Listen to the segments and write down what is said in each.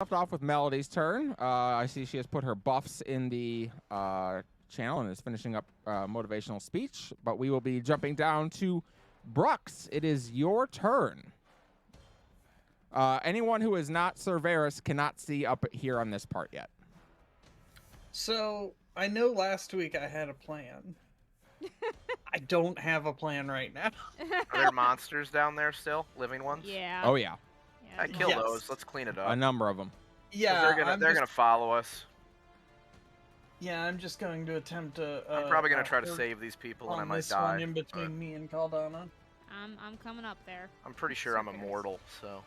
Left off with Melody's turn. I see she has put her buffs in the channel and is finishing up motivational speech. But we will be jumping down to Brux. It is your turn. Anyone who is not Cerberus cannot see up here on this part yet. So, I know last week I had a plan. I don't have a plan right now. Are there monsters down there still? Living ones? Yeah. Oh, yeah. I kill Yes. those. Let's clean it A up. number of them. Yeah, They're gonna follow us. Yeah, I'm just going to attempt to. I'm probably gonna try to save these people, and I might this die. one in between me and Caldana. I'm coming up there. I'm pretty sure I'm Cerberus. immortal, so.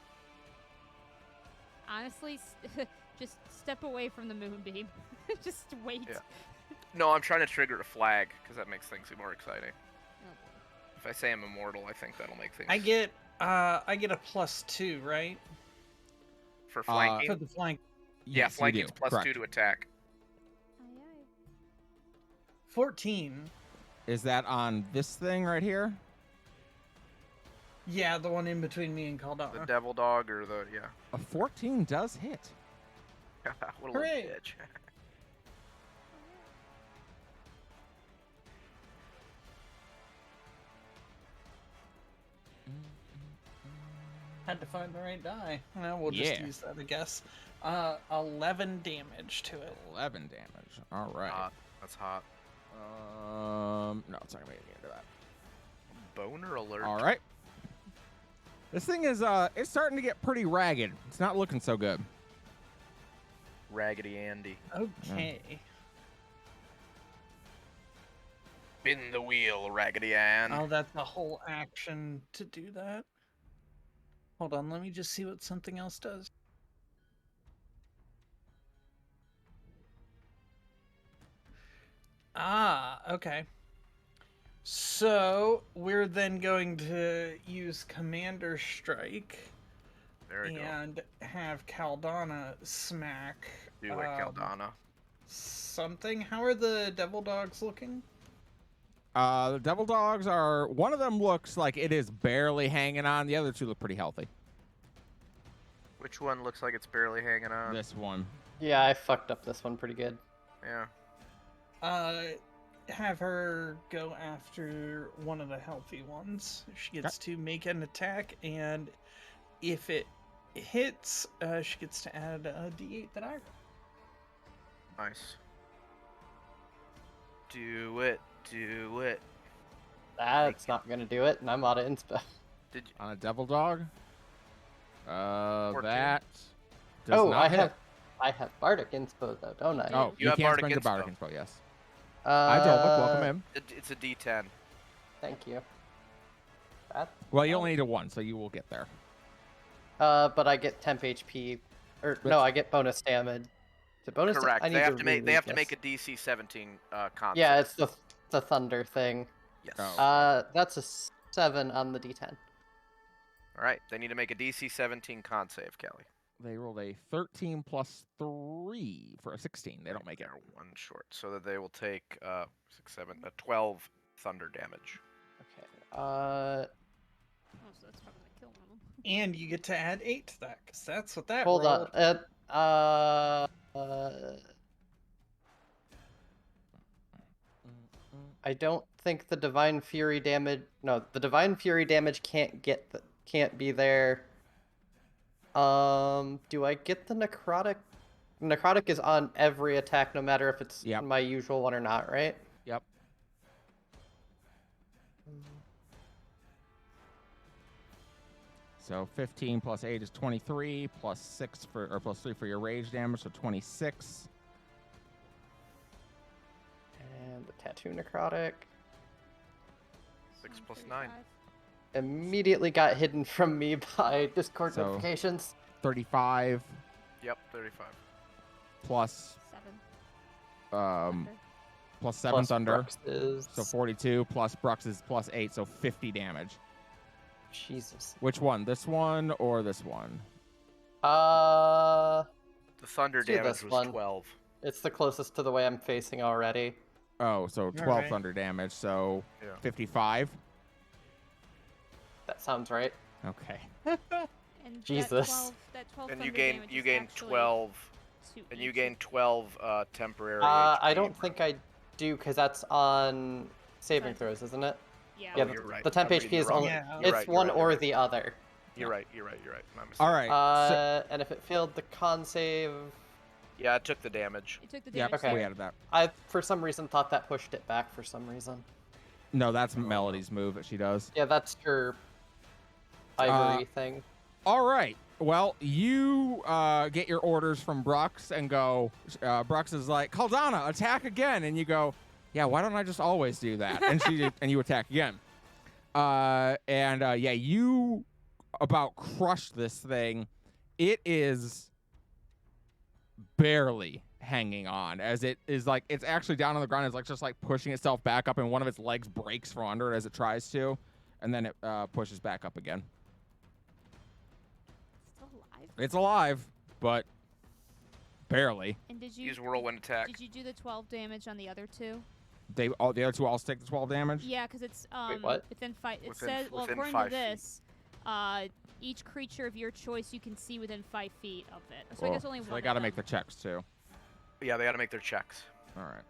Honestly, just step away from the moonbeam. Just wait. Yeah. No, I'm trying to trigger a flag because that makes things more exciting. Oh, If I say I'm immortal, I think that'll make things. I get a +2, right? For flanking. For the flank. Yeah, Yes, you flanking's do. plus Correct. 2 to attack. aye, aye. 14. Is that on this thing right here? Yeah, the one in between me and Caldana. The devil dog or the A 14 does hit. what a Hooray. little bitch. Had to find the right die. Well, we'll just Yeah. use that, I guess. 11 damage to it. 11 damage. All right. Hot. That's hot. No, it's not gonna make it into that. Boner alert. All right. This thing is it's starting to get pretty ragged. It's not looking so good. Raggedy Andy. Okay. Spin the wheel, Raggedy Ann. Oh, that's a whole action to do that. Hold on, let me just see what something else does. Ah, okay. So, we're then going to use Commander Strike There we go. and have Caldana smack Do it, Caldana. something. How are the devil dogs looking? The devil dogs are one of them looks like it is barely hanging on. The other two look pretty healthy. Which one looks like it's barely hanging on? This one. Yeah, I fucked up this one pretty good. Yeah. Have her go after one of the healthy ones. She gets to make an attack, and if it hits, she gets to add a d8 that I roll. Nice. Do it. Do it. That's not gonna do it, and I'm out of inspo. Did you? On a devil dog. 14. That does Oh, not hit. I have Bardic inspo though, don't I? Oh, You you have can't Bardic spend your Inspo. Bardic Inspo, yes. Hi, Delvic, welcome in. It's a D10. Thank you. That. Well, you only need a 1, so you will get there. But I get temp HP, or no, I get bonus damage. The bonus. Correct. I need They have to to make. They reread have to this. make a DC 17 con. Yeah, save. it's the thunder thing. Yes. Oh. That's a 7 on the D10. All right. They need to make a DC 17 con save, Kelly. They rolled a 13 plus 3 for a 16. They don't make it. They're one short, so that they will take 6, 7, 12 thunder damage. Okay. Oh, so that's probably gonna kill one of them. And you get to add 8 to that, because that's what that Hold rolled. on. I don't think the divine fury damage. No, the divine fury damage can't be there. Do I get the necrotic? Necrotic is on every attack, no matter if it's Yep. my usual one or not, right? Yep. So 15 plus 8 is 23, plus 6 or plus 3 for your rage damage, so 26. And the tattoo necrotic 6 plus 9. 35. immediately got hidden from me by Discord So- notifications. 35 Yep, 35. plus 7. um plus 7 Plus thunder. Brux is... So 42 plus Brux is plus 8, so 50 damage. Jesus. Which one? This one or this one? Uh, The thunder Let's do damage this was one. 12. it's the closest to the way I'm facing already. Oh, so 12 Alright. thunder damage, so Yeah. 55. That sounds right. Okay. And And Jesus. That 12 And thunder you gain damage you is gain actually 12, to and you each gain of- 12 temporary. I HP. don't think I do, because that's on saving That's- throws, isn't it? Yeah. Yeah, Oh, you're right. the temp I'm HP reading is wrong. only Yeah. You're it's right, you're one right, you're or right. the other. You're right. You're right. You're right. My mistake. All right. so, And if it failed the con save, Yeah, I took the damage. You took the yep, damage. Okay. we there. added that. I for some reason thought that pushed it back for some reason. No, that's Melody's move that she does. Yeah, that's her ivory thing. All right. Well, you get your orders from Brux and go. Brux is like, Caldana, attack again, and you go, yeah. Why don't I just always do that? And and you attack again. Yeah, you about crushed this thing. It is barely hanging on, as it is like it's actually down on the ground. It's like just like pushing itself back up, and one of its legs breaks from under it as it tries to, and then it pushes back up again. Still alive. It's alive, but barely. And did you Use whirlwind attack. Did you do the 12 damage on the other two? The other two all take the 12 damage. Yeah, because it's what? within five. It Within- says well within according 5 to feet. this, each creature of your choice you can see within 5 feet of it. So I Well, guess only so one. they of got to them. make the checks too. Yeah, they got to make their checks. All right.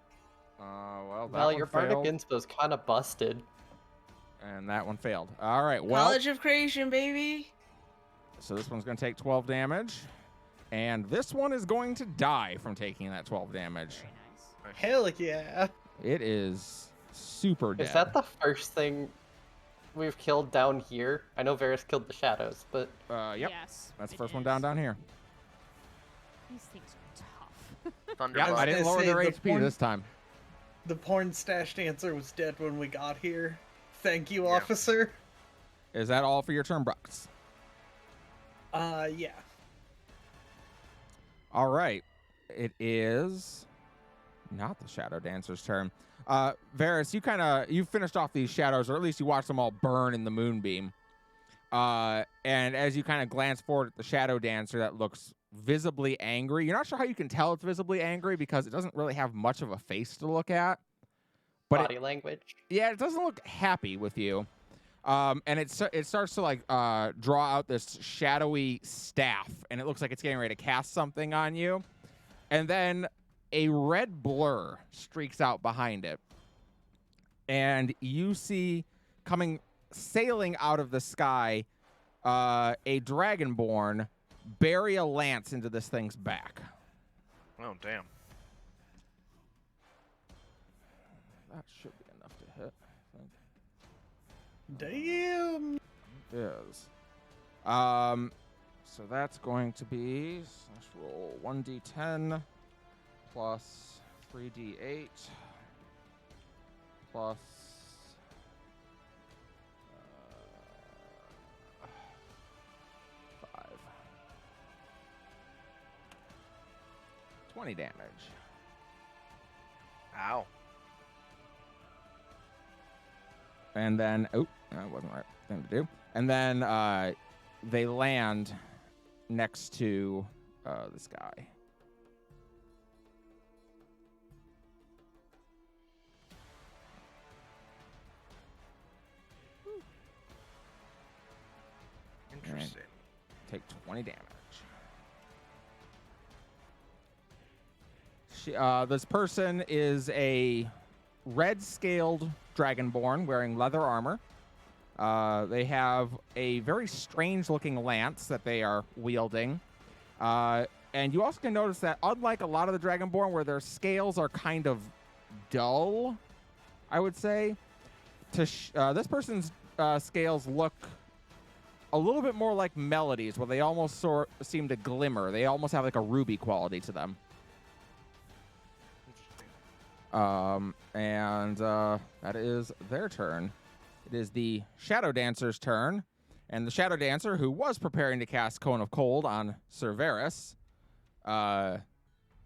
Well, that Well, one your failed, bardic inspo's kind of busted. and that one failed. All right. Well, College of Creation, baby. so this one's going to take 12 damage, and this one is going to die from taking that 12 damage. Very nice. Hell yeah. It is super dead. Is that the first thing we've killed down here? I know Varys killed the shadows, but Yep. Yes. That's the it first one is. down here. These things are tough. Thunder. Yeah, I was didn't gonna lower say, their the HP porn- this time. The porn stash dancer was dead when we got here. Thank you, Yeah. officer. Is that all for your turn, Brux? Yeah. All right. It is not the Shadow Dancer's turn. Varys, you finished off these shadows, or at least you watched them all burn in the moonbeam. And as you kind of glance forward at the Shadow Dancer that looks visibly angry, you're not sure how you can tell it's visibly angry because it doesn't really have much of a face to look at. But body language. yeah, it doesn't look happy with you. And it starts to like draw out this shadowy staff, and it looks like it's getting ready to cast something on you. And then a red blur streaks out behind it, and you see coming sailing out of the sky a dragonborn bury a lance into this thing's back. Oh, damn. That should be enough to hit, I think. Damn. Is. So that's going to be slash roll 1d10 plus 3d8 plus 5. 20 damage. Ow. And then, oh, that wasn't the right thing to do. And then they land next to this guy. Interesting. Take 20 damage. This person is a red-scaled dragonborn wearing leather armor. They have a very strange-looking lance that they are wielding. And you also can notice that unlike a lot of the dragonborn where their scales are kind of dull, I would say, this person's scales look a little bit more like Melody's, where they almost seem to glimmer. They almost have like a ruby quality to them. That is their turn. It is the Shadow Dancer's turn. And the Shadow Dancer, who was preparing to cast Cone of Cold on Sir Varys,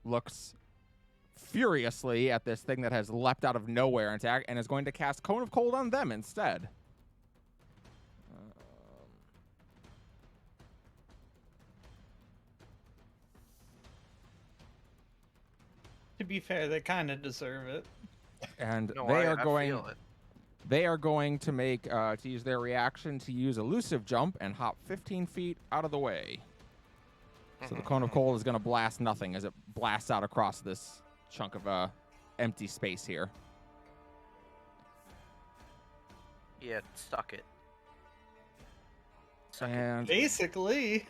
looks furiously at this thing that has leapt out of nowhere and attack, and is going to cast Cone of Cold on them instead. To be fair, they kind of deserve it. And No, they I are going feel it. They are going to make to use their reaction to use elusive jump and hop 15 feet out of the way. So the cone of cold is going to blast nothing as it blasts out across this chunk of empty space here. Yeah, suck it. Suck it. And Basically.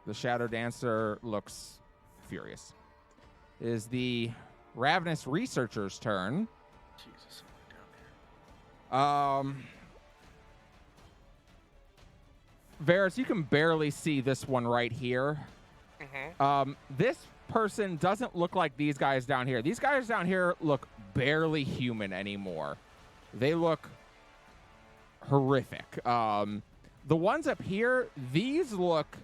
the Shadow Dancer looks furious. It is the Ravenous Researcher's turn. Jesus, down here. Varus, you can barely see this one right here. This person doesn't look like these guys down here. These guys down here look barely human anymore. They look horrific. The ones up here, these look,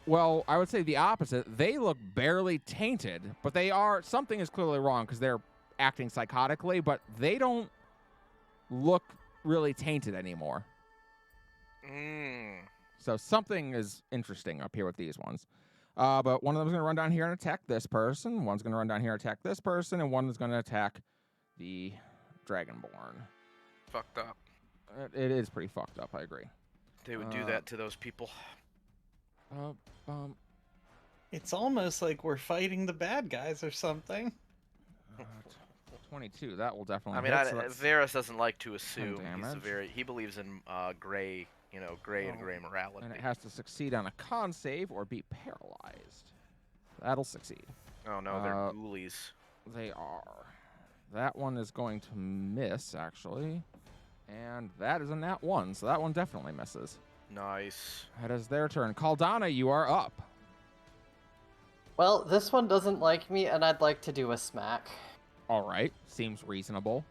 well, I would say the opposite. They look barely tainted, but they are, something is clearly wrong because they're acting psychotically, but they don't look really tainted anymore. So something is interesting up here with these ones. But one of them is going to run down here and attack this person. One's going to run down here and attack this person. And one is going to attack the Dragonborn. Fucked up. It is pretty fucked up, I agree. They would do that to those people. It's almost like we're fighting the bad guys or something. 22, that will definitely I mean, hit. So that's Varus doesn't like to assume. damage. He believes in gray, gray and gray morality. and it has to succeed on a con save or be paralyzed. That'll succeed. Oh no, they're ghoulies. They are. That one is going to miss, actually. And that is a nat 1, so that one definitely misses. Nice. That is their turn. Caldana, you are up. Well, this one doesn't like me, and I'd like to do a smack. All right. Seems reasonable.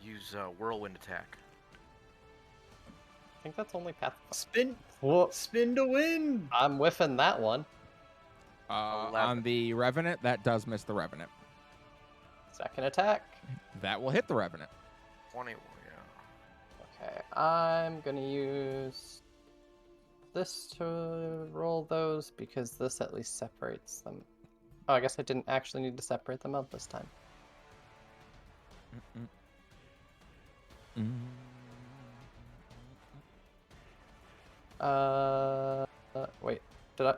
Use whirlwind attack. I think that's only path. Spin Whoa. spin to win. I'm whiffing that one. On the Revenant, that does miss the Revenant. Second attack. That will hit the Revenant. 21, yeah. Okay, I'm gonna use this to roll those because this at least separates them. Oh, I guess I didn't actually need to separate them out this time. Wait, did I?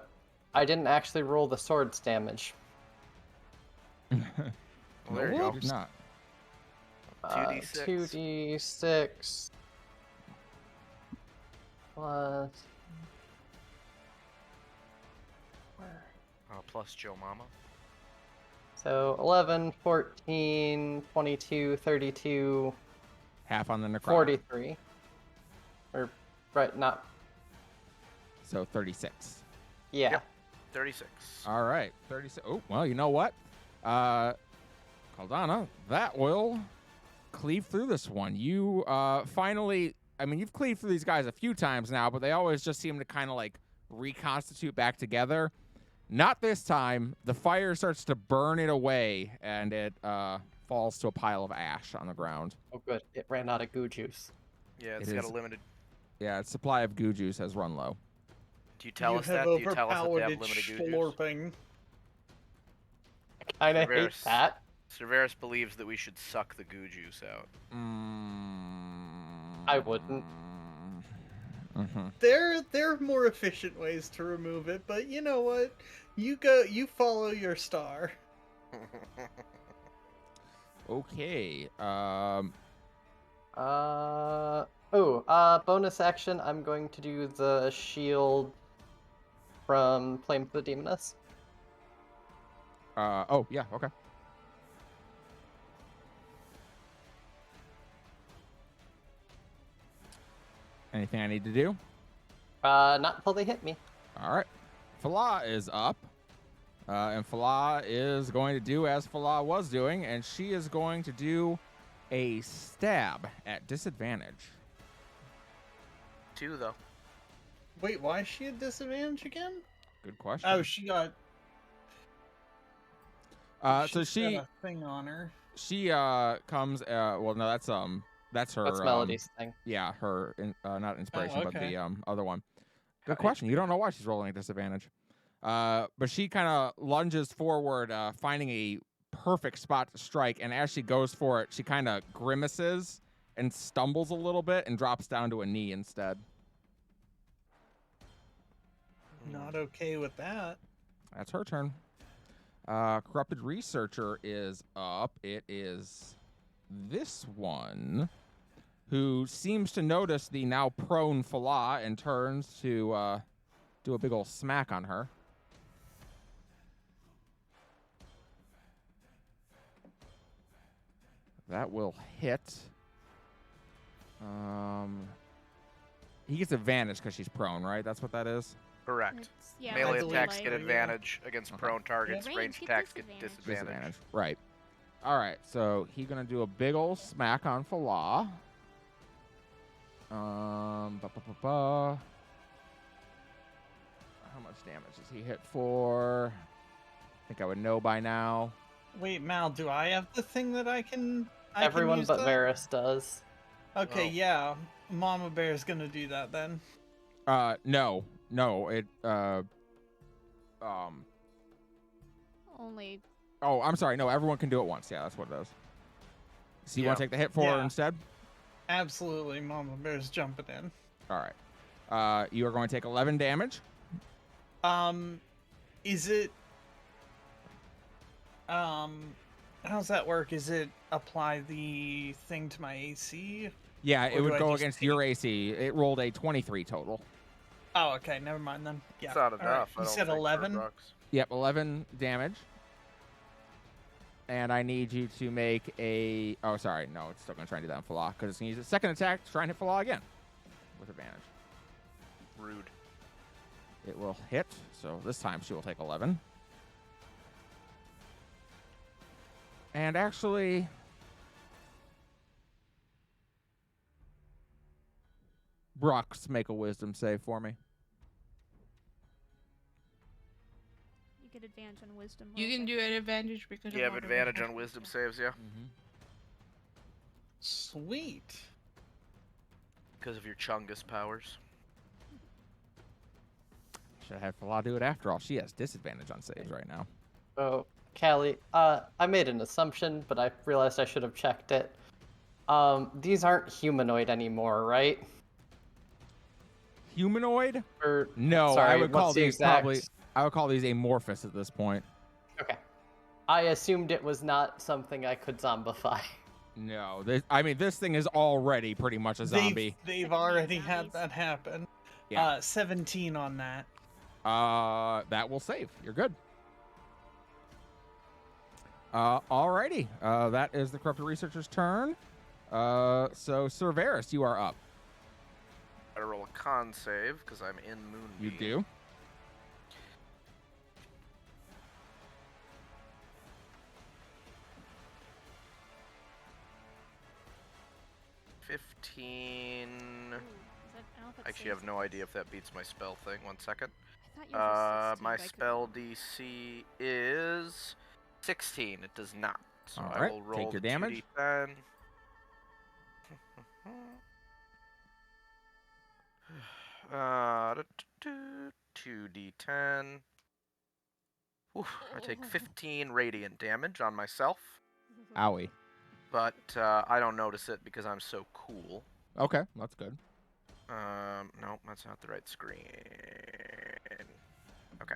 I didn't actually roll the sword's damage. Well, there you No, go. you did not. 2d6. 2d6 plus. Plus Joe Mama. So 11, 14, 22, 32, Half on the necrotic. 43. Or, right, not. So 36. Yeah. Yep. 36. All right. 36. Oh, well, you know what? Caldana, that will cleave through this one. You finally, I mean, you've cleaved through these guys a few times now, but they always just seem to kind of like reconstitute back together. Not this time. The fire starts to burn it away, and it falls to a pile of ash on the ground. Oh, good. It ran out of goo juice. Yeah, it's It got is. a limited. Yeah, its supply of goo juice has run low. Do you tell You us have that? Do you tell us that they overpowered have its limited goo juice? schlorping. I kinda hate Reverse. that. Cerberus believes that we should suck the goo juice out. I wouldn't. Mm-hmm. There are more efficient ways to remove it, but you know what? You follow your star. Okay. Bonus action. I'm going to do the shield from Flame of the Demoness. Oh, yeah, okay. Anything I need to do? Not until they hit me. All right. Falah is up. And Falah is going to do as Falah was doing, and she is going to do a stab at disadvantage. 2 though. Wait, why is she at disadvantage again? Good question. Oh, she got. So she's she got a thing on her. she comes. Well, no, that's her. That's Melody's thing. Yeah, her. Not inspiration, but okay. the other one. Good question. You don't know why she's rolling at disadvantage. But she kind of lunges forward, finding a perfect spot to strike. And as she goes for it, she kind of grimaces and stumbles a little bit and drops down to a knee instead. Not okay with that. That's her turn. Corrupted Researcher is up. It is this one who seems to notice the now prone Fala and turns to do a big ol' smack on her. That will hit. He gets advantage because she's prone, right? That's what that is? Correct. Yeah, Melee believe attacks so, get yeah. advantage against Okay. prone targets. Range Ranged get attacks get disadvantage. disadvantage. Right. All right, so he's going to do a big ol' smack on Fala. How much damage does he hit for? I think I would know by now. Wait, Mal, do I have the thing that I can Everyone use but that? Varys does. Okay, Oh. yeah. Mama Bear's gonna do that then. No, it, Only. oh, I'm sorry. No, everyone can do it once. Yeah, that's what it does. So you want to Yeah. take the hit for her Yeah. instead? Absolutely, Mama Bear's jumping in. All right. You are going to take 11 damage. Is it how's that work? Is it apply the thing to my AC? Yeah, Or it do would I go just against your AC. It rolled a 23 total. Oh, okay, never mind then. Yeah. It's not all right. enough. I You don't said think, for 11? Brooks. Yep, 11 damage. And I need you to make a... Oh, sorry. No, it's still going to try and do that on Fala, because it's going to use a second attack to try and hit Fala again with advantage. Rude. It will hit, so this time she will take 11. And actually... Brooks, make a wisdom save for me. You get advantage on wisdom. You rolls, can I do think. an advantage because You of have auto advantage attack. on wisdom saves, yeah? Sweet. Because of your Chungus powers. Should have had Fala do it after all. She has disadvantage on saves right now. Oh, Callie, I made an assumption, but I realized I should have checked it. These aren't humanoid anymore, right? Humanoid? Or No, sorry, I would call what's the these exact... probably... I would call these amorphous at this point. Okay. I assumed it was not something I could zombify. No, I mean, this thing is already pretty much a zombie. They've Second-hand already had zombies. that happen. Yeah. 17 on that. That will save. You're good. Alrighty. That is the Corrupted Researcher's turn. So, Sir Varys, you are up. Gotta roll a con save, because I'm in Moonbeam. You do. 15. Ooh, is that, I don't know if that Actually, I have saves no it. idea if that beats my spell thing. 1 second. I thought yours was 16, My but I could be spell wrong. DC is 16. It does not. So All I right, will take roll your the damage. 2d10. Uh, 2d10. Oof, I take 15 radiant damage on myself, Owie. but I don't notice it because I'm so cool. Okay, that's good. No, that's not the right screen. Okay.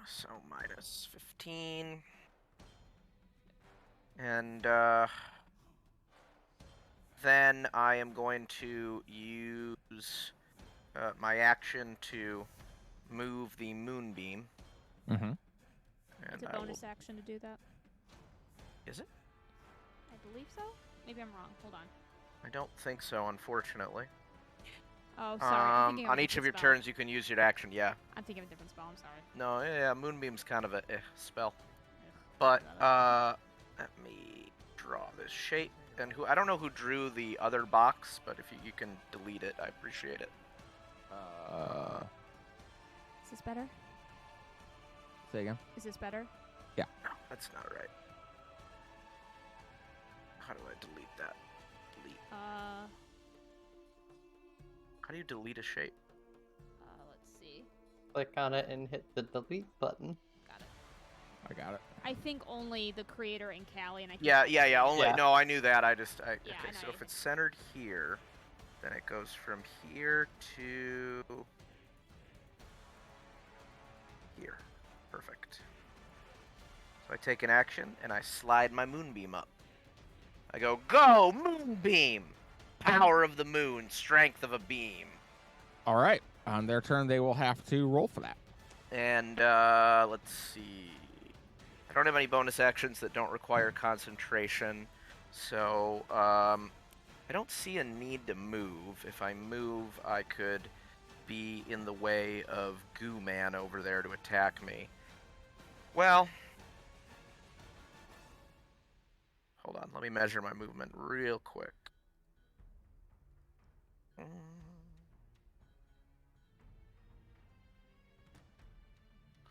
So minus 15. And then I am going to use my action to move the moonbeam. Mm-hmm. And It's a I will. bonus action to do that. Is it? I believe so. Maybe I'm wrong. Hold on. I don't think so, unfortunately. Oh, sorry. I'm thinking On each of your different spell. turns, you can use your action. Yeah. I'm thinking of a different spell. I'm sorry. No, yeah, Moonbeam's kind of a spell. Ugh, But forgot let me draw this shape. And I don't know who drew the other box, but if you can delete it, I appreciate it. Is this better? Say again. Is this better? No, that's not right. How do I delete that? Delete. How do you delete a shape? Let's see. Click on it and hit the delete button. Got it. I got it. I think only the creator and Callie, and I. Yeah. Only Yeah. no, I knew that. Okay, I know so you if did. it's centered here, then it goes from here to here. Perfect. So I take an action and I slide my moonbeam up. I go moonbeam! Power of the moon, strength of a beam. All right. On their turn, they will have to roll for that. And let's see. I don't have any bonus actions that don't require concentration, so I don't see a need to move. If I move, I could be in the way of Goo Man over there to attack me. Well, hold on. Let me measure my movement real quick.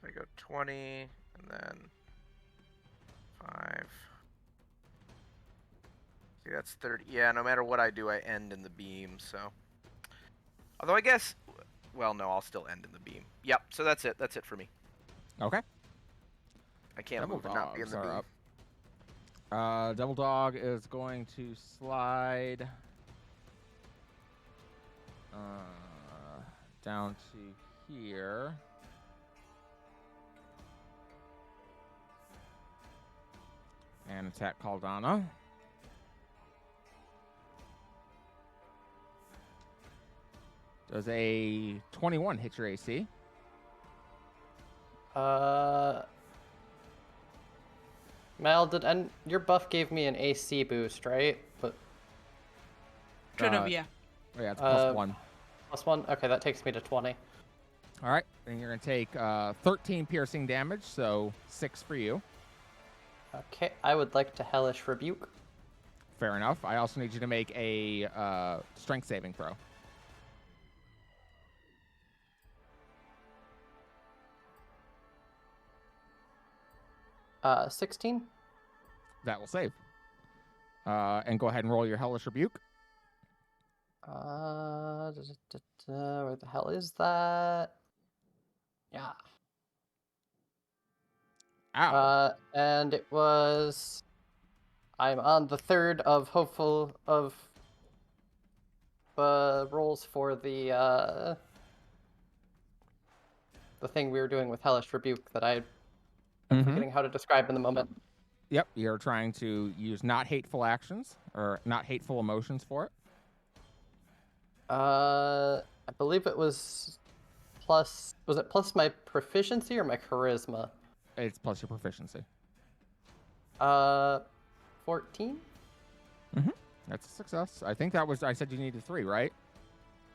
I go 20, and then 5. See, that's 30. Yeah, no matter what I do, I end in the beam, so. Although I guess, well, no, I'll still end in the beam. Yep, so that's it. That's it for me. Okay. I can't Devil move and not be in dogs the beam. are up. Devil Dog is going to slide down to here. And attack Caldana. Does a 21 hit your AC? Mel, and your buff gave me an AC boost, right? But Should have, yeah. Oh, yeah, it's plus 1. +1. Okay, that takes me to 20. All right, then you're going to take 13 piercing damage, so 6 for you. Okay, I would like to Hellish Rebuke. Fair enough. I also need you to make a strength saving throw. Uh, 16. That will save. And go ahead and roll your Hellish Rebuke. Where the hell is that? Yeah. Ow. And it was. I'm on the third of rolls for the thing we were doing with Hellish Rebuke that I'm forgetting how to describe in the moment. Yep, you're trying to use not hateful actions or not hateful emotions for it. I believe it was plus. Was it plus my proficiency or my charisma? It's plus your proficiency. 14. That's a success. I think that was, I said you needed 3, right?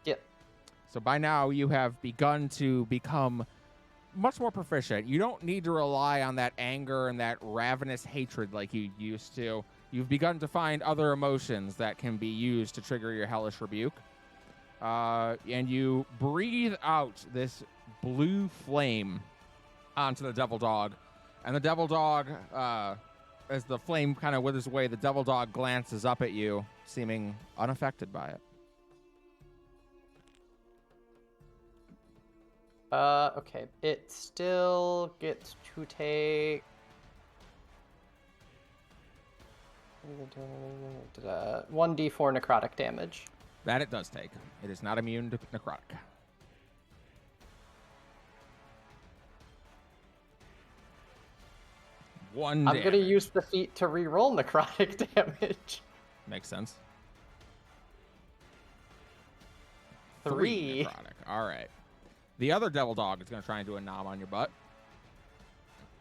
Yep. So by now you have begun to become much more proficient. You don't need to rely on that anger and that ravenous hatred like you used to. You've begun to find other emotions that can be used to trigger your Hellish Rebuke. And you breathe out this blue flame onto the Devil Dog. And the Devil Dog, as the flame kind of withers away, the Devil Dog glances up at you, seeming unaffected by it. Okay. It still gets to take 1d4 necrotic damage. That it does take. It is not immune to necrotic. I'm going to use the feat to reroll necrotic damage. Makes sense. 3 necrotic. All right. The other Devil Dog is going to try and do a nom on your butt.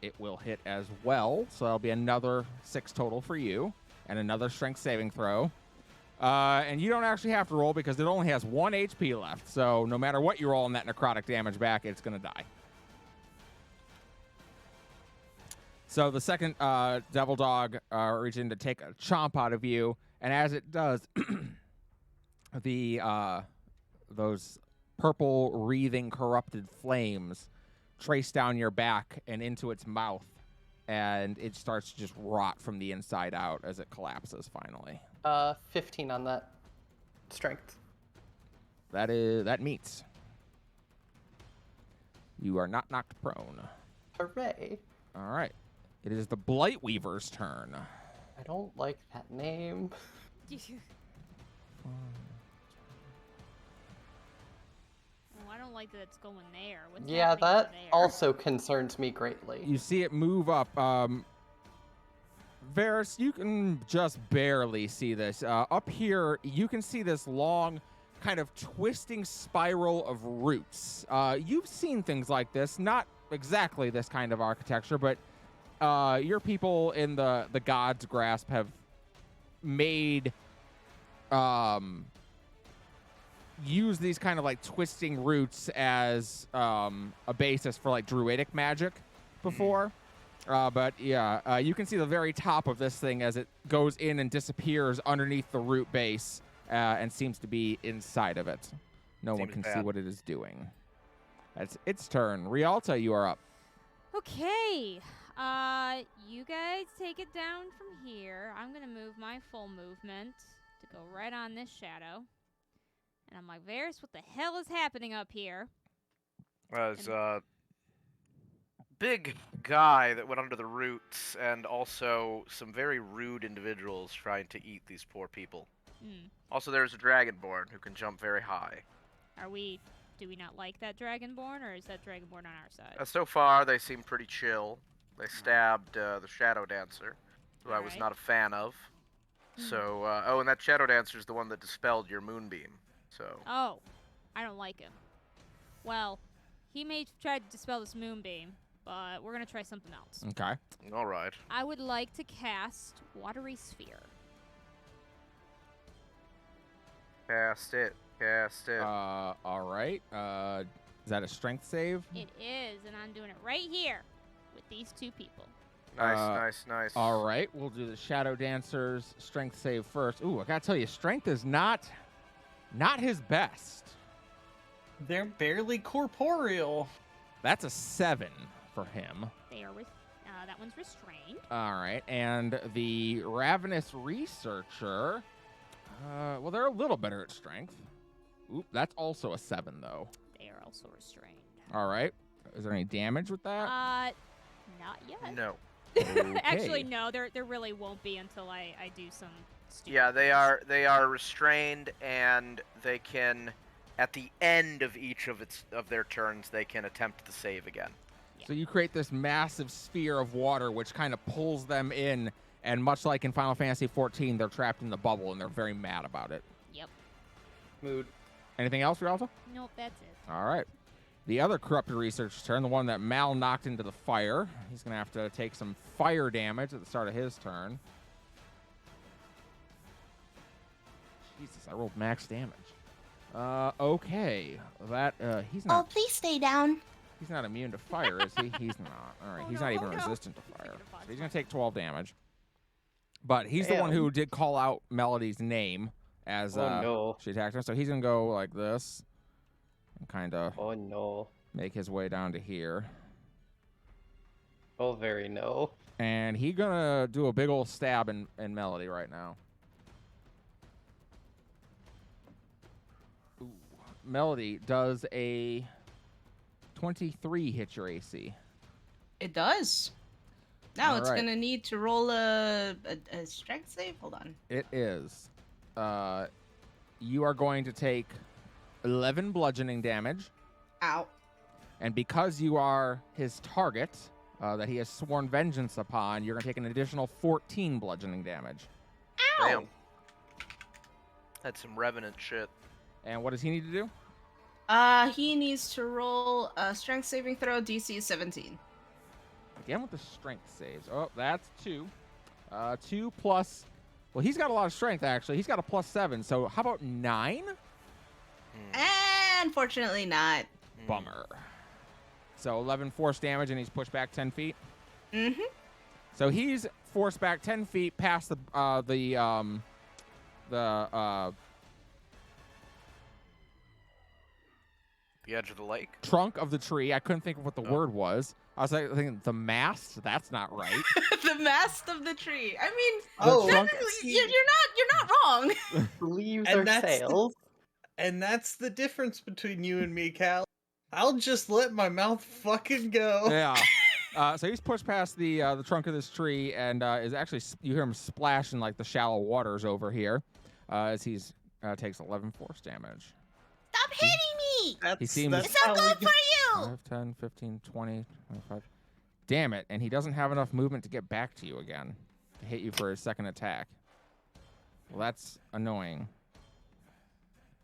It will hit as well, so that'll be another 6 total for you, and another strength saving throw. And you don't actually have to roll because it only has 1 HP left, so no matter what you roll on that necrotic damage back, it's going to die. So the second Devil Dog reaches in to take a chomp out of you, and as it does, those purple, wreathing, corrupted flames trace down your back and into its mouth, and it starts to just rot from the inside out as it collapses finally. 15 on that strength. That meets. You are not knocked prone. Hooray. All right. It is the Blightweaver's turn. I don't like that name. Oh, I don't like that it's going there. What's Yeah, happening over that there? also concerns me greatly. You see it move up. Varys, you can just barely see this. Up here, you can see this long, kind of twisting spiral of roots. You've seen things like this, not exactly this kind of architecture, but your people in the God's Grasp have made use these kind of like twisting roots as a basis for like druidic magic before. But yeah, you can see the very top of this thing as it goes in and disappears underneath the root base and seems to be inside of it. No one Seems can see bad. what it is doing. That's its turn. Rialta, you are up. Okay. You guys take it down from here. I'm gonna move my full movement to go right on this shadow. And I'm like, Varys, what the hell is happening up here? There's a big guy that went under the roots, and also some very rude individuals trying to eat these poor people. Also, there's a dragonborn who can jump very high. Do we not like that dragonborn, or is that dragonborn on our side? So far, they seem pretty chill. They stabbed the Shadow Dancer, who I was Alright. not a fan of. So, oh, and that Shadow Dancer is the one that dispelled your moonbeam. So, Oh, I don't like him. Well, he may try to dispel this moonbeam, but we're gonna try something else. Okay. all right. I would like to cast Watery Sphere. Cast it. Cast it. All right. Is that a strength save? It is, and I'm doing it right here with these two people. Nice, uh, nice, nice. All right. We'll do the Shadow Dancer's strength save first. Ooh, I gotta tell you, strength is not his best. They're barely corporeal. That's a 7 for him. They are that one's restrained. All right, and the Ravenous Researcher, well, they're a little better at strength. Oop, that's also a 7, though. They are also restrained. All right. Is there any damage with that? Not yet. No. Actually, Okay. no. There really won't be until I do some. Stupid Yeah, things. they are restrained, and they can, at the end of each of their turns, they can attempt to save again. So you create this massive sphere of water, which kind of pulls them in, and much like in Final Fantasy XIV, they're trapped in the bubble, and they're very mad about it. Yep. Mood. Anything else, Rialto? Nope. That's it. All right. The other Corrupted Researcher's turn, the one that Mal knocked into the fire. He's going to have to take some fire damage at the start of his turn. Jesus, I rolled max damage. Okay. That, he's Oh, not please stay down. he's not immune to fire, is he? He's not. All right, Oh, he's no, not even oh, no. resistant to He's fire. taking a bunch. So he's going to take 12 damage. But he's the one Damn. who did call out Melody's name as Oh no. she attacked him. So he's going to go like this and kind of Oh no. make his way down to here. Oh very no. And he gonna do a big old stab in Melody right now. Ooh. Melody does a 23 hit your AC. It does. Now it's Alright. gonna need to roll a strength save. Hold on. It is. You are going to take 11 bludgeoning damage, Ow. and because you are his target that he has sworn vengeance upon, you're gonna take an additional 14 bludgeoning damage. Ow. Damn. That's some revenant shit. And what does he need to do? He needs to roll a strength saving throw. DC is 17. Again with the strength saves. Oh, that's 2. 2 plus... Well, he's got a lot of strength, actually. He's got a +7, so how about 9? Unfortunately, not. Bummer. So 11 force damage, and he's pushed back 10 feet. Mm-hmm. So he's forced back 10 feet past the edge of the lake. trunk of the tree. I couldn't think of what the word was. I was like thinking the mast. That's not right. The mast of the tree. I mean, The trunk- technically, you're not wrong. Leaves And are that's sails. And that's the difference between you and me, Cal. I'll just let my mouth fucking go. Yeah. So he's pushed past the trunk of this tree and is actually you hear him splash in like the shallow waters over here as he's takes 11 force damage. Stop hitting me! That's, seems- that's It's not how we good for you! 5, 10, 15, 20, 25. Damn it! And he doesn't have enough movement to get back to you again to hit you for his second attack. Well, that's annoying.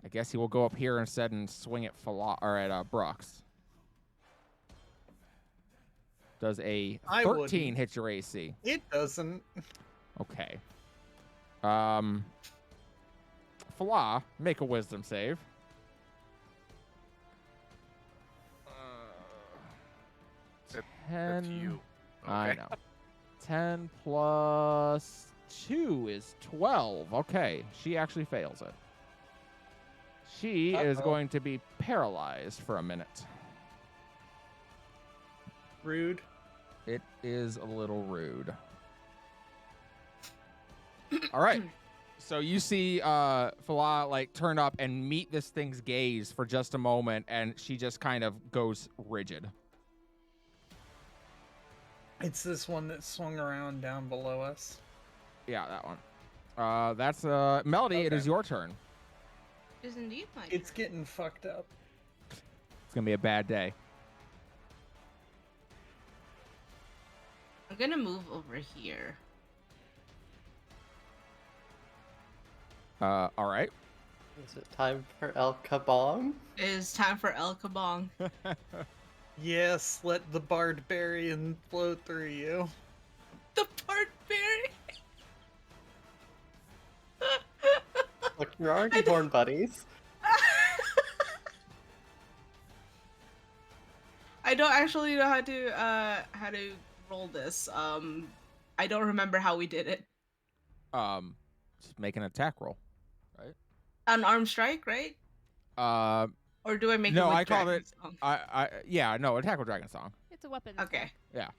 I guess he will go up here instead and swing at Brooks. Does a I 13 wouldn't. hit your AC? It doesn't. Okay. Fla, make a wisdom save. That's 10. you. I Okay. know. 10 plus 2 is 12. Okay, she actually fails it. She is going to be paralyzed for a minute. Rude. It is a little rude. All right. So you see Fala like turn up and meet this thing's gaze for just a moment, and she just kind of goes rigid. It's this one that swung around down below us. Yeah, that one. That's Melody. It Okay. is your turn. It is indeed my It's turn. getting fucked up. It's gonna be a bad day. I'm gonna move over here. All right. Is it time for El Kabong? It is time for El Kabong. Yes, let the barbarian flow through you. The barbarian! Look, you're already born buddies. I don't actually know how to roll this. I don't remember how we did it. Just make an attack roll. An arm strike, right? Or do I make No, it with I called Dragon it. Song? Yeah, no, attack with Dragon Song. It's a weapon. Okay. Yeah.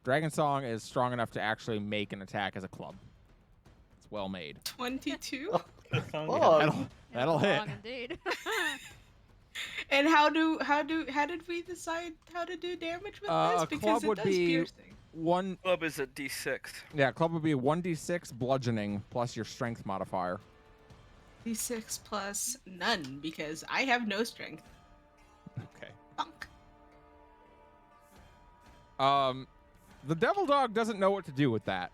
Dragon Song is strong enough to actually make an attack as a club. It's well made. 22. Oh, That'll hit. Long indeed. And how did we decide how to do damage with this? A Because club it would does be piercing. one. Club is a D6. Yeah, club would be 1d6 bludgeoning plus your strength modifier. D6 plus none because I have no strength. Okay. Funk. The devil dog doesn't know what to do with that.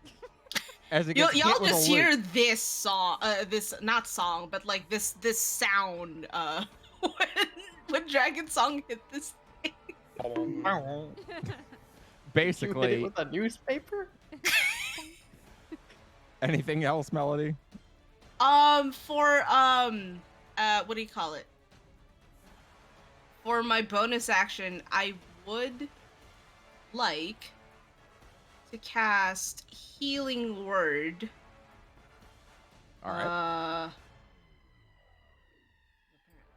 As it gets Y'all hit with a just loop. hear this song, this not song, but like this sound, when Dragon Song hit this thing. you hit it Basically, with a newspaper? anything else, Melody? For what do you call it? For my bonus action, I would like to cast Healing Word. All right.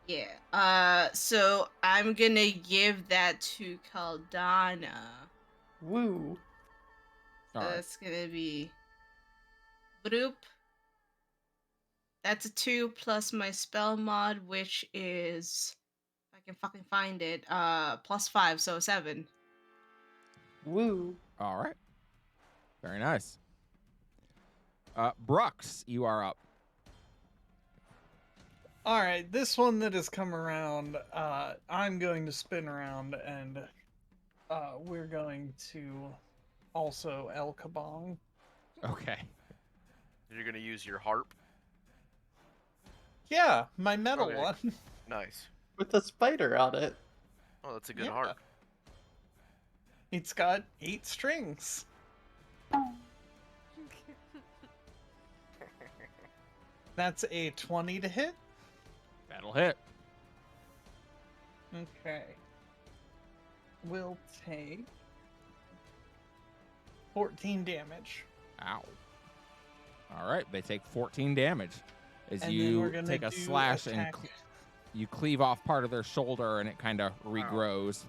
Yeah. So I'm gonna give that to Caldana. Woo. All right. That's gonna be Broop. That's a 2 plus my spell mod, which is, if I can fucking find it, plus 5, so 7. Woo. All right. Very nice. Brooks, you are up. Alright, this one that has come around, I'm going to spin around and we're going to also El Kabong. Okay. You're gonna use your harp. Yeah, my metal Okay. one. Nice. With a spider on it. Oh, that's a good Yeah. harp. It's got 8 strings. That's a 20 to hit. That'll hit. Okay. We'll take 14 damage. Ow. All right. They take 14 damage as And then you we're gonna take a do slash and attack. you cleave off part of their shoulder and it kind of regrows.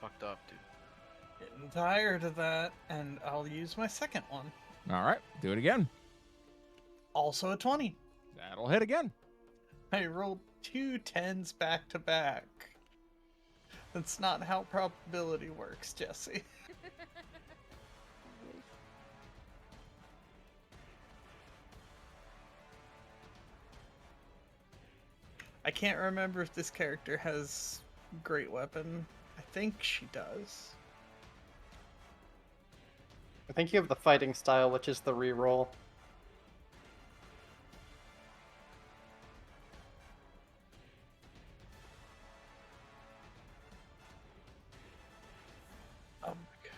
Fucked up, dude. Getting tired of that, and I'll use my second one. All right. Do it again. Also a 20. That'll hit again. I rolled 2 10s back to back. That's not how probability works, Jesse. I can't remember if this character has great weapon. I think she does. I think you have the fighting style, which is the reroll. Oh my god.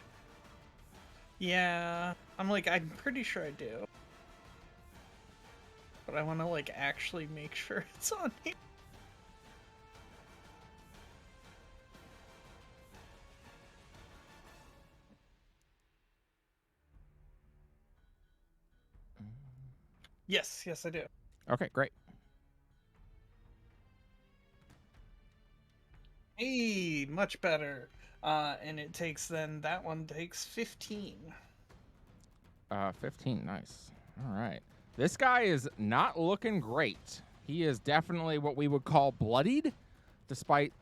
Yeah, I'm pretty sure I do. But I want to actually make sure it's on here. Yes, I do. Okay, great. Hey, much better. And it takes that one takes 15. 15, nice. All right. This guy is not looking great. He is definitely what we would call bloodied, despite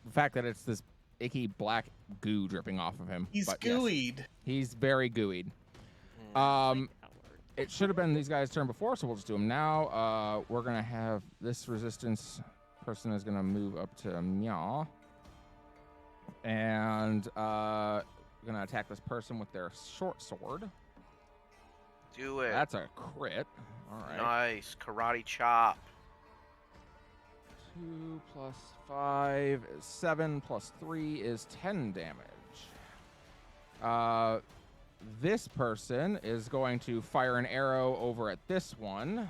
the fact that it's this icky black goo dripping off of him. He's But yes, gooeyed. he's very gooeyed. It should have been these guys' turn before, so we'll just do them now. We're going to have this resistance person is going to move up to Meow. And going to attack this person with their short sword. Do it. That's a crit. All right. Nice. Karate chop. 2 plus 5 is 7 plus 3 is 10 damage. This person is going to fire an arrow over at this one.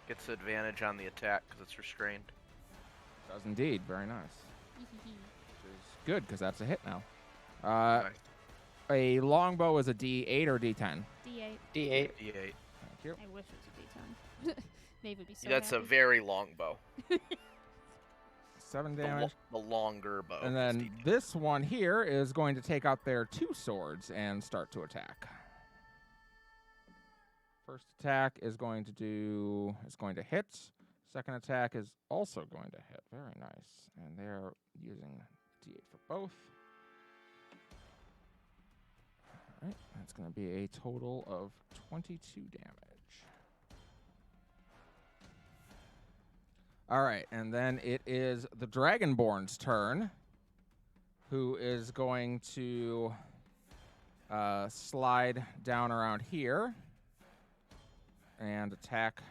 Gets advantage on the attack because it's restrained. Does indeed. Very nice. Which is good because that's a hit now. Nice. A longbow is a D8 or D10? D8. D8. D8. Thank you. I wish it was a D10. Nave would be so That's happy. a very long bow. 7 damage. The longer bow. And is then D10. this one here is going to take out their 2 swords and start to attack. First attack is going to hit. Second attack is also going to hit. Very nice. And they're using D8 for both. All right, that's going to be a total of 22 damage. All right, and then it is the Dragonborn's turn, who is going to slide down around here and attack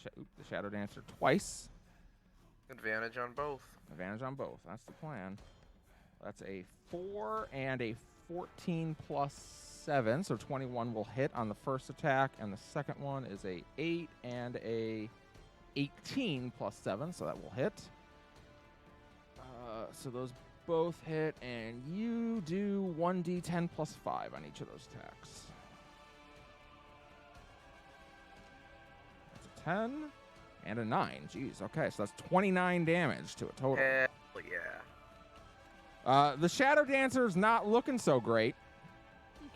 the Shadow Dancer twice. Advantage on both. Advantage on both. That's the plan. That's a 4 and a 14 plus 7, so 21 will hit on the first attack, and the second one is a 8 and a 18 plus 7, so that will hit. So those both hit, and you do 1d10 plus 5 on each of those attacks. That's a 10 and a 9. Jeez, okay, so that's 29 damage to a total. Hell yeah. The Shadow Dancer's not looking so great.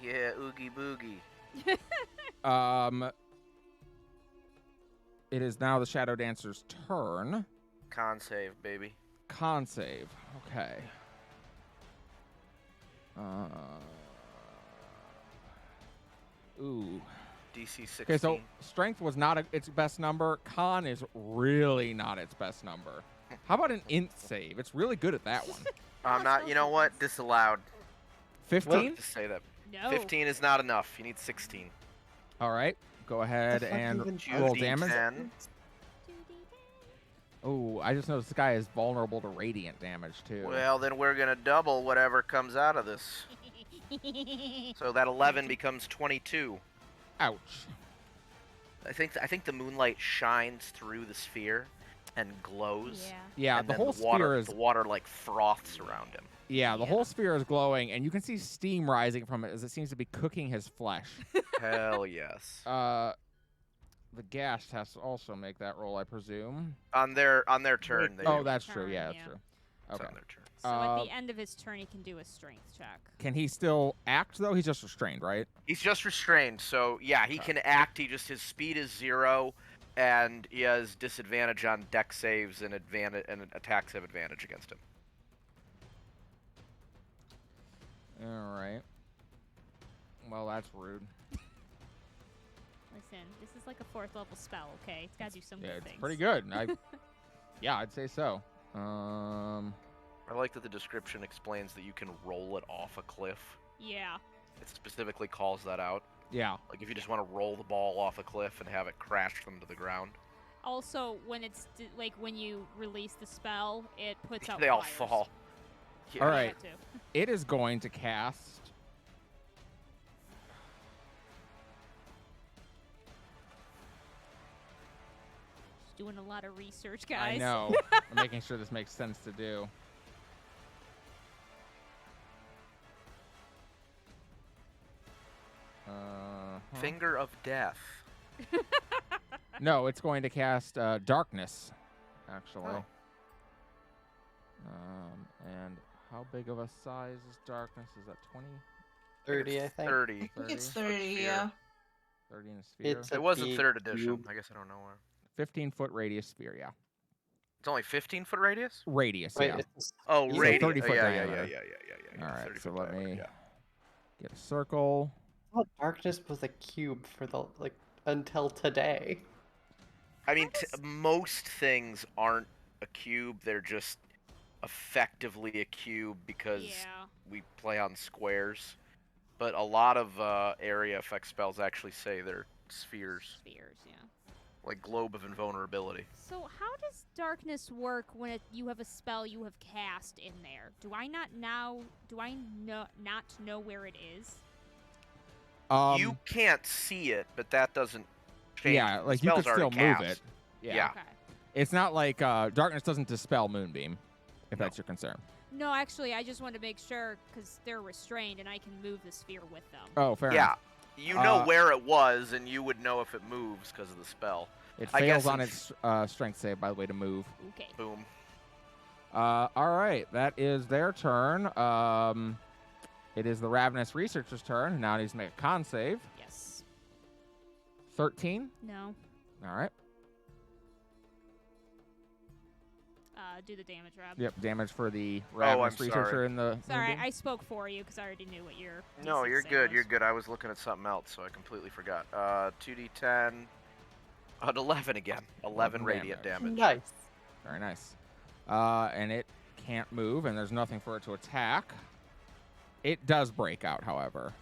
Yeah, oogie boogie. It is now the Shadow Dancer's turn. Con save, baby. Con save. Okay. Ooh. DC 16. Okay, so strength was not its best number. Con is really not its best number. How about an int save? It's really good at that one. I'm not. You know what? Disallowed. 15? Just say that. No. 15 is not enough. You need 16. All right. Go ahead The fuck and even roll Two damage. D10. Oh, I just noticed this guy is vulnerable to radiant damage too. Well, then we're gonna double whatever comes out of this. So that 11 becomes 22. Ouch. I think the moonlight shines through the sphere and glows. Yeah. Yeah, and the then whole water, sphere is the water like froths around him. yeah, the whole sphere is glowing, and you can see steam rising from it as it seems to be cooking his flesh. Hell yes. The Gash has to also make that roll, I presume. On their turn. They Oh, do. that's true. Turn, Yeah, that's yeah. true. It's Okay. on their turn. So at Uh, the end of his turn, he can do a strength check. Can he still act though? He's just restrained, right? He's just restrained, so yeah, he can act. His speed is 0, and he has disadvantage on deck saves and attacks have advantage against him. All right. Well, that's rude. Listen, this is like a 4th level spell, okay? It's gotta do some Yeah, good it's things. pretty good. Yeah, I'd say so. I like that the description explains that you can roll it off a cliff. Yeah. It specifically calls that out. Yeah. Like if you just want to roll the ball off a cliff and have it crash them to the ground. Also, when it's like when you release the spell, it puts out They all fires. fall. Yeah. All right. That too. It is going to cast. Just doing a lot of research, guys. I know. I'm making sure this makes sense to do. Finger of Death. No, it's going to cast Darkness, actually. Oh. And how big of a size is Darkness? Is that 20? 30, I think. 30. I think it's 30? 30, yeah. 30 in a sphere? It's It was in big 3rd edition. cube. I guess I don't know where. 15-foot radius sphere, yeah. It's only 15-foot radius? Radius, Wait, yeah. it's Oh, So radius. 30 foot yeah, diameter. yeah. All right, 30 so foot let diameter, me yeah. get a circle. I thought darkness was a cube for the until today. I mean, most things aren't a cube. They're just effectively a cube because Yeah. we play on squares. But a lot of area effect spells actually say they're spheres, Spheres, yeah. like Globe of Invulnerability. So how does darkness work when you have a spell you have cast in there? Do I not know where it is? You can't see it, but that doesn't change. Yeah, the like you could spell's still already move cast. it. Yeah. Yeah. Okay. It's not like Darkness doesn't dispel Moonbeam, if No. that's your concern. No, actually, I just want to make sure because they're restrained and I can move the sphere with them. Oh, fair Yeah, enough. you know Uh, where it was, and you would know if it moves because of the spell. It I fails guess on in- its strength save, by the way, to move. Okay. Boom. All right, that is their turn. It is the Ravenous Researcher's turn. Now he needs to make a con save. Yes. 13. No. All right. Do the damage, Rob. Yep, damage for the I'm Ravenous Researcher sorry. in the Sorry, Moonbeam. I spoke for you because I already knew what your. No, DC you're save good. was. You're good. I was looking at something else, so I completely forgot. 2d10. 11 again. 11 radiant damage. Nice. Very nice. And it can't move, and there's nothing for it to attack. It does break out, however.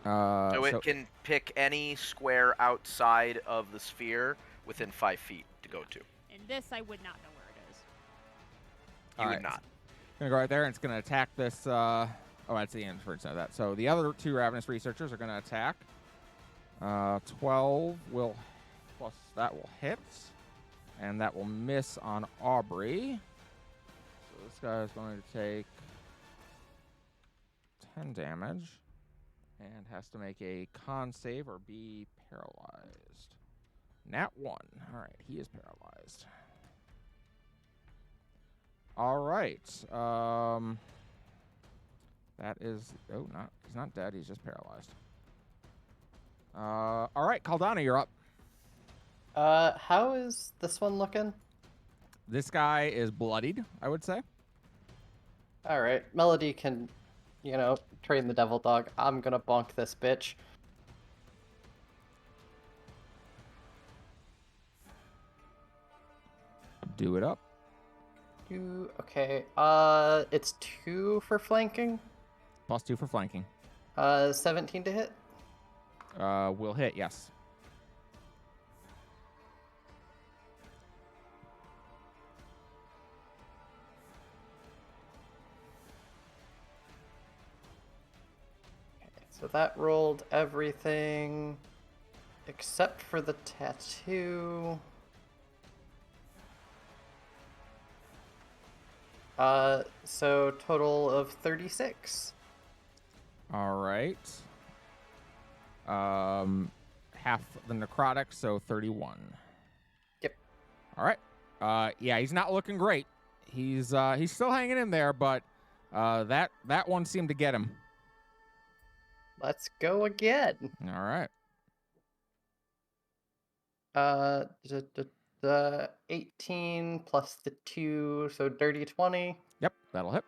Darn. So it can pick any square outside of the sphere within 5 feet to go to. And this, I would not know where it is. You All would right. not. Gonna go right there, and it's gonna attack this. Oh, that's the end for of that. So the other two Ravenous Researchers are gonna attack. 12 will plus that will hit, and that will miss on Aubrey. So this guy is going to take 10 damage, and has to make a con save or be paralyzed. Nat 1. All right, he is paralyzed. All right. That is. Oh, he's not dead. He's just paralyzed. All right, Caldana, you're up. How is this one looking? This guy is bloodied, I would say. All right, Melody can, train the devil dog. I'm gonna bonk this bitch. Do it up. Okay. It's 2 for flanking. +2 for flanking. 17 to hit. Will hit, yes. So that rolled everything except for the tattoo. So total of 36. All right. Half the necrotic, so 31. Yep. All right. Yeah, he's not looking great. He's still hanging in there, but that one seemed to get him. Let's go again. All right. The 18 plus the 2, so dirty 20. Yep, that'll hit.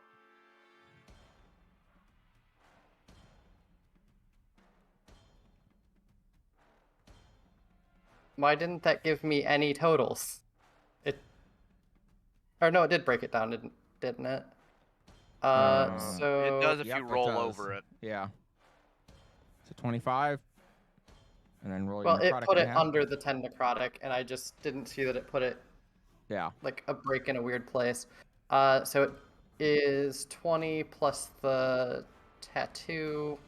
Why didn't that give me any totals? Or no, it did break it down, didn't it? It does if Yep, you it roll does. over it. Yeah. So 25. And then roll Well, your it necrotic put in it half. under the 10 necrotic, and I just didn't see that it put it Yeah. like a break in a weird place. So it is 20 plus the tattoo,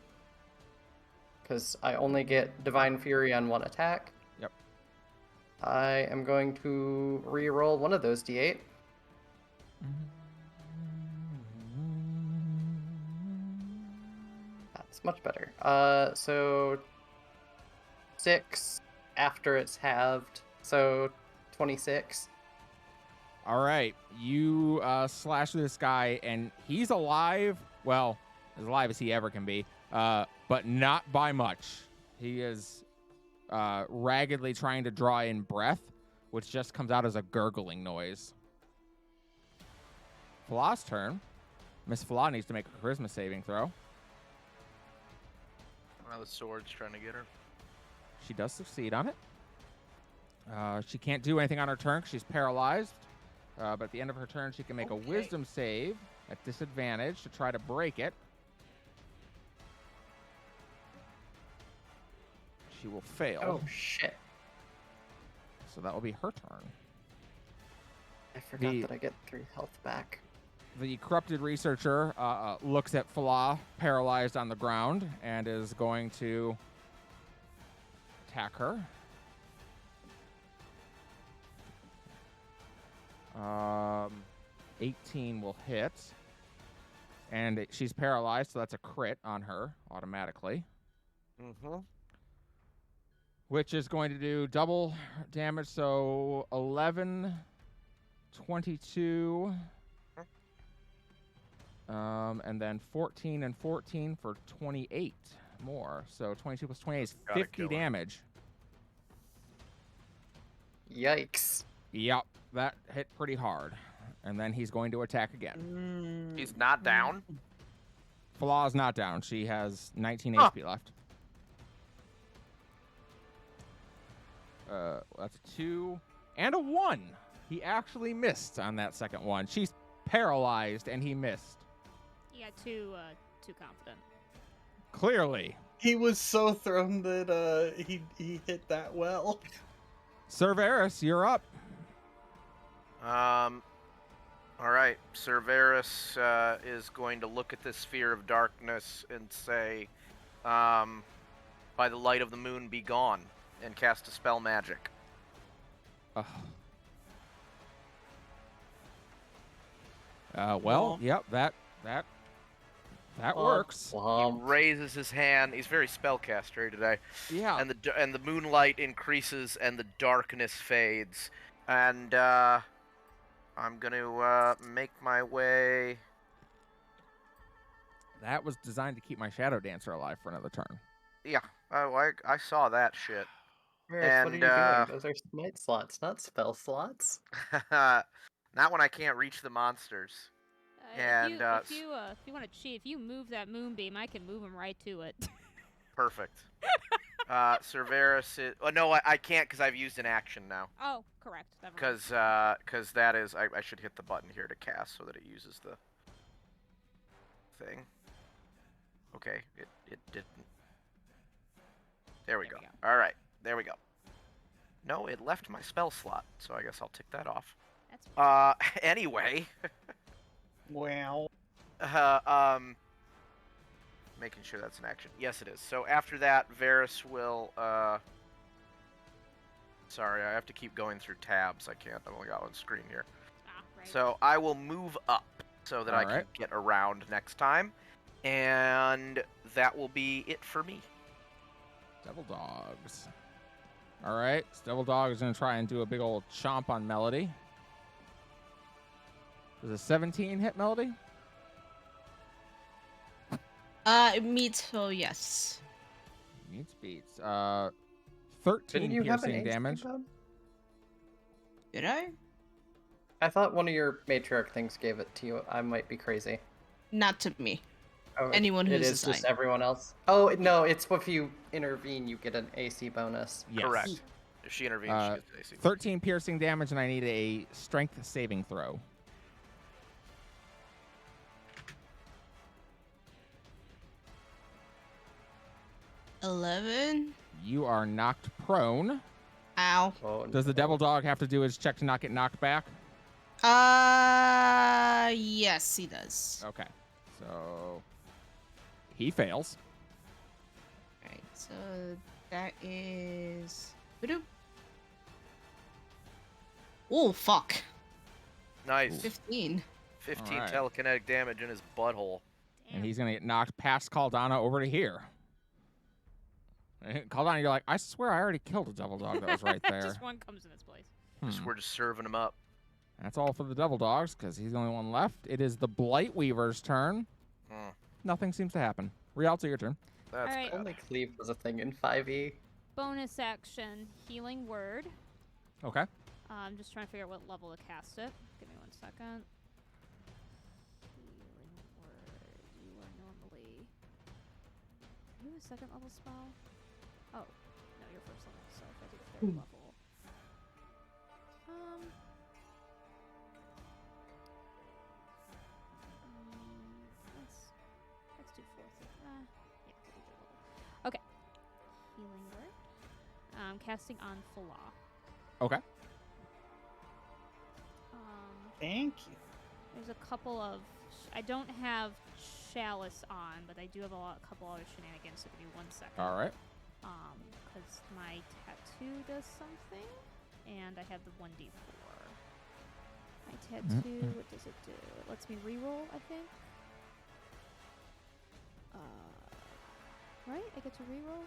because I only get Divine Fury on one attack. Yep. I am going to re-roll one of those d8. That's much better. So 6 after it's halved, so 26. All right. You slash through this guy, and he's alive. Well, as alive as he ever can be, but not by much. He is raggedly trying to draw in breath, which just comes out as a gurgling noise. Flaw's turn. Miss Flaw needs to make a charisma saving throw. Well, the sword's trying to get her. She does succeed on it. She can't do anything on her turn 'cause she's paralyzed. But at the end of her turn, she can make a wisdom save at disadvantage to try to break it. She will fail. Oh, shit. So that will be her turn. I forgot The- that I get 3 health back. The corrupted researcher looks at Flaw, paralyzed on the ground, and is going to attack her. 18 will hit. And she's paralyzed, so that's a crit on her automatically. Mm-hmm. Which is going to do double damage, so 11, 22, and then 14 and 14 for 28 more. So 22 plus 28 is Gotta 50 kill her. damage. Yikes. Yep, that hit pretty hard. And then he's going to attack again. He's not down. Flaw's not down. She has 19 Huh. HP left. That's a 2 and a 1. He actually missed on that second one. She's paralyzed, and he missed. You got too confident. Clearly. He was so thrown that he hit that well. Cerberus, you're up. All right. Cerberus is going to look at this sphere of darkness and say, "By the light of the moon, be gone," and cast a spell magic. Well, Well. yep, that works. He Womp. raises his hand. He's very spellcastery today. Yeah. And the moonlight increases and the darkness fades. And I'm gonna make my way. That was designed to keep my Shadow Dancer alive for another turn. Yeah, I saw that shit. Varys, what are And, you doing? Those are smite slots, not spell slots. Not when I can't reach the monsters. And, if you want to cheat, if you move that moonbeam, I can move him right to it. Perfect. Cerberus is. Oh no, I can't because I've used an action now. Oh, correct. Never mind. Because that is I should hit the button here to cast so that it uses the thing. Okay, it didn't. There we go. All right, there we go. No, it left my spell slot, so I guess I'll tick that off. That's Anyway. Wow. Making sure that's an action. Yes, it is. So after that, Varys will, sorry, I have to keep going through tabs. I can't. I've only got one screen here. right. So I will move up so that I can Alright. get around next time. And that will be it for me. Devil Dogs. All right. So Devil Dog is going to try and do a big old chomp on Melody. Does a 17 hit Melody? It meets, so yes. Meets beats. 13 Didn't you have an piercing AC damage. mode? Did I? I thought one of your matriarch things gave it to you. I might be crazy. Not to me. Oh, Anyone it who's is just assigned. everyone else. Oh no, it's if you intervene, you get an AC bonus. Yes. Correct. If she intervenes, she gets AC. 13 piercing damage, and I need a strength saving throw. $11. You are knocked prone. Ow. Oh, Does the devil dog have to do his check to not get knocked back? Yes, he does. Okay. So he fails. Alright, so that is. Ba-doop. Oh, fuck. Nice. 15. 15 Alright. telekinetic damage in his butthole. And he's going to get knocked past Caldana over to here. And Caldana, you're like, I swear I already killed a devil dog that was right there. Just one comes in its place. We're just serving him up. That's all for the devil dogs, because he's the only one left. It is the Blight Weaver's turn. Hmm. Nothing seems to happen. Rialto, your turn. That's Alright. bad. Only cleave was a thing in 5e. Bonus action, healing word. Okay. I'm just trying to figure out what level to cast it. Give me 1 second. Healing word. You are normally. Are you a second level spell? Oh, no, you're first level. So if I do third level. Let's do fourth. Yeah, we'll do third level. Okay. Healing word. Casting on Falah. Okay. Thank you. There's a couple of. I don't have Chalice on, but I do have a couple other shenanigans. So give me 1 second. All right. Because my tattoo does something, and I have the 1d4. My tattoo, what does it do? It lets me reroll, I think. Right? I get to reroll.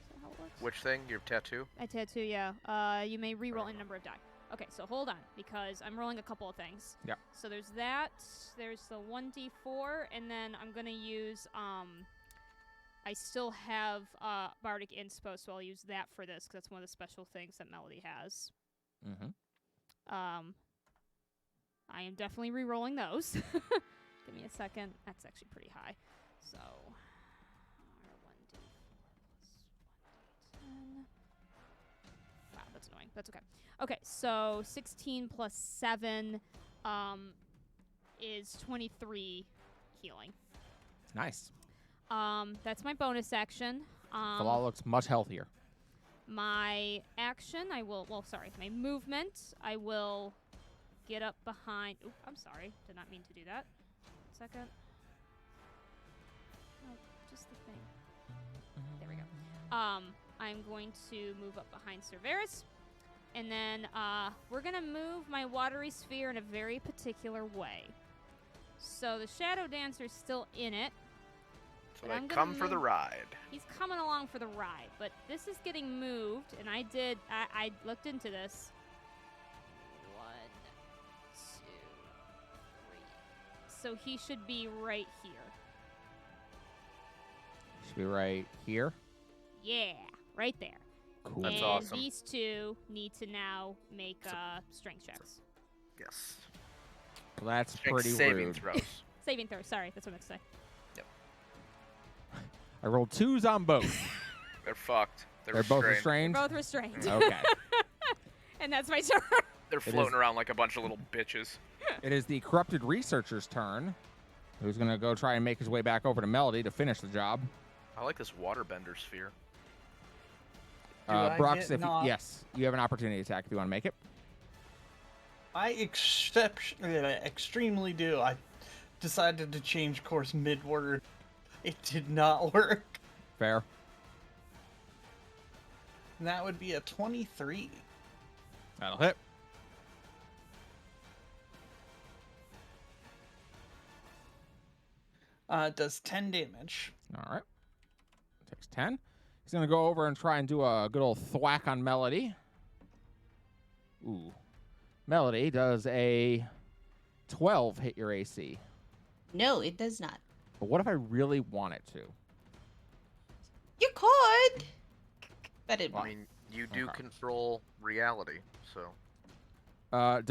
Is that how it works? Which thing? Your tattoo? My tattoo, yeah. You may reroll a number of die. Okay, so hold on, because I'm rolling a couple of things. Yep. So there's that. There's the 1d4, and then I'm gonna use I still have Bardic Inspo, so I'll use that for this, because that's one of the special things that Melody has. Mm-hmm. I am definitely re-rolling those. Give me a second. That's actually pretty high. So, 1d10. Wow, that's annoying. That's okay. Okay, so 16 plus 7 is 23 healing. Nice. That's my bonus action. Falal looks much healthier. My action, my movement, I will get up behind. Oop, I'm sorry. Did not mean to do that. 1 second. No, just the thing. There we go. I'm going to move up behind Cerberus. And then we're going to move my watery sphere in a very particular way. So the Shadow Dancer's still in it. So But I'm they gonna come for the move- ride. He's coming along for the ride, but this is getting moved, and I looked into this. 1, 2, 3. So he should be right here. Should be right here. Yeah, right there. Cool. That's and awesome. these two need to now make strength checks. Yes. Well, that's Strength pretty saving rude. throws. Saving throw, sorry, that's what I meant to say. I rolled 2s on both. They're fucked. They're both They're restrained. both restrained. Okay. And that's my turn. They're floating around like a bunch of little bitches. It is the corrupted researcher's turn, who's going to go try and make his way back over to Melody to finish the job. I like this waterbender sphere. Do I Brox, get if you, knocked? yes, you have an opportunity attack if you want to make it. I extremely do. I decided to change course mid-word. It did not work. Fair. And that would be a 23. That'll hit. Does 10 damage. All right. Takes 10. He's going to go over and try and do a good old thwack on Melody. Ooh. Melody, does a 12 hit your AC? No, it does not. But what if I really want it to? You could. But it I mean, you do Okay. control reality, so. Oh.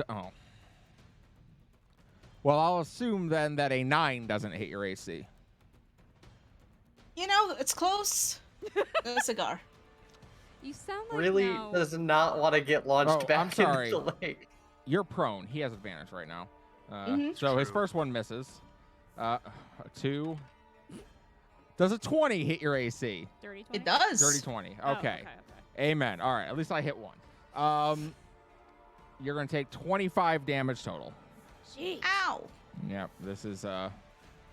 Well, I'll assume then that a 9 doesn't hit your AC. You know, it's close. A cigar. You sound like really no. does not want to get launched Oh, back I'm sorry. into the lake. You're prone. He has advantage right now. Mhm. So his True. first one misses. 2. Does a 20 hit your AC? Dirty 20? It does. Dirty 20. Oh, Okay. Amen. All right. At least I hit one. You're going to take 25 damage total. Jeez. Ow. Yep. This is,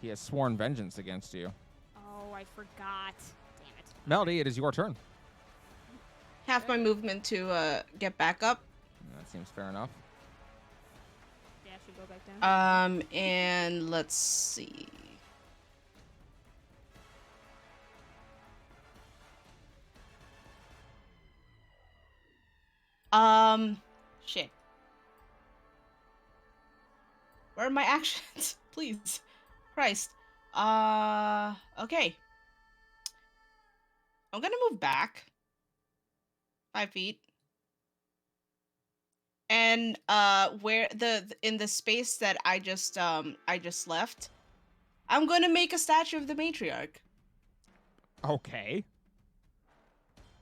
he has sworn vengeance against you. Oh, I forgot. Damn it. Melody, it is your turn. Half my movement to get back up. That seems fair enough. Yeah, I should go back down. And let's see. Shit. Where are my actions? Please. Christ. Okay. I'm gonna move back 5 feet. And where in the space that I just left, I'm gonna make a statue of the matriarch. Okay.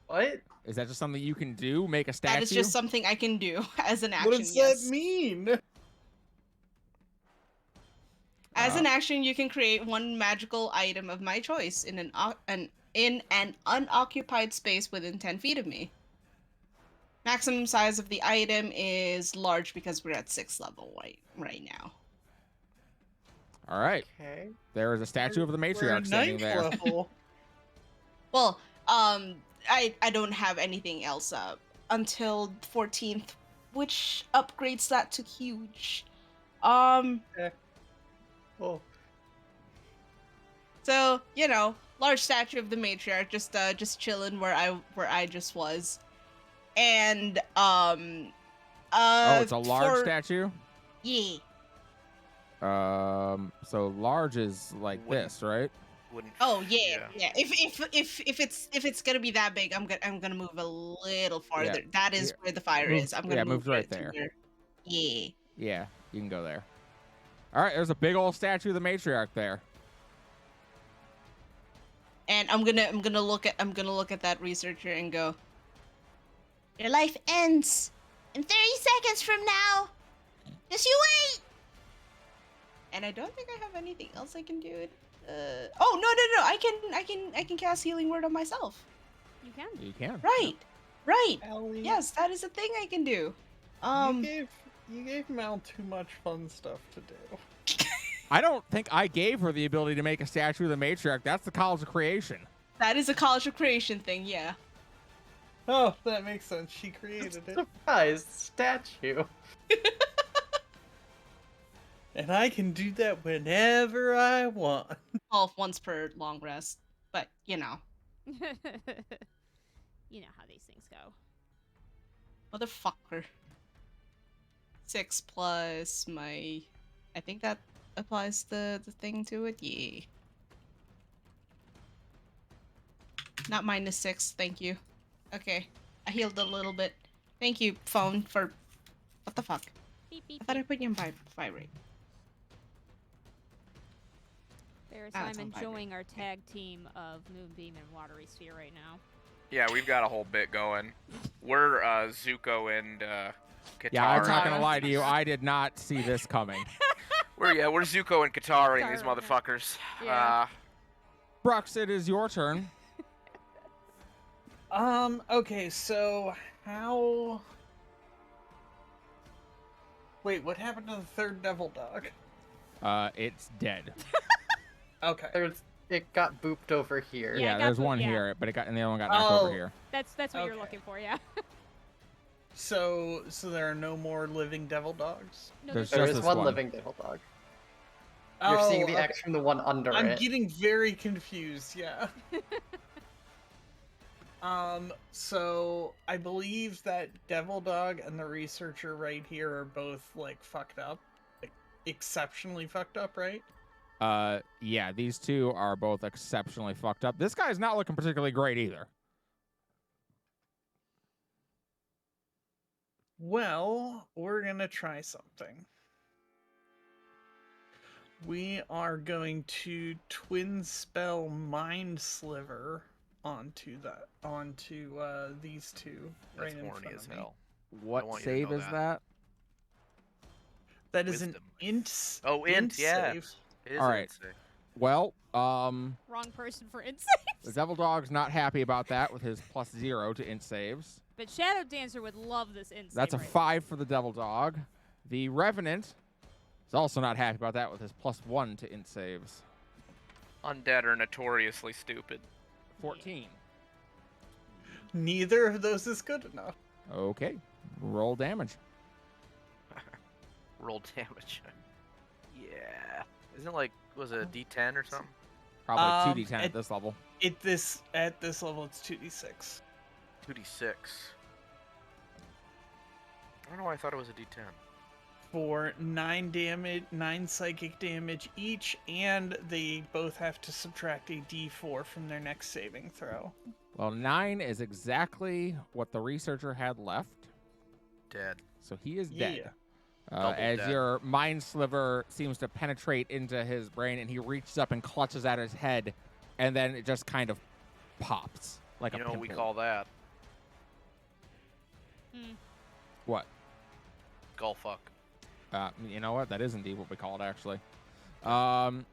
What? Is that just something you can do? Make a statue? That is just something I can do as an action. What does yes. that mean? As an action, you can create one magical item of my choice in an unoccupied space within 10 feet of me. Maximum size of the item is large because we're at 6th level right now. All right. Okay. There is a statue of the matriarch standing there. Level. Well, I don't have anything else up until 14th, which upgrades that to huge. Oh. So, you know, large statue of the matriarch, just chilling where I just was. And Oh, it's a large statue? Yeah. So large is like Wouldn't- this, right? Wouldn't. Oh yeah. If it's gonna be that big, I'm gonna move a little farther. That is Yeah. where the fire Move- is. I'm gonna yeah, move moved right it to there. where- Yeah. Yeah, you can go there. All right, there's a big old statue of the matriarch there. And I'm gonna look at that researcher and go, your life ends in 30 seconds from now. Just you wait. And I don't think I have anything else I can do. Oh no! I can cast healing word on myself. You can. You can. Right. Ellie, Yes, that is a thing I can do. you gave Mel too much fun stuff to do. I don't think I gave her the ability to make a statue of the matriarch. That's the College of Creation. That is a College of Creation thing. Yeah. Oh, that makes sense. She created it. Surprise statue. And I can do that whenever I want. All once per long rest, but you know, You know how these things go. motherfucker. 6 plus my, I think that applies the thing to it. Yeah. Not -6. Thank you. Okay, I healed a little bit. Thank you, phone, for what the fuck. Beep, beep, I thought I beep. put you in vibrate. Ferris, Ah, it's I'm on vibrate. enjoying our tag team of Moonbeam and Watery Sphere right now. Yeah, we've got a whole bit going. We're Zuko and Katara. Yeah, I'm not gonna Katara. lie to you. I did not see this coming. We're Zuko and Katara and these Katara, yeah. motherfuckers. Yeah. Brooks, it is your turn. Okay, so how... Wait, what happened to the third devil dog? It's dead. Okay. It got booped over here. Yeah, Yeah, it got there's put- one yeah. here, but and the other one got knocked over Oh. here. That's what you're Okay. looking for, yeah. So there are no more living devil dogs? No, There's There just is this one one. living devil dog. You're seeing the okay. X from the one under I'm it. getting very confused, yeah. So I believe that devil dog and the researcher right here are both like fucked up. Like, exceptionally fucked up, right? Yeah, these two are both exceptionally fucked up. This guy's not looking particularly great either. Well, we're gonna try something. We are going to twin spell Mind Sliver onto these two That's right in horny front as of me. hell. What want you to save know is that. that? That is an Wisdom. int. Oh, int, yeah. save. It is All an right. int save. Well, Wrong person for int the saves. Devil Dog's not happy about that with his +0 to int saves. But Shadow Dancer would love this int That's a save right 5 for the Devil Dog. The Revenant is also not happy about that with his +1 to int saves. Undead are notoriously stupid. 14. Neither of those is good enough. Okay. Roll damage. Roll damage. Yeah. Isn't it like, was it a D10 or something? Probably 2d10 at this level. At this level, it's 2d6. 2d6. I don't know why I thought it was a D10. For 9 psychic damage each, and they both have to subtract a d4 from their next saving throw. Well, 9 is exactly what the researcher had left, Dead. so he is dead. Yeah. Double As dead. your mind sliver seems to penetrate into his brain, and he reaches up and clutches at his head, and then it just kind of pops like You a know what we pimple. call that? What? Skull fuck. You know what? That is indeed what we call it, actually.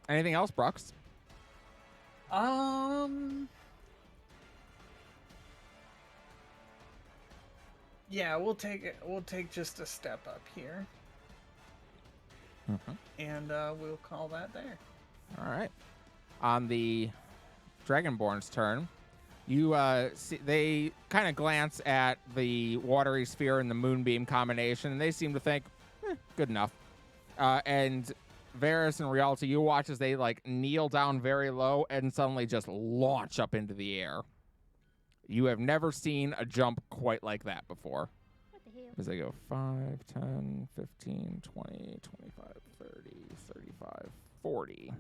Anything else, Brooks? Yeah, we'll take just a step up here, and we'll call that there. All right. On the Dragonborn's turn, you see, they kind of glance at the watery sphere and the moonbeam combination, and they seem to think, good enough. And Varys and Rialta, you watch as they like kneel down very low and suddenly just launch up into the air. You have never seen a jump quite like that before. What the hell? As they go 5, 10, 15, 20, 25, 30, 35, 40.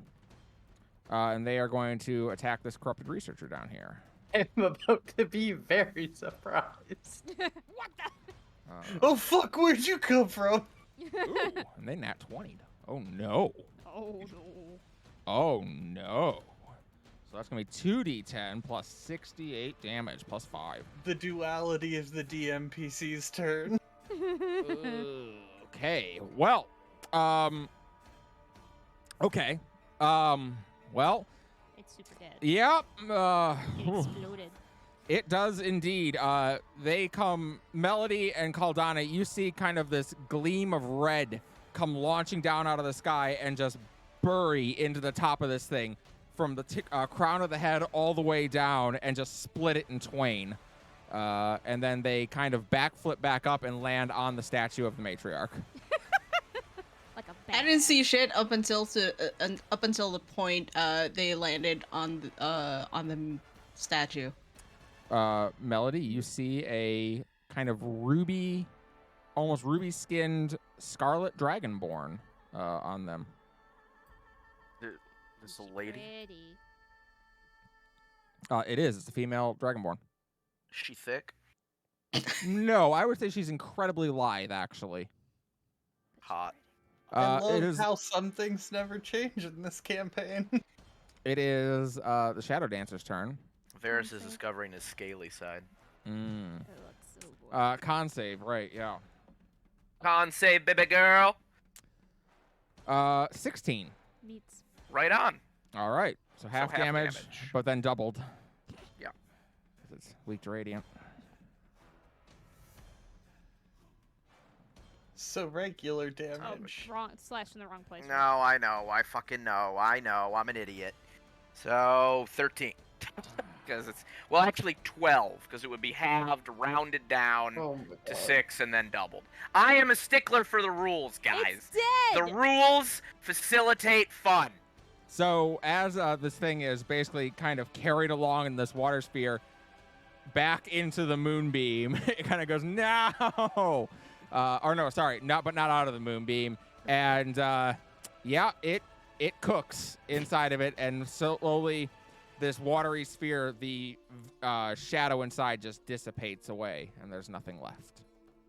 And they are going to attack this corrupted researcher down here. I'm about to be very surprised. What the? Oh fuck! Where'd you come from? Ooh, and they nat 20'd. Oh no. Oh no. Oh no. So that's going to be 2d10 plus 68 damage plus 5. The duality of the DMPC's turn. Okay. Well, okay. Well, It's super dead. yep. It exploded. It does indeed. They come, Melody and Caldana, you see kind of this gleam of red come launching down out of the sky and just bury into the top of this thing from the crown of the head all the way down and just split it in twain. And then they kind of backflip back up and land on the statue of the matriarch. Like a I bat. didn't see shit up until the point they landed on the statue. Melody, you see a kind of ruby, almost ruby-skinned scarlet dragonborn on them. This a lady? Pretty. It is. It's a female dragonborn. Is she thick? No, I would say she's incredibly lithe, actually. Hot. I love It is. how some things never change in this campaign. It is the Shadow Dancer's turn. Varys is Okay. discovering his scaly side. Mm. Oh, that's so boring. Con save, right? Yeah. Con save, baby girl. 16. Meats. Right on. All right. So half, half damage, damage. but then doubled. Yeah. 'Cause it's weak to radiant. So regular Oh, damage. wrong. Slash in the wrong place. No, I know. I fucking know. I know. I'm an idiot. So 13. Because it's actually 12. Because it would be halved, rounded down Oh my to God. 6, and then doubled. I am a stickler for the rules, guys. It's dead. The rules facilitate fun. So as this thing is basically kind of carried along in this water sphere back into the moonbeam, it kind of goes, no! Or no, sorry, but not out of the moonbeam. And yeah, it cooks inside of it, and slowly this watery sphere, the shadow inside just dissipates away, and there's nothing left.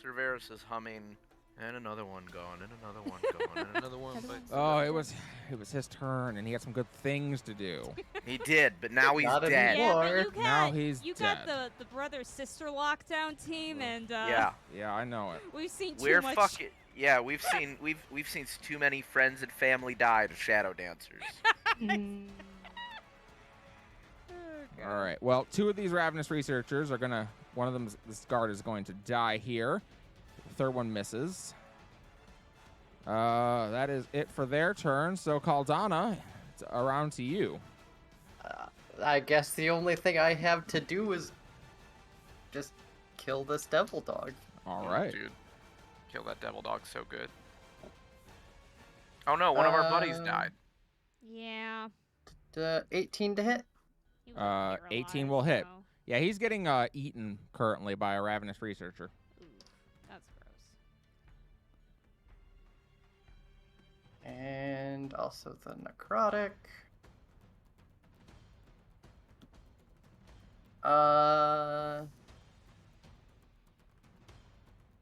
Sir Varys is humming And another one going, and another one going, and another one. Another bites one. Oh, the it was his turn, and he had some good things to do. dust. He did, but now he's Not dead. anymore. Yeah, but Now he's you got dead. the brother sister lockdown team, and Yeah, Yeah, I know it. we've seen too we're much. fucking. Yeah, we've seen too many friends and family die to shadow dancers. Mm. All right. Well, two of these ravenous researchers are gonna. One of them, this guard, is going to die here. The third one misses. That is it for their turn. So Caldana, it's around to you. I guess the only thing I have to do is just kill this devil dog. All right. Dude, kill that devil dog so good. Oh no, one of our buddies died. Yeah. 18 to hit. He was 18 will hit. Yeah, he's getting eaten currently by a ravenous researcher. Ooh, that's gross. And also the necrotic.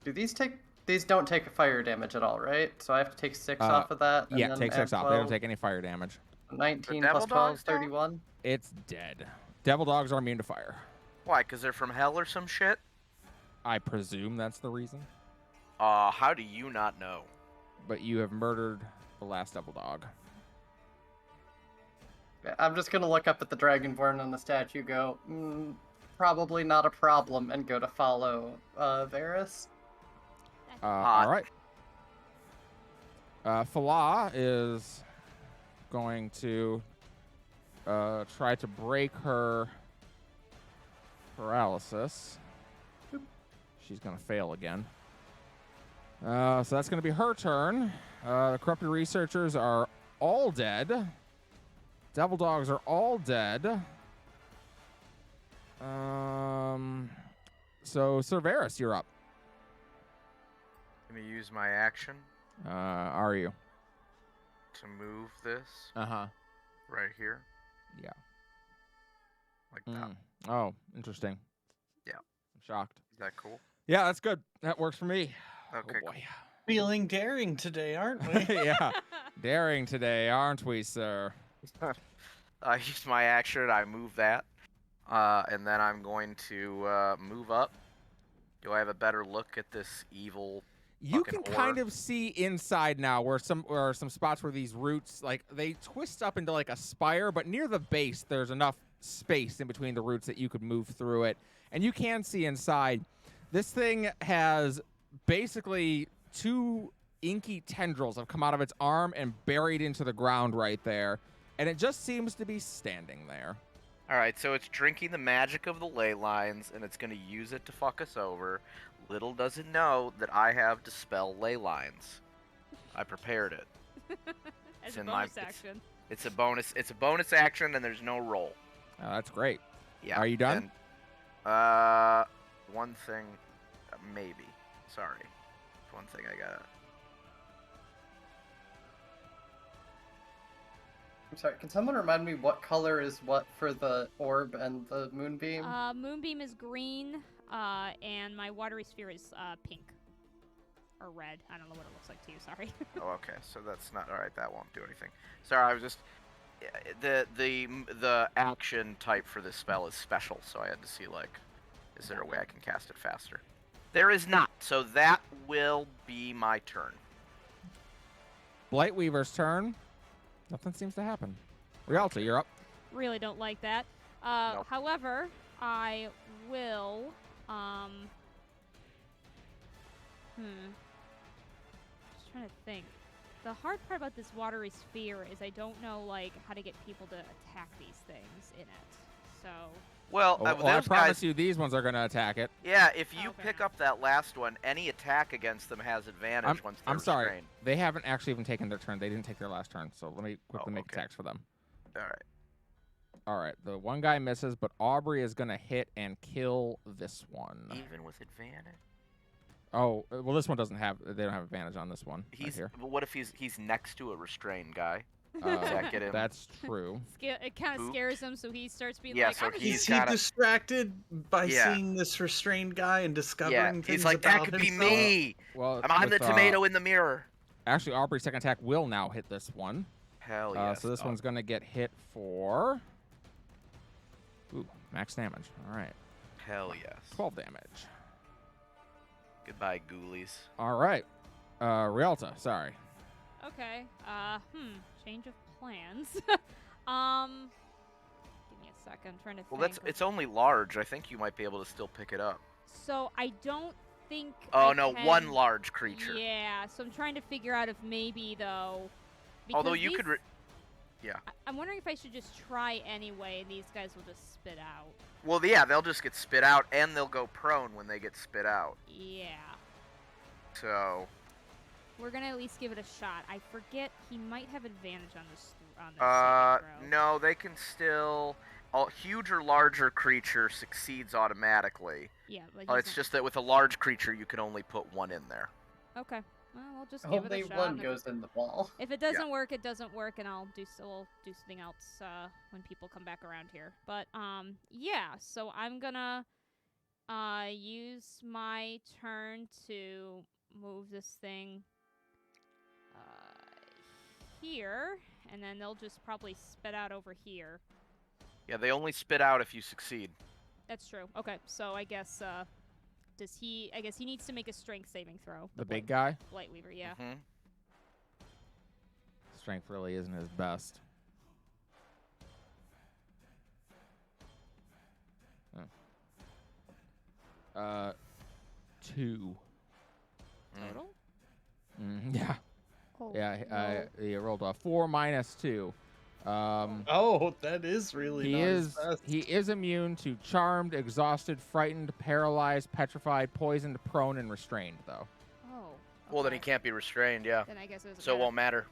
Do these don't take fire damage at all, right? So I have to take 6 off of that. And Yeah, then take 6 add off. They don't 12. take any fire damage. 19 The plus devil 12, dogs don't? 31. It's dead. Devil dogs are immune to fire. Why? Because they're from hell or some shit? I presume that's the reason. How do you not know? But you have murdered the last devil dog. I'm just gonna look up at the Dragonborn on the statue, go, probably not a problem, and go to follow Varys. All right. Falah is going to try to break her paralysis. She's going to fail again. So that's going to be her turn. The corrupted researchers are all dead. Devil dogs are all dead. So Cerberus, you're up. Let me use my action Are you? to move this Uh-huh. right here. Yeah. Like that. Oh, interesting. Yeah. I'm shocked. Is that cool? Yeah, that's good. That works for me. Okay, Oh boy. Feeling daring today, aren't we? Yeah. Daring today, aren't we, sir? I use my action, I move that. And then I'm going to move up. Do I have a better look at this evil You fucking can kind orb? of see inside now where some spots where these roots, like, they twist up into like a spire, but near the base there's enough space in between the roots that you could move through it. And you can see inside. This thing has basically 2 inky tendrils have come out of its arm and buried into the ground right there. And it just seems to be standing there. Alright, so it's drinking the magic of the ley lines, and it's going to use it to fuck us over. Little does it know that I have Dispel Ley Lines. I prepared it. As It's a in my- bonus action. It's a bonus action, and there's no roll. Oh, that's great. Yeah. Are you done? And, one thing, maybe. Sorry. One thing I gotta. I'm sorry, can someone remind me what color is what for the orb and the moonbeam? Moonbeam is green, and my watery sphere is pink. Or red. I don't know what it looks like to you, sorry. Oh, okay. So that's not all right. That won't do anything. Sorry, I was just the action type for this spell is special, so I had to see like, is there a way I can cast it faster? There is not. So that will be my turn. Blightweaver's turn. Nothing seems to happen. Rialto, you're up. Really don't like that. Nope. However, I will, just trying to think. The hard part about this watery sphere is I don't know, like, how to get people to attack these things in it. So, Well, I those promise guys. you these ones are going to attack it. Yeah, if you Okay. pick up that last one, any attack against them has advantage once they're I'm sorry. restrained. They haven't actually even taken their turn. They didn't take their last turn. So let me quickly make okay. attacks for them. All right. All right. The one guy misses, but Aubrey is going to hit and kill this one. Even with advantage. Oh, well, this one doesn't have. They don't have advantage on this one. Right He's. here. But what if he's next to a restrained guy? Executive. That's true. It kind of Oop. scares him, so he starts being Yeah, like, so I'm he's Is he gotta- distracted by Yeah. seeing this restrained guy and Yeah, discovering things he's like, that about could be himself? me. Well, I'm the with, tomato in the mirror. Actually, Aubrey's second attack will now hit this one. Hell yes. So this dog. one's gonna get hit for max damage. All right, Hell yes. 12 damage. Goodbye, ghoulies. All right, Rialta. Sorry. okay, change of plans. Give me a second, I'm trying to Well, think. it's only large. I think you might be able to still pick it up. So I don't think. Oh I no, can- one large creature. Yeah, so I'm trying to figure out if maybe though. Although because you could. these- Yeah. I'm wondering if I should just try anyway, and these guys will just spit out. Well, yeah, they'll just get spit out, and they'll go prone when they get spit out. Yeah. So. We're gonna at least give it a shot. I forget he might have advantage on this saving throw. No, they can still. A huge or larger creature succeeds automatically. Yeah, but It's just that with a large creature, you can only put one in there. okay. Well, we'll just give it Only a shot. one and if- goes in the ball. If it doesn't work, it doesn't work, and I'll do something else when people come back around here. But yeah. So I'm gonna use my turn to move this thing here, and then they'll just probably spit out over here. Yeah, they only spit out if you succeed. That's true. Okay, so I guess does he? I guess he needs to make a strength saving throw. The big guy. Lightweaver, yeah. Hmm. Strength really isn't his best. 2. Total. Yeah. Oh, Yeah. He rolled a 4 minus 2. Oh, that is really He not his is best. he is immune to charmed, exhausted, frightened, paralyzed, petrified, poisoned, prone, and restrained, though. Oh. Well, then he okay. can't be restrained. Yeah. Then I guess it doesn't So it matter. won't matter.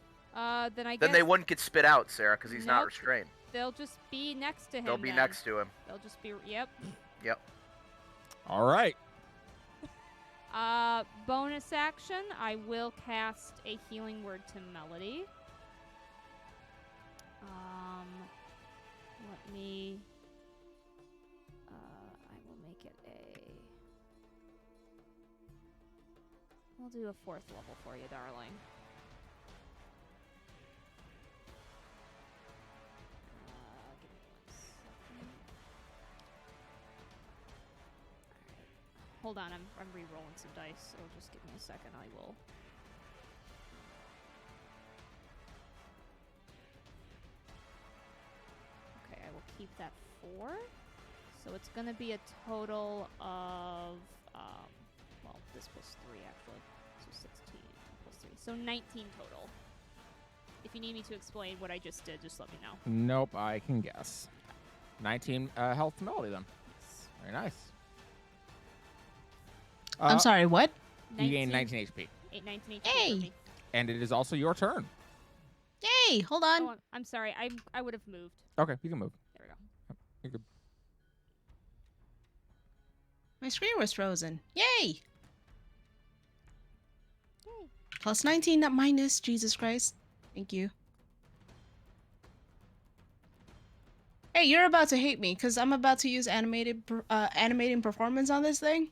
Then I guess Then they wouldn't get spit out, Sarah, because he's not Nope. restrained. they'll just be next to him. They'll be then. next to him. They'll just be. Yep. Yep. All right. Bonus action. I will cast a healing word to Melody. Let me. I will make it a. We'll do a 4th level for you, darling. Give me 1 second. Alright. Hold on, I'm re-rolling some dice, so just give me a second. I will. Okay, I will keep that 4. So it's gonna be a total of, well, this plus 3 actually. So 16 plus 3. So 19 total. If you need me to explain what I just did, just let me know. Nope, I can guess. 19 health to Melody, then. Yes. Very nice. I'm sorry, what? You gain 19 HP. 19 HP for Hey! me. And it is also your turn. Yay! Hold on. Oh, I'm sorry. I would have moved. Okay, you can move. There we go. You could. My screen was frozen. Yay! Yay. Plus 19, not minus. Jesus Christ. Thank you. Hey, you're about to hate me because I'm about to use animating performance on this thing.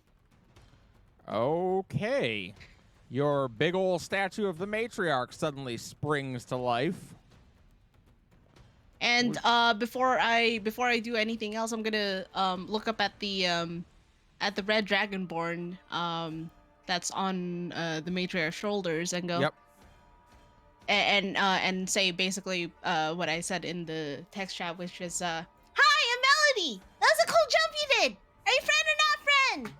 Okay. Your big ol' statue of the matriarch suddenly springs to life. And before I do anything else, I'm gonna look up at the red dragonborn that's on the matriarch's shoulders and go. Yep. And say basically what I said in the text chat, which is hi, I'm Melody. That was a cool jump you did. Are you friend or not friend?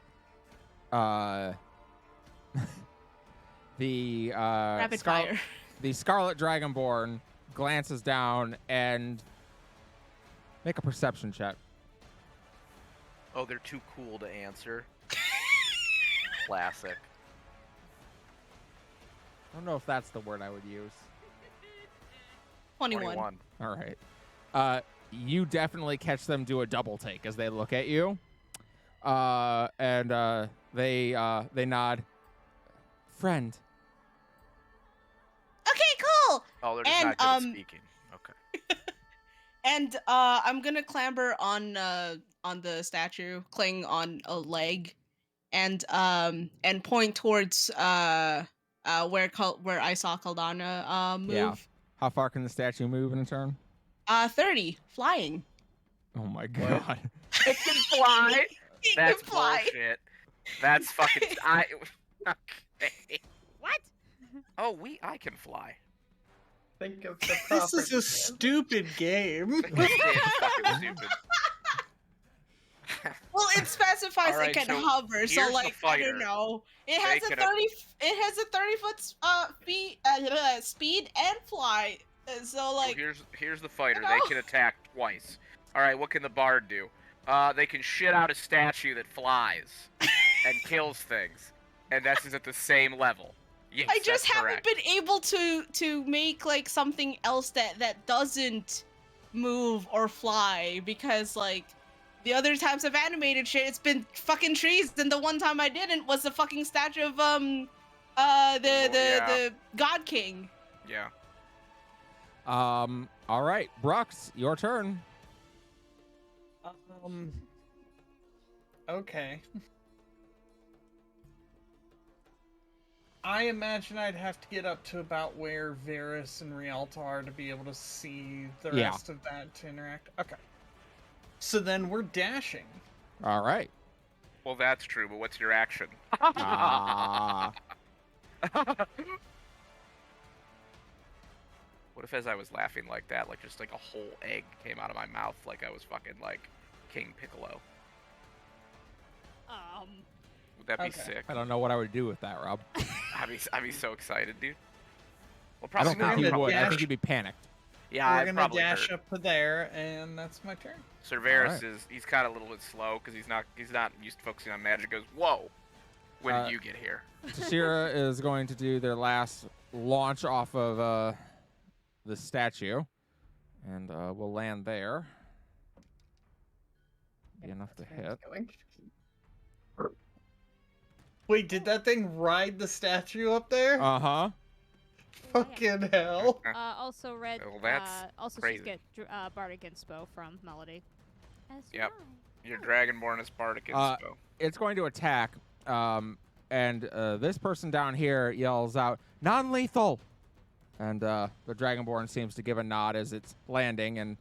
The Rapid fire. the Scarlet Dragonborn glances down and make a perception check. Oh, they're too cool to answer. Classic. I don't know if that's the word I would use. 21. All right. You definitely catch them do a double take as they look at you. And they nod. Friend. Okay, cool. Oh, they're just And, not good at speaking. Okay. And I'm gonna clamber on the statue, cling on a leg, and point towards where I saw Caldana move. Yeah. How far can the statue move in a turn? 30 flying. Oh my god. It can fly. He That's can fly. bullshit. That's fucking. Okay. What? Oh, I can fly. Think of the This proper is a stupid game. This game's fucking stupid. Well, it specifies Alright, it can so hover, so here's the like I fighter. don't know. It has They a can- 30. It has a 30-foot speed and fly. So So like here's the fighter. you They know? can attack twice. All right, what can the bard do? They can shit out a statue that flies and kills things, and that's just at the same level. Yes, I just that's haven't correct. been able to make like something else that doesn't move or fly because like the other times I've animated shit, it's been fucking trees. And the one time I didn't was the fucking statue of yeah. the God King. Yeah. All right, Brux, your turn. Okay. I imagine I'd have to get up to about where Varys and Rialta are to be able to see the Yeah. rest of that to interact. Okay. So then we're dashing. All right. Well, that's true, but what's your action? Ah. What if as I was laughing like that, like just like a whole egg came out of my mouth like I was fucking like King Piccolo? Would that be Okay. sick? I don't know what I would do with that, Rob. I'd be so excited, dude. Well, I don't probably think gonna you would. I dash- think you'd be panicked. Yeah, we're I'd gonna probably dash hurt. up to there, and that's my turn. Cerberus Alright. he's kind of a little bit slow because he's not used to focusing on magic. Goes, whoa! When Uh, did you get here? Tashira is going to do their last launch off of the statue, and we'll land there. Be enough to hit. Going. Wait, did that thing ride the statue up there? Uh-huh. Fucking hell. Also read. Well, that's also crazy. she's get Bardic Inspo from Melody. As Yep. well. Your Dragonborn is Bardic Uh, Inspo. It's going to attack, and this person down here yells out, "Non-lethal!" And the Dragonborn seems to give a nod as it's landing and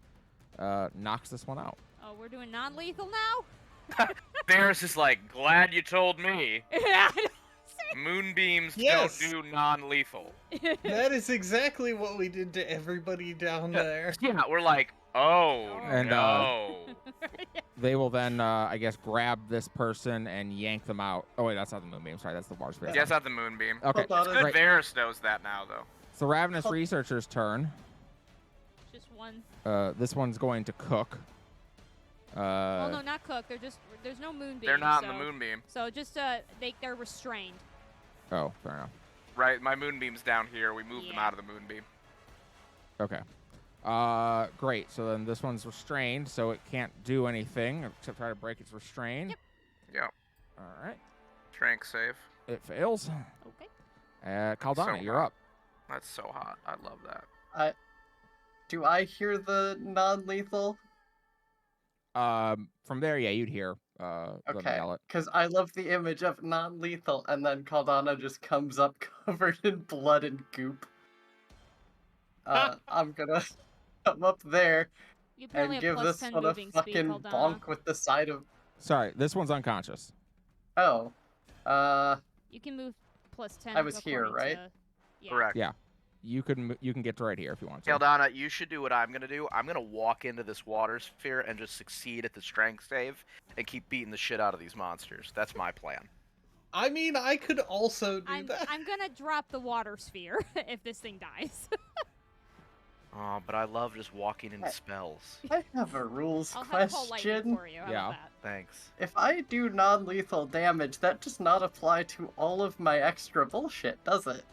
knocks this one out. Oh, we're doing non-lethal now. Varys is like, glad you told me. Yeah. Moonbeams Yes. don't do non-lethal. That is exactly what we did to everybody down there. Yeah, we're like, oh And, no. They will then, I guess, grab this person and yank them out. Oh, wait, that's not the moonbeam. Sorry, that's the Bard's Spirit. Yeah, it's not the Moonbeam. Okay, Hold on, It's good great. Varys knows that now, though. It's the Ravenous Researcher's turn. Just one. This one's going to cook. Oh no, not cook. There's no moonbeam. They're not in so, the Moonbeam. So just they're restrained. Oh, fair enough. Right, my Moonbeam's down here. We moved them Yeah. out of the Moonbeam. Okay. Great. So then this one's restrained, so it can't do anything except try to break its restraint. Yep. Yep. All right. Strength save. It fails. Okay. Caldana, So you're hot. up. That's so hot. I love that. Do I hear the non-lethal? From there, yeah, you'd hear them Okay, yell it. because I love the image of non-lethal, and then Caldana just comes up covered in blood and goop. I'm gonna come up there You and apparently have give plus this 10 one a moving speed, fucking Caldana. bonk with the side of. Sorry, this one's unconscious. Oh, You can move plus 10. I was here, according right? to- yeah. Correct. Yeah. You can get to right here if you want to. Caldana, you should do what I'm gonna do. I'm gonna walk into this water sphere and just succeed at the strength save and keep beating the shit out of these monsters. That's my plan. I mean, I could also do I'm that. gonna drop the water sphere if this thing dies. Oh, but I love just walking into spells. I have a rules I'll have call lightning question. for you. How Yeah. about that? Thanks. If I do non-lethal damage, that does not apply to all of my extra bullshit, does it?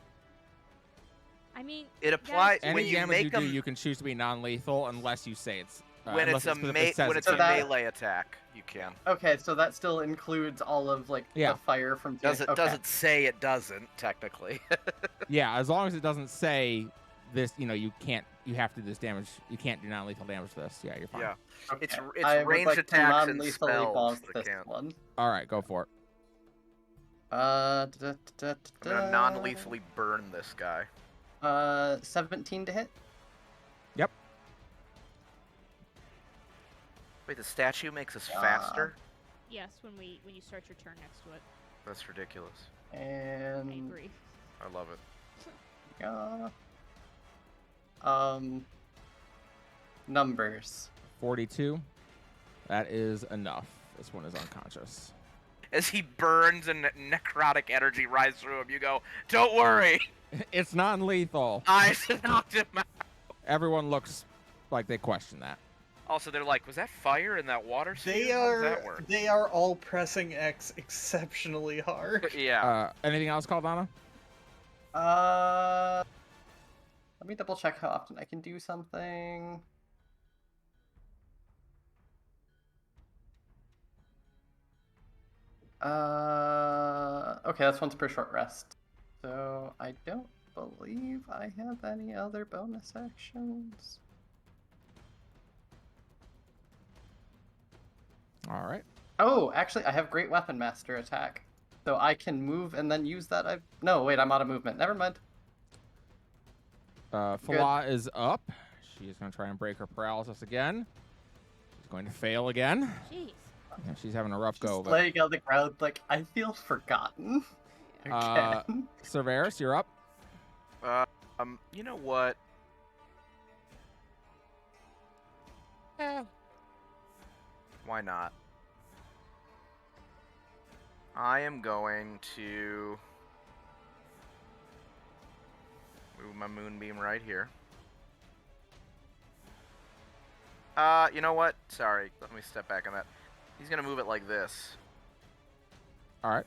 I mean, It applies Any when you damage make you them do, you can choose to be non-lethal unless you say it's. when unless it's a it specifically says when it's So a that- melee attack. You can. Okay, so that still includes all of like Yeah. the fire from. Does it Okay. doesn't say it doesn't technically. Yeah, as long as it doesn't say this, you can't. You have to do this damage. You can't do non-lethal damage to this. Yeah, you're fine. Yeah. Okay. It's I would range like to attacks and non-lethally spells bonk that this can't. one. All right, go for it. I'm gonna non-lethally burn this guy. 17 to hit. Yep. Wait, the statue makes us faster? Yes, when you start your turn next to it. That's ridiculous. I And agree. I love it. Numbers. 42. That is enough. This one is unconscious. As he burns and necrotic energy rises through him, you go, "Don't worry, It's non-lethal. I knocked him out." Everyone looks like they question that. Also, they're like, "Was that fire in that water sphere? They How does are that work?" they are all pressing X exceptionally hard. Yeah. Anything else, Caldana? Let me double check how often I can do something. Okay, that's once per short rest. So I don't believe I have any other bonus actions. All right. Oh, actually, I have Great Weapon Master attack. So I can move and then use that. No, wait, I'm out of movement. Never mind. Fala is up. She is going to try and break her paralysis again. She's going to fail again. Jeez. Yeah, she's having a rough go. Just laying on the ground like, I feel forgotten. Again. Cerberus, you're up. You know what? Why not? I am going to move my moonbeam right here. You know what? Sorry, let me step back on that. He's gonna move it like this. All right.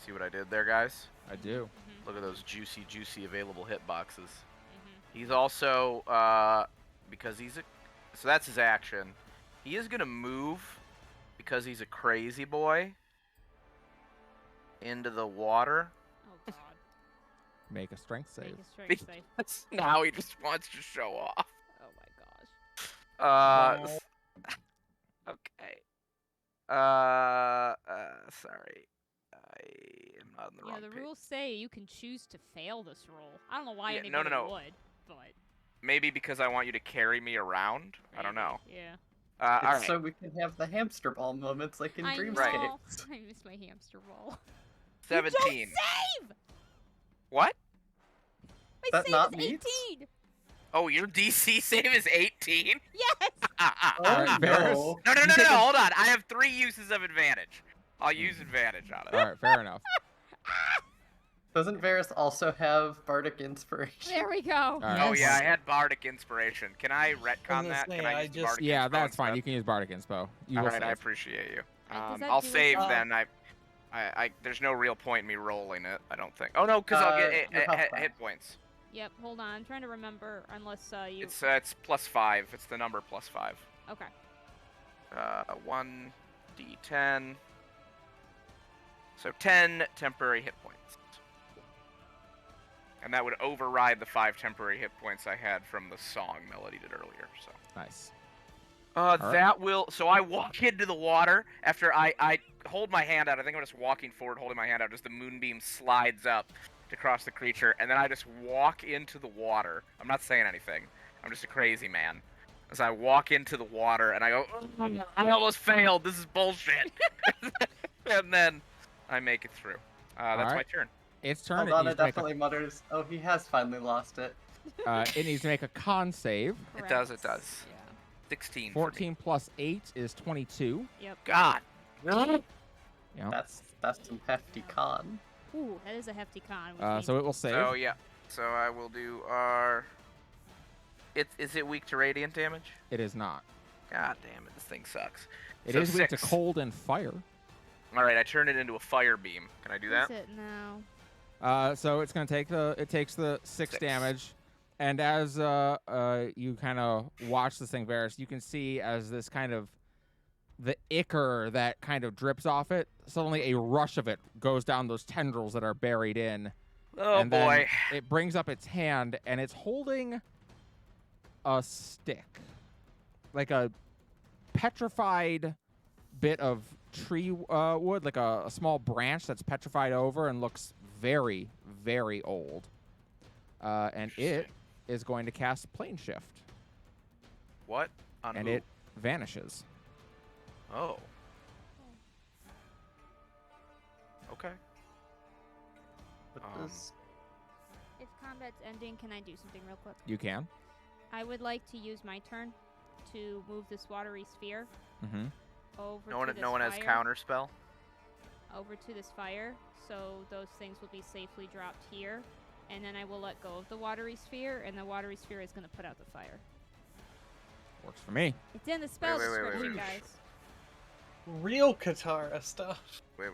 See what I did there, guys? I do. Look at those juicy available hit boxes. Mm-hmm. He's also, because he's so that's his action. He is gonna move, because he's a crazy boy, into the water. Oh God. Make a strength Make save. a strength save. That's now he just wants to show off. Oh my gosh. Wow. Okay. Sorry. I am not in the Yeah, wrong the page. rules say you can choose to fail this roll. I don't know why Yeah, anybody no. would, but Maybe because I want you to carry me around. I don't maybe, know. Yeah. All It's right. so we can have the hamster ball moments like in I Dreamscape. know. I miss my hamster ball. 17. You don't save! What? My That save not is meets? 18. Oh, your DC save is 18? Yes. Oh, Alright, Varys. no. No, You get a- hold on. I have 3 uses of advantage. I'll use advantage on it. All right, fair enough. Doesn't Varys also have Bardic Inspiration? There we go. All right. Oh, yeah, I Yes. had Bardic Inspiration. Can I retcon gonna that? say, Can I I use the just- Bardic Yeah, Inspo that's fine. instead? You can use Bardic Inspo. You will Alright, I save. appreciate you. Alright, does that I'll do save us- then. There's no real point in me rolling it, I don't think. Oh, no, because I'll get your health back. hit points. Yep. Hold on. I'm trying to remember. Unless you. It's +5. It's the number +5. Okay. 1d10. So 10 temporary hit points. And that would override the 5 temporary hit points I had from the song Melody did earlier. So Nice. that right. will. So I walk into the water after I hold my hand out. I think I'm just walking forward, holding my hand out as the moonbeam slides up to cross the creature, and then I just walk into the water. I'm not saying anything. I'm just a crazy man. As I walk into the water, and I go, "Oh, I almost failed. This is bullshit." And then I make it through. That's my right. turn. Its turn. It Aldana needs, to make definitely mutters, oh, he has finally lost it. it needs to make a con save. It does. It Correct. does. Yeah. 16. for me. 14 plus 8 is 22. Yep. God. Yeah. That's some hefty con. Ooh, that is a hefty con. which means- So it will save. So yeah. So I will do our. Is it weak to radiant damage? It is not. God damn it! This thing sucks. It So is weak to 6. cold and fire. All right, I turn it into a fire beam. Can I do that? Is it now? So it's gonna take it takes the 6 damage, and as you kind of watch this thing, Varys, you can see as this kind of the ichor that kind of drips off it, suddenly a rush of it goes down those tendrils that are buried in, Oh and then boy. it brings up its hand, and it's holding a stick, like a petrified bit of tree wood, like a small branch that's petrified over and looks very, very old. And it Interesting. is going to cast Plane Shift, What? On and who? it vanishes. Oh. Okay. But Um, this If combat's ending, can I do something real quick? You can. I would like to use my turn to move this watery sphere Mm-hmm. over No one, to this no one has fire. counter spell. Over to this fire, so those things will be safely dropped here. And then I will let go of the watery sphere, and the watery sphere is going to put out the fire. Works for me. It's in the spell wait, wait, wait, description, wait. guys. real Katara stuff. Wait.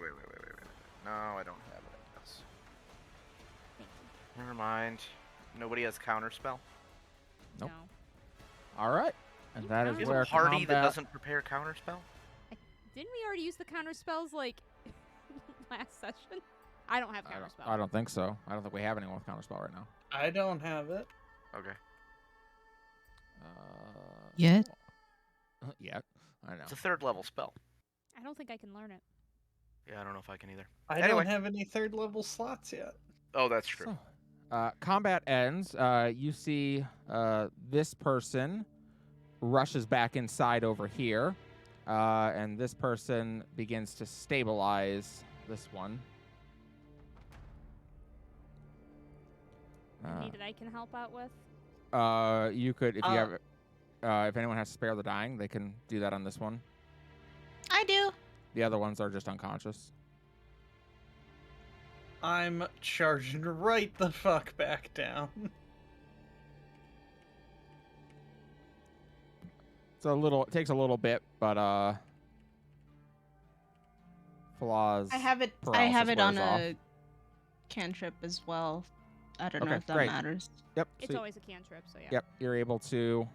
No, I don't have it. I guess. Thank you. Never mind. Nobody has counter spell. Nope. No. All right, and that is Is where a party that combat- doesn't prepare counter spell? Didn't we already use the counter spells, like, last session? I don't have I counter don't, spell. I don't think so. I don't think we have anyone with counterspell right now. I don't have it. Okay. Yet? Yet. I know. It's a 3rd level spell. I don't think I can learn it. Yeah, I don't know if I can either. I Anyway. don't have any 3rd level slots yet. Oh, that's true. So, combat ends. You see this person rushes back inside over here, and this person begins to stabilize this one. Any that I can help out with? You could, if you have, if anyone has spare the dying, they can do that on this one. I do. The other ones are just unconscious. I'm charging right the fuck back down. It's a little. It takes a little bit, but flaws. I have it paralysis on wears off. a cantrip as well. I don't know Okay, if that great. matters. Yep. It's so always a cantrip, so yeah. Yep, you're able to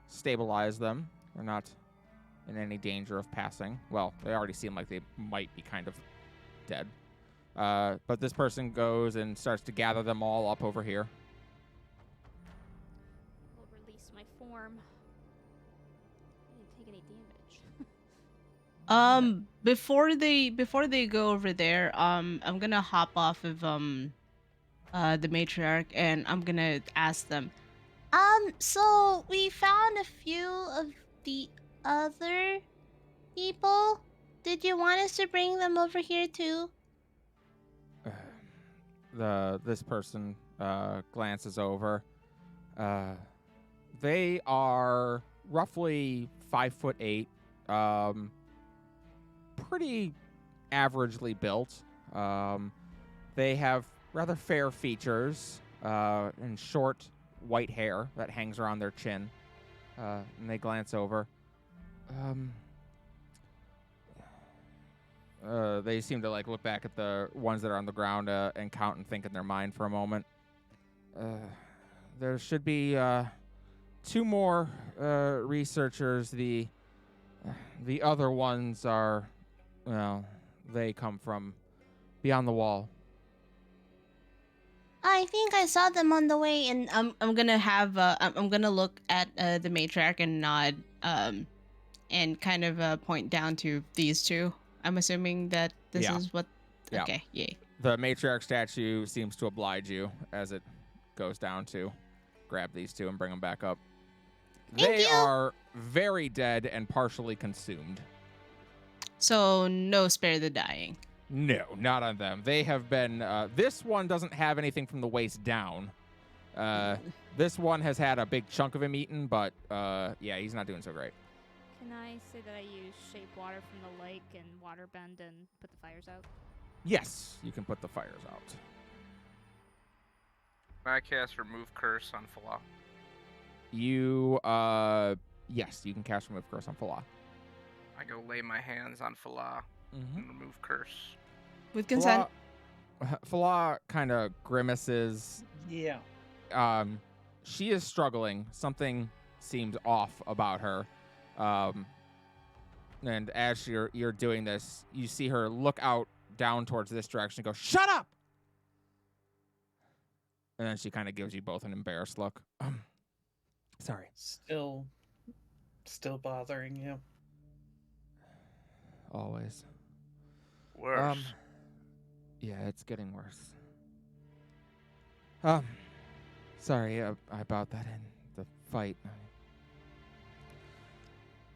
stabilize them. They're not in any danger of passing. Well, they already seem like they might be kind of dead. But this person goes and starts to gather them all up over here. We'll release my form. I didn't take any damage. Before they go over there, I'm gonna hop off of the matriarch, and I'm gonna ask them. So we found a few of the other people. Did you want us to bring them over here too? This person glances over. They are roughly 5'8", pretty averagely built. They have rather fair features and short white hair that hangs around their chin. And they glance over. They seem to like look back at the ones that are on the ground and count and think in their mind for a moment. There should be 2 more researchers. The other ones are, well, they come from beyond the wall. I think I saw them on the way, and I'm gonna have I'm gonna look at the matriarch and nod and kind of point down to these 2. I'm assuming that this Yeah. is what. Yeah. Okay, yay. The matriarch statue seems to oblige you as it goes down to grab these 2 and bring them back up. Thank They you. are very dead and partially consumed. So no spare the dying. No, not on them. They have been. This one doesn't have anything from the waist down. This one has had a big chunk of him eaten, but yeah, he's not doing so great. Can I say that I use shape water from the lake and water bend and put the fires out? Yes, you can put the fires out. Can I cast Remove Curse on Falah? You, yes, you can cast Remove Curse on Falah. I go lay my hands on Falah Mm-hmm. and remove curse. With consent. Falah kind of grimaces. Yeah. She is struggling. Something seems off about her. And as you're doing this, you see her look out down towards this direction and go, "Shut up!" And then she kind of gives you both an embarrassed look. Sorry. Still bothering you. Always. Worse. Yeah, it's getting worse. Sorry about that in the fight.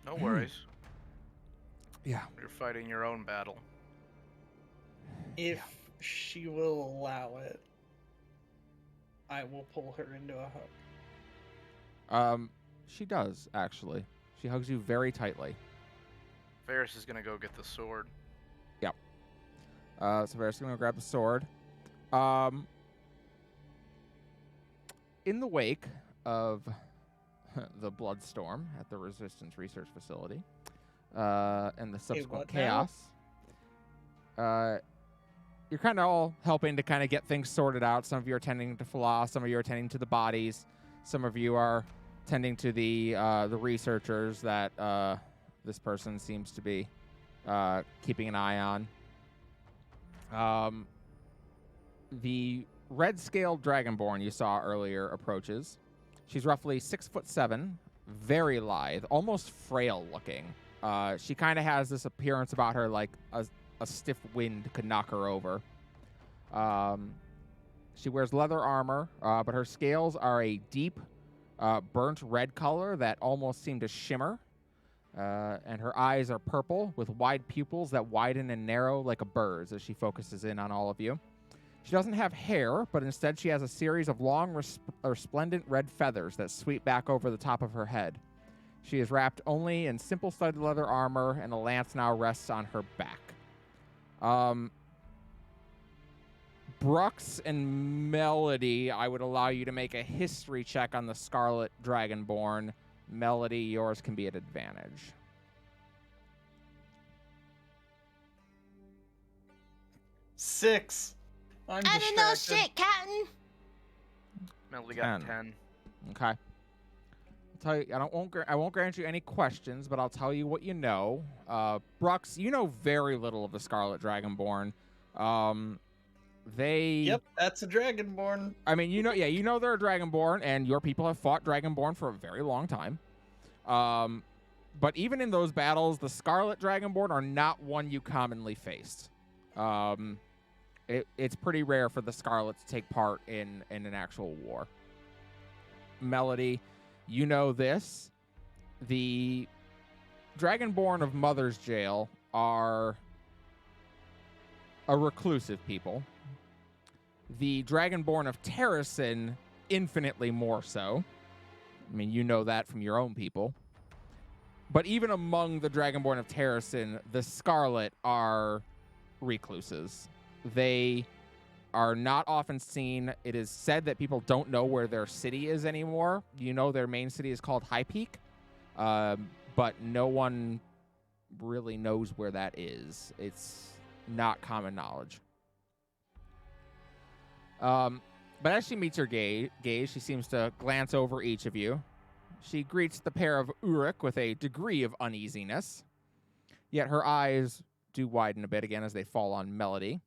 No worries. Yeah. You're fighting your own battle. If she will allow it, I will pull her into a hug. She does, actually. She hugs you very tightly. Varys is gonna go get the sword. Yep. So Varys is going to grab the sword. In the wake of the Bloodstorm at the Resistance Research Facility, and the subsequent what now? chaos, you're kind of all helping to kind of get things sorted out. Some of you are tending to Flaw, some of you are tending to the bodies, some of you are tending to the researchers that this person seems to be keeping an eye on. The red-scaled dragonborn you saw earlier approaches. She's roughly 6'7", very lithe, almost frail-looking. She kind of has this appearance about her like a stiff wind could knock her over. She wears leather armor, but her scales are a deep, burnt red color that almost seem to shimmer. And her eyes are purple with wide pupils that widen and narrow like a bird's as she focuses in on all of you. She doesn't have hair, but instead she has a series of long, resplendent red feathers that sweep back over the top of her head. She is wrapped only in simple studded leather armor, and a lance now rests on her back. Brooks and Melody, I would allow you to make a history check on the Scarlet Dragonborn. Melody, yours can be at advantage. Six. I'm I don't know distracted. shit, Captain. Melody got 10. 10. Okay. I'll tell you, I won't grant you any questions, but I'll tell you what you know. Brooks, you know very little of the Scarlet Dragonborn. Yep, that's a dragonborn. I mean, you know they're a Dragonborn, and your people have fought Dragonborn for a very long time. But even in those battles, the Scarlet Dragonborn are not one you commonly faced. It's pretty rare for the Scarlet to take part in an actual war. Melody, you know this. The Dragonborn of Mother's Jail are a reclusive people. The Dragonborn of Terracin, infinitely more so. I mean, you know that from your own people. But even among the Dragonborn of Terracin, the Scarlet are recluses. They are not often seen. It is said that people don't know where their city is anymore. You know their main city is called High Peak, but no one really knows where that is. It's not common knowledge. But as she meets your gaze, she seems to glance over each of you. She greets the pair of Uruk with a degree of uneasiness, yet her eyes do widen a bit again as they fall on Melody.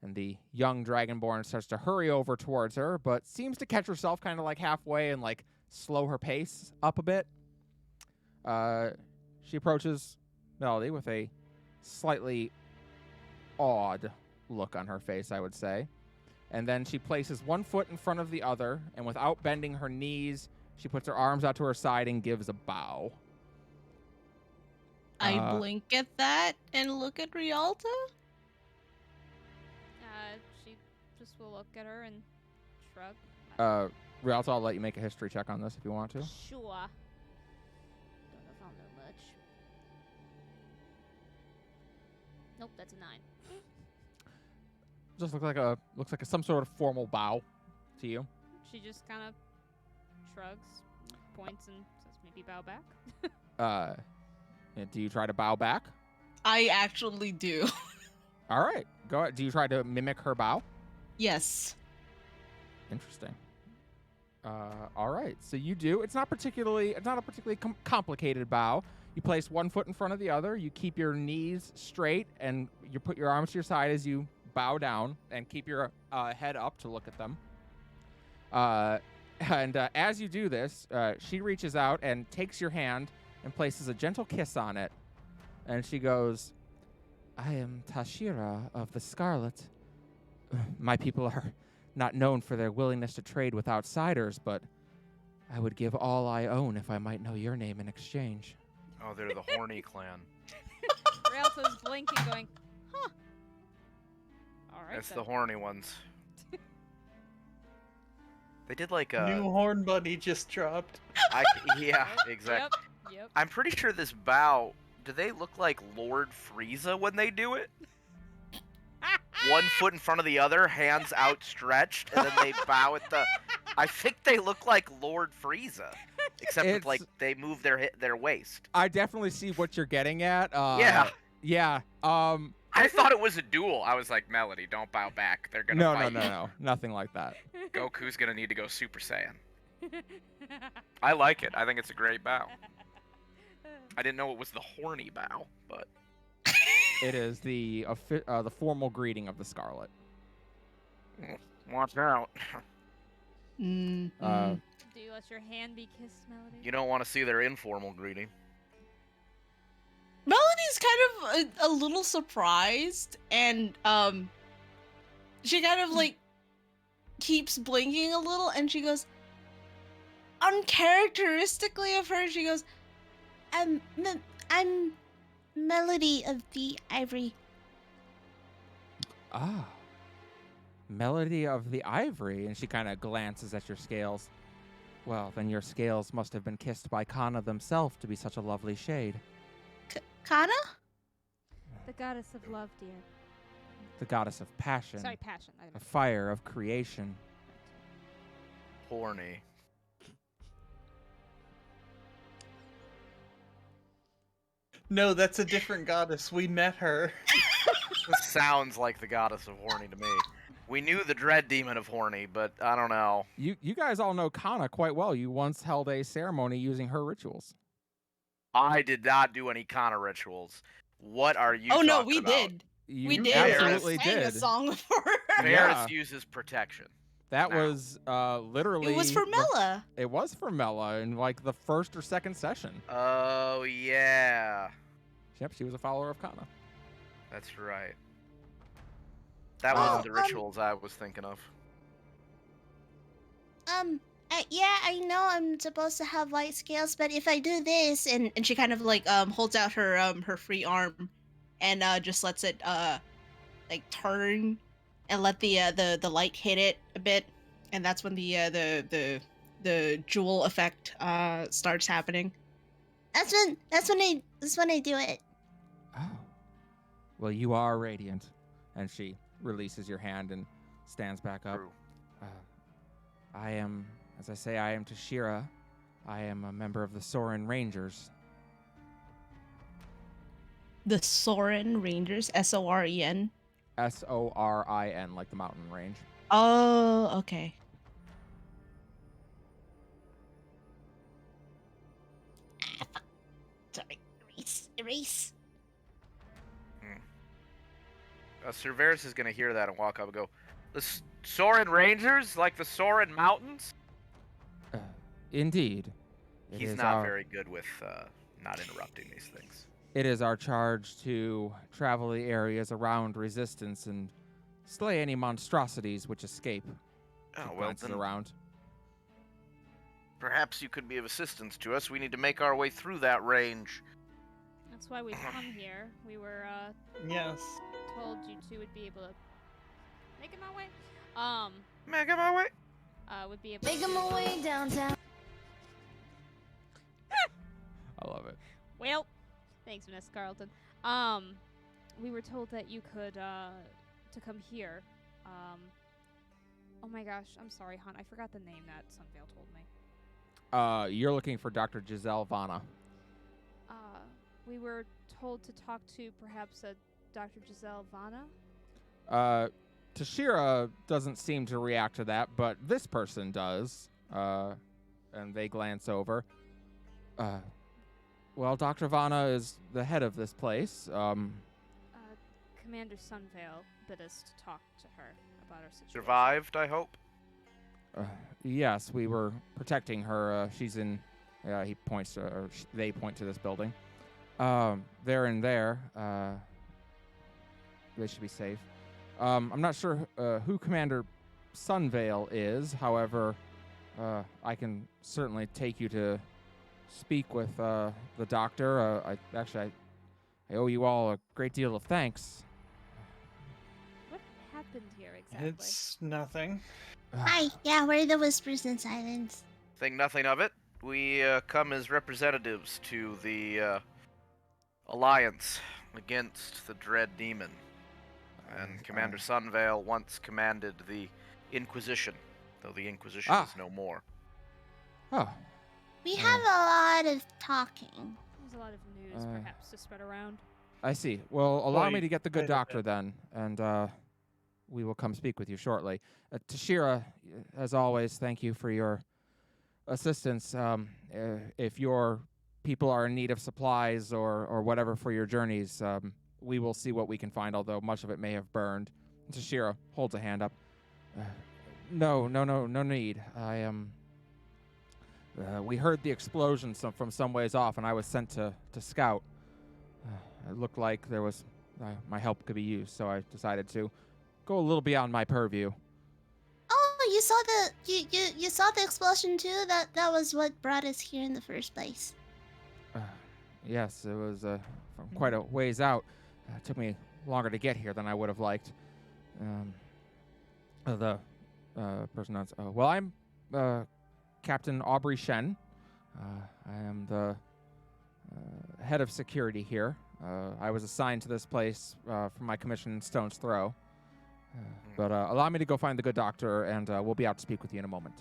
And the young Dragonborn starts to hurry over towards her, but seems to catch herself kind of like halfway and like slow her pace up a bit. She approaches Melody with a slightly odd look on her face, I would say. And then she places one foot in front of the other, and without bending her knees, she puts her arms out to her side and gives a bow. I blink at that and look at Rialta. She just will look at her and shrug. Rialto, I'll let you make a history check on this if you want to. Sure. Don't know if I'll know much. Nope, that's a 9. Just looks like some sort of formal bow to you. She just kind of shrugs, points, and says, maybe bow back. Do you try to bow back? I actually do. All right, go ahead. Do you try to mimic her bow? Yes. Interesting. All right, so you do. It's not a particularly complicated bow. You place one foot in front of the other. You keep your knees straight, and you put your arms to your side as you bow down and keep your head up to look at them. And as you do this, she reaches out and takes your hand and places a gentle kiss on it. And she goes, I am Tashira of the Scarlet. My people are not known for their willingness to trade with outsiders, but I would give all I own if I might know your name in exchange. Oh, they're the horny clan. Rialto's blinking, going, huh. All right. It's then. the horny ones. They did like a... New horn buddy just dropped. Yeah, exactly. Yep. I'm pretty sure this bow... Do they look like Lord Frieza when they do it? One foot in front of the other, hands outstretched, and then they bow at the... I think they look like Lord Frieza. Except with, like, they move their waist. I definitely see what you're getting at. Yeah. Yeah. I thought it was a duel. I was like, Melody, don't bow back. They're gonna fight. No. Nothing like that. Goku's gonna need to go Super Saiyan. I like it. I think it's a great bow. I didn't know it was the horny bow, but... It is the formal greeting of the Scarlet. Watch out. Do you let your hand be kissed, Melody? You don't want to see their informal greeting. Melody's kind of a little surprised, and she kind of like keeps blinking a little, and she goes, uncharacteristically of her, she goes, I'm Melody of the Ivory. Ah. Melody of the Ivory, and she kind of glances at your scales. Well, then your scales must have been kissed by Kana themselves to be such a lovely shade. Kana? The goddess of love, dear. The goddess of passion. Sorry, passion. A fire of creation. Horny. No, that's a different goddess. We met her. This sounds like the goddess of horny to me. We knew the dread demon of horny, but I don't know. You guys all know Kana quite well. You once held a ceremony using her rituals. I did not do any Kana rituals. What are you talking no, we about? did. You We did. absolutely I sang did. a song for her. Yeah. Varys uses protection. That now. was literally... It was for Mela. It was for Mela in like the first or second session. Oh, yeah. Yep, she was a follower of Kana. That's right. That was the rituals I was thinking of. Yeah, I know I'm supposed to have light scales, but if I do this, and she kind of like holds out her free arm, and just lets it like turn, and let the light hit it a bit, and that's when the jewel effect starts happening. That's when I do it. Oh. Well, you are radiant. And she releases your hand and stands back up. True. I am, as I say, I am Tashira. I am a member of the Sorin Rangers. The Sorin Rangers, S-O-R-E-N. S-O-R-I-N, like the mountain range. Oh, okay. Sorry, erase. Sir Varys is going to hear that and walk up and go, the Sorin Rangers? Like the Sorin Mountains? Indeed. He's not very good with not interrupting these things. It is our charge to travel the areas around Resistance and slay any monstrosities which escape. Oh, She well glances then, around. perhaps you could be of assistance to us. We need to make our way through that range. That's why we've come here. We were Yes. told you two would be able to make it my way. Make it my way. Would be able Making my way downtown. I love it. Well, thanks, Miss Carlton. We were told that you could to come here. Oh my gosh, I'm sorry, hon. I forgot the name that Sunvale told me. You're looking for Dr. Giselle Vanna. We were told to talk to perhaps a Dr. Giselle Vanna. Tashira doesn't seem to react to that, but this person does. And they glance over. Well, Dr. Vanna is the head of this place. Commander Sunvale bid us to talk to her about our situation. Survived, I hope. Yes, we were protecting her. She's in. He points to, or they point to this building. They're in there. They should be safe. I'm not sure who Commander Sunvale is. However, I can certainly take you to speak with the doctor. I owe you all a great deal of thanks. What happened here exactly? It's nothing. Hi, yeah, we're the Whispers in Silence. Think nothing of it. We come as representatives to the alliance against the dread demon. And Commander Sunvale once commanded the Inquisition, though the Inquisition is no more. Oh, We have a lot of talking. There's a lot of news, perhaps, to spread around. I see. Well, allow me Wait, to get the good wait a doctor bit. then, and we will come speak with you shortly. Tashira, as always, thank you for your assistance. If your people are in need of supplies or whatever for your journeys, we will see what we can find, although much of it may have burned. Tashira holds a hand up. No need. I am... we heard the explosion from some ways off, and I was sent to scout. It looked like there was my help could be used, so I decided to go a little beyond my purview. Oh, you saw you saw the explosion too? That was what brought us here in the first place. Yes, it was from quite a ways out. It took me longer to get here than I would have liked. The person else. Well, I'm Captain Aubrey Shen. I am the head of security here. I was assigned to this place for my commission in Stone's Throw. But allow me to go find the good doctor, and we'll be out to speak with you in a moment.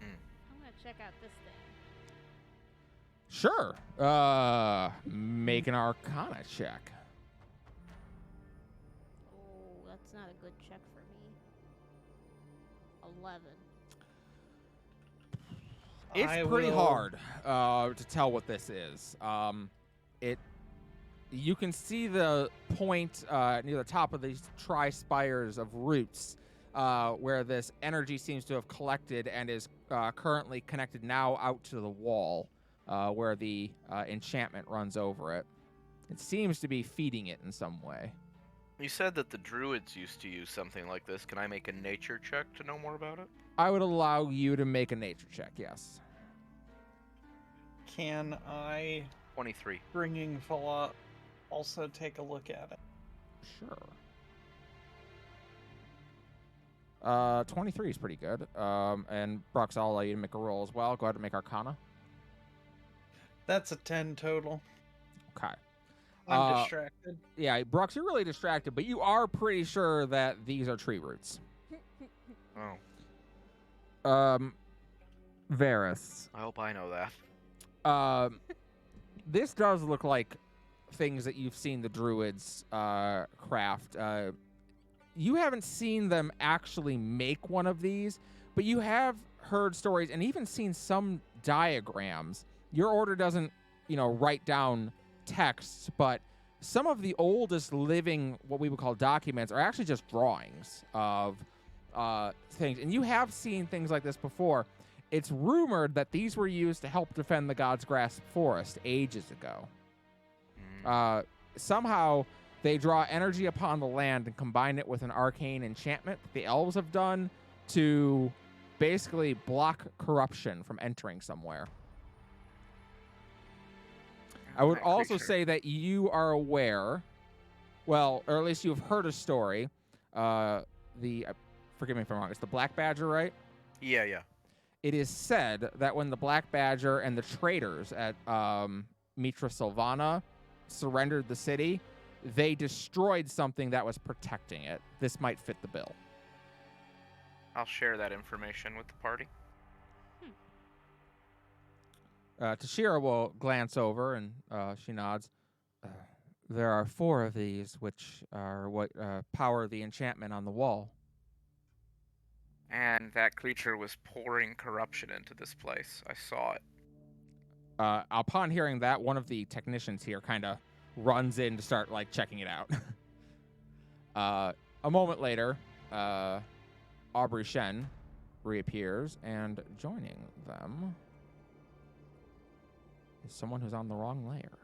I'm gonna check out this thing. Sure. Make an Arcana check. Oh, that's not a good check for me. 11. It's pretty hard to tell what this is. You can see the point near the top of these tri-spires of roots where this energy seems to have collected and is currently connected now out to the wall where the enchantment runs over it. It seems to be feeding it in some way. You said that the druids used to use something like this. Can I make a nature check to know more about it? I would allow you to make a nature check, yes. Can I, 23. bringing Fallout, also take a look at it? Sure. 23 is pretty good. And Brox, I'll allow you to make a roll as well. Go ahead and make Arcana. That's a 10 total. Okay. I'm distracted. Yeah, Brox, you're really distracted, but you are pretty sure that these are tree roots. Oh. Varys. I hope I know that. This does look like things that you've seen the druids craft. You haven't seen them actually make one of these, but you have heard stories and even seen some diagrams. Your order doesn't, write down texts, but some of the oldest living, what we would call documents, are actually just drawings of things. And you have seen things like this before. It's rumored that these were used to help defend the God's Grasp forest ages ago. Somehow, they draw energy upon the land and combine it with an arcane enchantment that the elves have done to basically block corruption from entering somewhere. I would also say that you are aware, well, or at least you've heard a story. Forgive me if I'm wrong, it's the Black Badger, right? Yeah. It is said that when the Black Badger and the traders at Mitra Sylvana surrendered the city, they destroyed something that was protecting it. This might fit the bill. I'll share that information with the party. Tashira will glance over and she nods. There are 4 of these, which are what power the enchantment on the wall. And that creature was pouring corruption into this place. I saw it. Upon hearing that, one of the technicians here kind of runs in to start checking it out. A moment later, Aubrey Shen reappears, and joining them is someone who's on the wrong layer.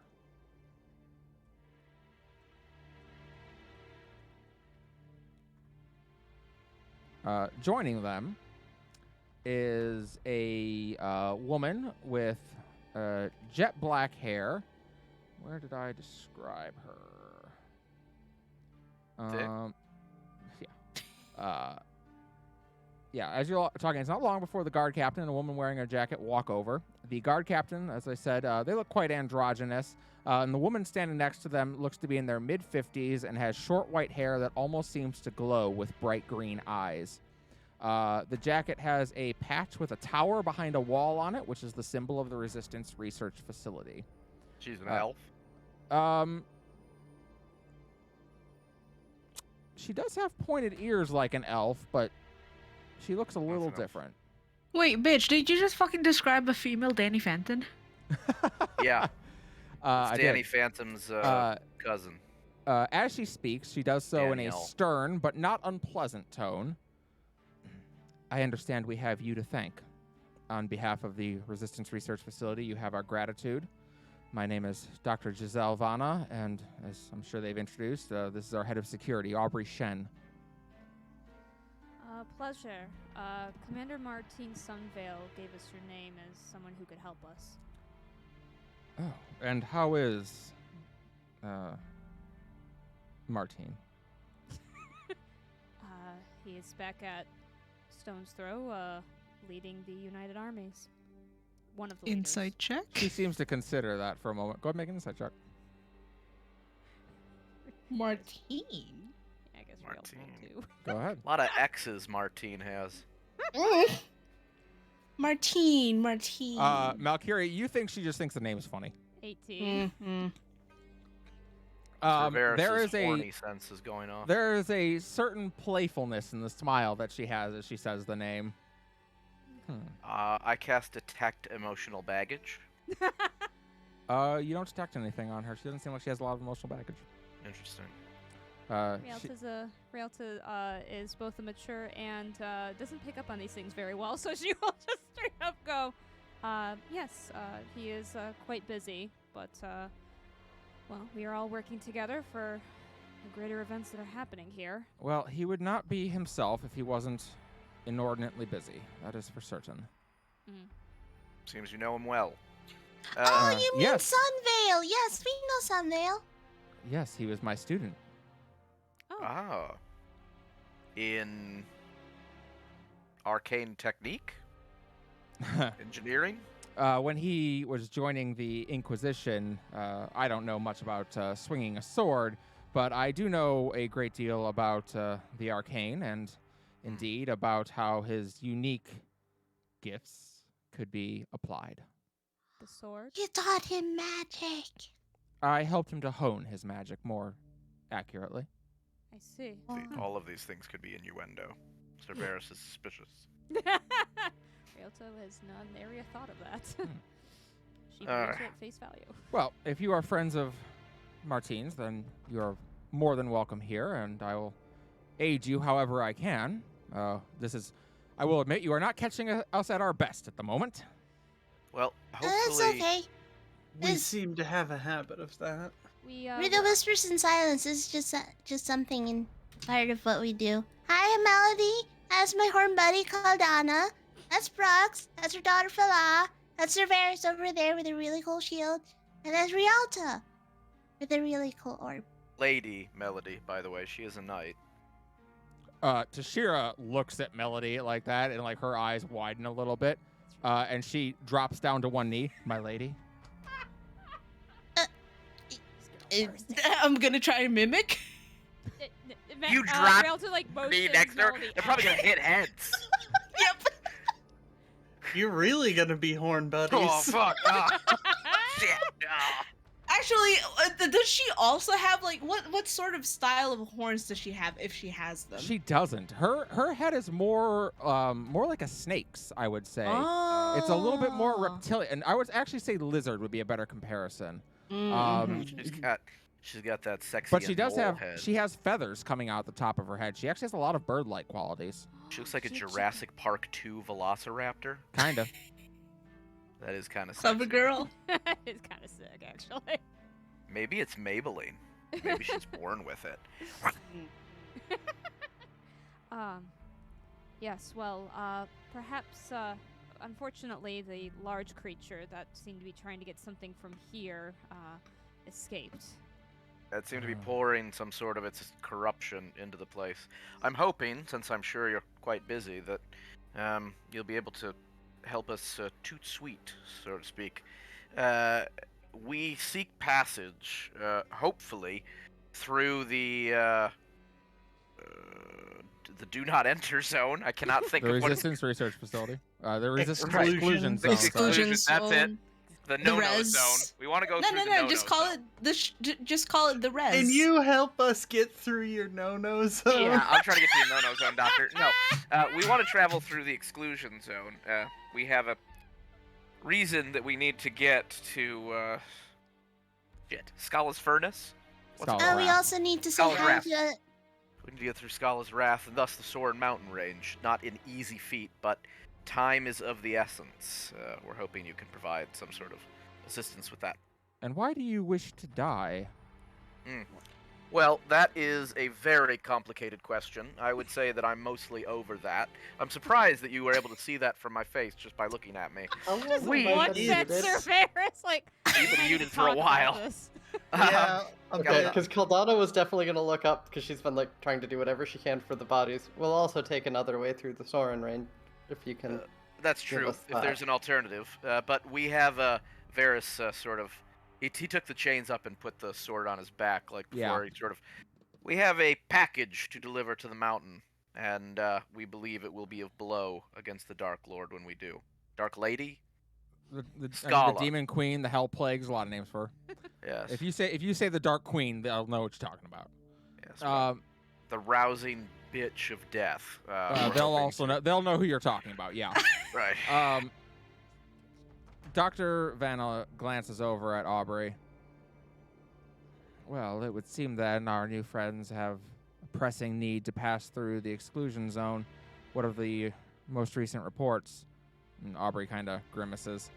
Joining them is a woman with jet black hair. Where did I describe her? Thick? Yeah. Yeah, as you're talking, it's not long before the guard captain and a woman wearing a jacket walk over. The guard captain, as I said, they look quite androgynous. And the woman standing next to them looks to be in their mid-50s and has short white hair that almost seems to glow with bright green eyes. The jacket has a patch with a tower behind a wall on it, which is the symbol of the Resistance Research Facility. She's an elf. She does have pointed ears like an elf, but she looks a little an elf. different. Wait, bitch, did you just fucking describe a female Danny Phantom? Yeah. I It's did. Danny Phantom's cousin. As she speaks, she does so in a Danielle. stern but not unpleasant tone. I understand we have you to thank. On behalf of the Resistance Research Facility, you have our gratitude. My name is Dr. Giselle Vanna, and as I'm sure they've introduced, this is our head of security, Aubrey Shen. Pleasure. Commander Martine Sunvale gave us your name as someone who could help us. Oh, and how is Martine? He is back at Stone's Throw, leading the United Armies. One of the leaders. Insight check. She seems to consider that for a moment. Go ahead and make an insight check. Martine. Yeah, I guess Martine. real too. Go ahead. A lot of X's Martine has. Martine. Malkyrie, you think she just thinks the name is funny. 18. Mm-hmm. There is horny sense is going off. there is a certain playfulness in the smile that she has as she says the name. I cast Detect Emotional Baggage. You don't detect anything on her. She doesn't seem like she has a lot of emotional baggage. Interesting. Rialta is both a mature and doesn't pick up on these things very well, so she will just straight up go, yes, he is quite busy, but, well, we are all working together for the greater events that are happening here. Well, he would not be himself if he wasn't inordinately busy. That is for certain. Seems you know him well. Oh, you mean yes. Sunvale? Yes, we know Sunvale. Yes, he was my student. Ah. In arcane technique? Engineering? When he was joining the Inquisition, I don't know much about swinging a sword, but I do know a great deal about the arcane and indeed about how his unique gifts could be applied. The sword? You taught him magic. I helped him to hone his magic more accurately. I see. See, all of these things could be innuendo. Cerberus is suspicious. Rialto has nary a thought of that. She believes Alright. her at face value. Well, if you are friends of Martine's, then you're more than welcome here, and I will aid you however I can. I will admit, you are not catching us at our best at the moment. Well, That's hopefully... okay. We This- seem to have a habit of that. We, Read the whispers in silence is just something in part of what we do. Hi, I'm Melody. That's my horn buddy called Anna. That's Brooks. That's her daughter Fala. That's Cerberus over there with a really cool shield. And that's Rialta with a really cool orb. Lady Melody, by the way, she is a knight. Tashira looks at Melody like that, and like her eyes widen a little bit, and she drops down to one knee. My lady. I'm gonna try and mimic. You dropped Rialto, like, Me motions next door? Melody They're probably out. gonna hit heads. Yep. You're really gonna be horn buddies. Oh, fuck. Shit. Ah. Actually, does she also have like what sort of style of horns does she have if she has them? She doesn't. Her head is more like a snake's, I would say. It's a little bit more reptilian. And I would actually say lizard would be a better comparison. Mm. She's got She's got that sexy But she does mole have, head. she has feathers coming out the top of her head. She actually has a lot of bird-like qualities. She looks like a Jurassic Park 2 Velociraptor. Kind of. That is kind of Cover sexy. girl. It's kind of sick, actually. Maybe it's Maybelline. Maybe she's born with it. Yes, well, perhaps, unfortunately, the large creature that seemed to be trying to get something from here, escaped. That seemed to be pouring some sort of its corruption into the place. I'm hoping, since I'm sure you're quite busy, that you'll be able to help us toot sweet, so to speak. We seek passage, hopefully, through the do not enter zone. I cannot think The of what it's Resistance Research Facility. The Resistance Exclusion. Exclusion Zone. sorry. Exclusion That's it. zone. the The no-no res. zone. We want to go No, through no, the no. no-no Just call zone. it just call it the res. Can you help us get through your no-no zone? Yeah, I'm trying to get to the no-no zone, Doctor. No, we want to travel through the exclusion zone. We have a reason that we need to get to, Scala's Furnace? What's it Scala's called? we Wrath. also need to say Scala's hi Wrath. to. We need to get through Scala's Wrath and thus the Soren Mountain Range. Not an easy feat, but time is of the essence. We're hoping you can provide some sort of assistance with that. And why do you wish to die? Well, that is a very complicated question. I would say that I'm mostly over that. I'm surprised that you were able to see that from my face just by looking at me. What said Sir Ferris? Like, You've been I need muted to for a talk about while. this. Yeah. Okay, because Caldana was definitely going to look up because she's been like trying to do whatever she can for the bodies. We'll also take another way through the Soren range if you can. That's Give true, us if there's that. an alternative. But we have Varys sort of... He took the chains up and put the sword on his back, like before he sort of... We have a package to deliver to the mountain, and we believe it will be of blow against the Dark Lord when we do. Dark Lady? The Scala. Demon Queen, the Hell Plagues, a lot of names for her. Yes. If you say the Dark Queen, they'll know what you're talking about. Yes, well, the rousing bitch of death. We're they'll hoping also to- know. They'll know who you're talking about. Yeah. Right. Dr. Vanna glances over at Aubrey. Well, it would seem that our new friends have a pressing need to pass through the exclusion zone. What are the most recent reports? And Aubrey kind of grimaces.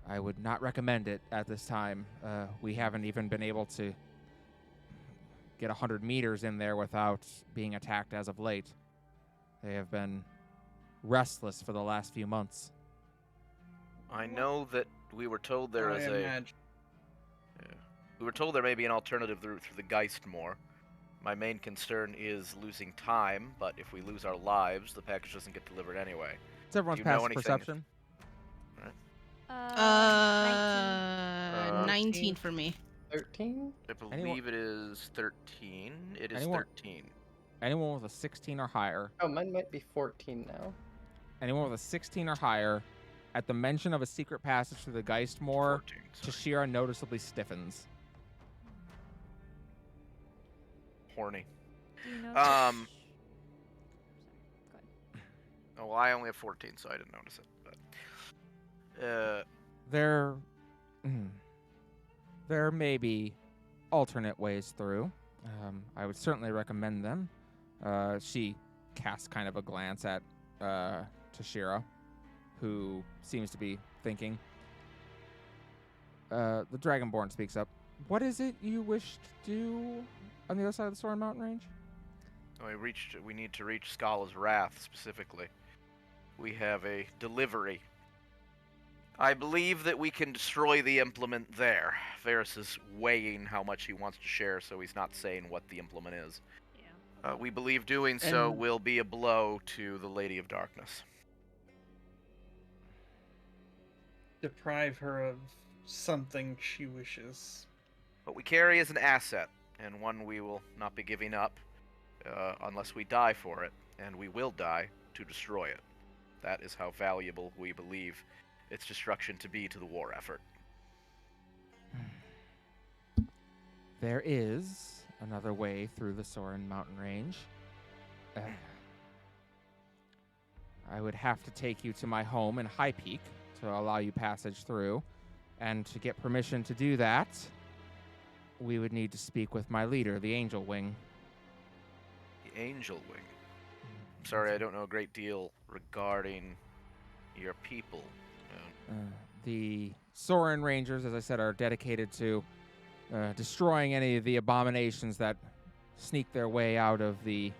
I would not recommend it at this time. We haven't even been able to get 100 meters in there without being attacked as of late. They have been restless for the last few months. I know that we were told there is a... imagine. We were told there may be an alternative route through the Geistmoor. My main concern is losing time, but if we lose our lives, the package doesn't get delivered anyway. It's everyone's Do you know passive anything? perception. 19 for me. 13? I believe Anyone- it is 13. It is Anyone- 13. Anyone with a 16 or higher, Oh, mine might be 14 now. anyone with a 16 or higher, at the mention of a secret passage through the Geistmoor, 14, sorry. Tashira noticeably stiffens. Horny. Do you know Um, Sorry, go ahead. Oh, well, I only have 14, so I didn't notice it. But, There may be alternate ways through. I would certainly recommend them. She casts kind of a glance at Tashira, who seems to be thinking. The Dragonborn speaks up. What is it you wish to do on the other side of the Soren Mountain Range? we need to reach Scala's Wrath specifically. We have a delivery. I believe that we can destroy the implement there. Varys is weighing how much he wants to share, so he's not saying what the implement is. Yeah. We believe doing so And- will be a blow to the Lady of Darkness. Deprive her of something she wishes. What we carry is an asset, and one we will not be giving up unless we die for it, and we will die to destroy it. That is how valuable we believe its destruction to be to the war effort. There is another way through the Soren Mountain Range. I would have to take you to my home in High Peak to allow you passage through. And to get permission to do that, we would need to speak with my leader, the Angelwing. The Angelwing. I'm sorry, I don't know a great deal regarding your people. The Soren Rangers, as I said, are dedicated to destroying any of the abominations that sneak their way out of the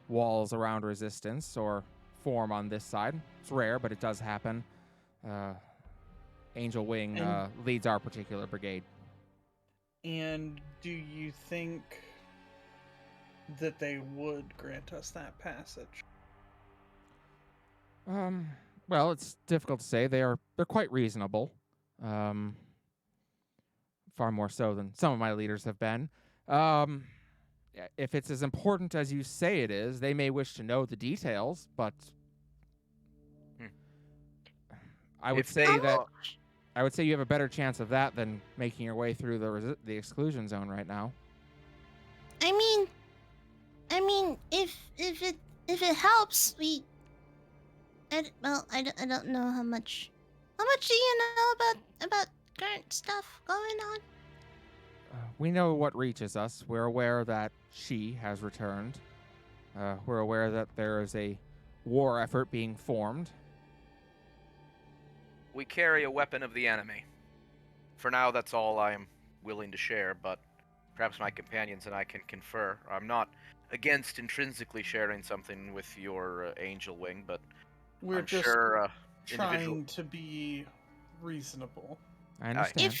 walls around Resistance or form on this side. It's rare, but it does happen. Angelwing leads our particular brigade. And do you think that they would grant us that passage? Well, it's difficult to say. They're quite reasonable. Far more so than some of my leaders have been. If it's as important as you say it is, they may wish to know the details, but I would say you have a better chance of that than making your way through the exclusion zone right now. I mean, if it helps, I don't know how much. How much do you know about current stuff going on? We know what reaches us. We're aware that she has returned. We're aware that there is a war effort being formed. We carry a weapon of the enemy. For now, that's all I am willing to share, but perhaps my companions and I can confer. I'm not against intrinsically sharing something with your Angelwing, but We're I'm just sure trying to be reasonable. I understand.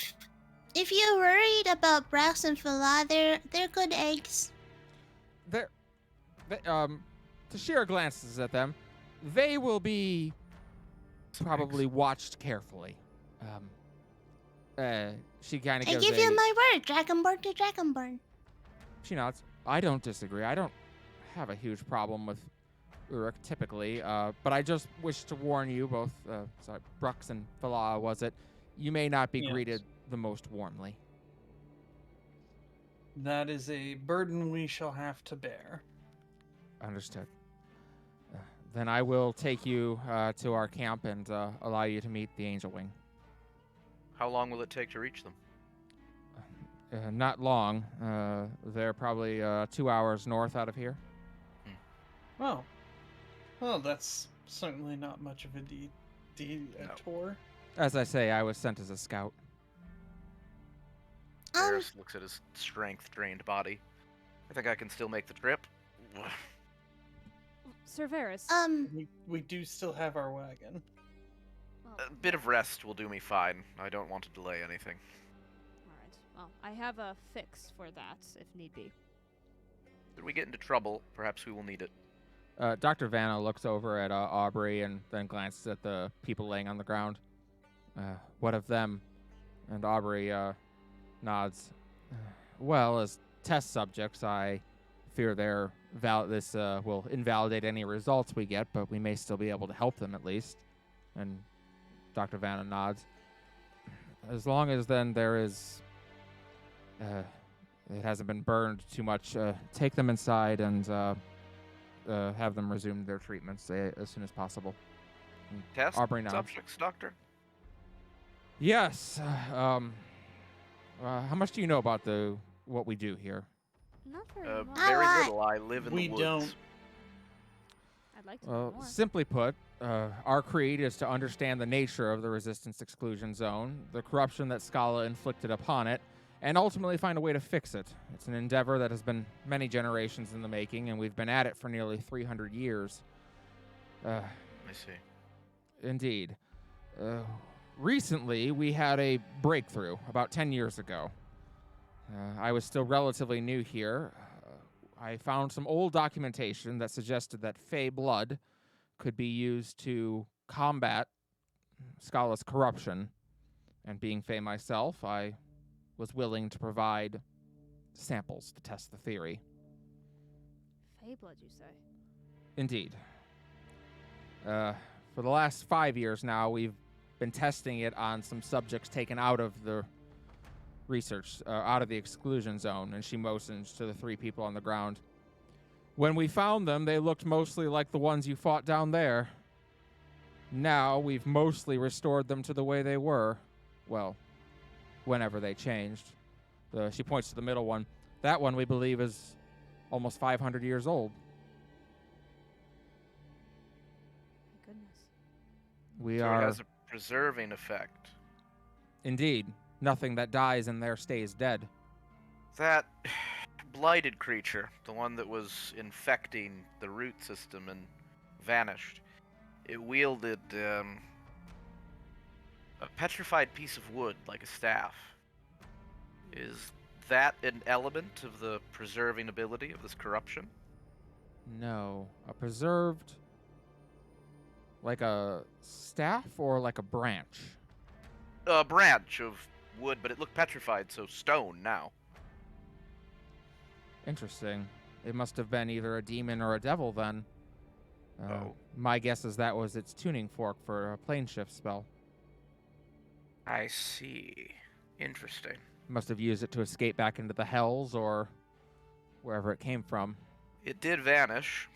If you're worried about Brax and Fala, they're good eggs. Tashira glances at them. They will be probably watched carefully. She kind of I gives give you my word, Dragonborn to Dragonborn. She nods. I don't disagree. I don't have a huge problem with Uruk typically, but I just wish to warn you both, Brux and Fala, was it? You may not be greeted the most warmly. That is a burden we shall have to bear. Understood. Then I will take you to our camp and allow you to meet the Angelwing. How long will it take to reach them? Not long. They're probably 2 hours north out of here. Oh. Well, that's certainly not much of a detour. As I say, I was sent as a scout. Varys looks at his strength-drained body. I think I can still make the trip. Sir Varys. We do still have our wagon. A bit of rest will do me fine. I don't want to delay anything. Alright. Well, I have a fix for that, if need be. If we get into trouble, perhaps we will need it. Dr. Vanna looks over at Aubrey and then glances at the people laying on the ground. What of them? And Aubrey nods. Well, as test subjects, I fear this will invalidate any results we get, but we may still be able to help them at least. And Dr. Vanna nods. As long as then there is... it hasn't been burned too much, take them inside and have them resume their treatments as soon as possible. And Test Aubrey nods. subjects, Doctor? Yes. How much do you know about what we do here? Not very much. Very little. I live in the woods. We don't. I'd like to know more. Simply put, our creed is to understand the nature of the Resistance exclusion zone, the corruption that Scala inflicted upon it, and ultimately find a way to fix it. It's an endeavor that has been many generations in the making, and we've been at it for nearly 300 years. I see. Indeed. Recently, we had a breakthrough about 10 years ago. I was still relatively new here. I found some old documentation that suggested that Fey blood could be used to combat Scala's corruption. And being Fey myself, I was willing to provide samples to test the theory. Fey blood, you say? Indeed. For the last 5 years now, we've been testing it on some subjects taken out of the research, out of the exclusion zone, and she motions to the 3 people on the ground. When we found them, they looked mostly like the ones you fought down there. Now, we've mostly restored them to the way they were. Well, whenever they changed. She points to the middle one. That one we believe is almost 500 years old. My goodness. We So are it has a preserving effect. indeed nothing that dies in there stays dead. That blighted creature, the one that was infecting the root system and vanished, it wielded a petrified piece of wood like a staff. Is that an element of the preserving ability of this corruption? No, a preserved, like a staff or like a branch. A branch of wood, but it looked petrified, so stone now. Interesting. It must have been either a demon or a devil then. Oh. My guess is that was its tuning fork for a plane shift spell. I see. Interesting. Must have used it to escape back into the hells or wherever it came from. It did vanish,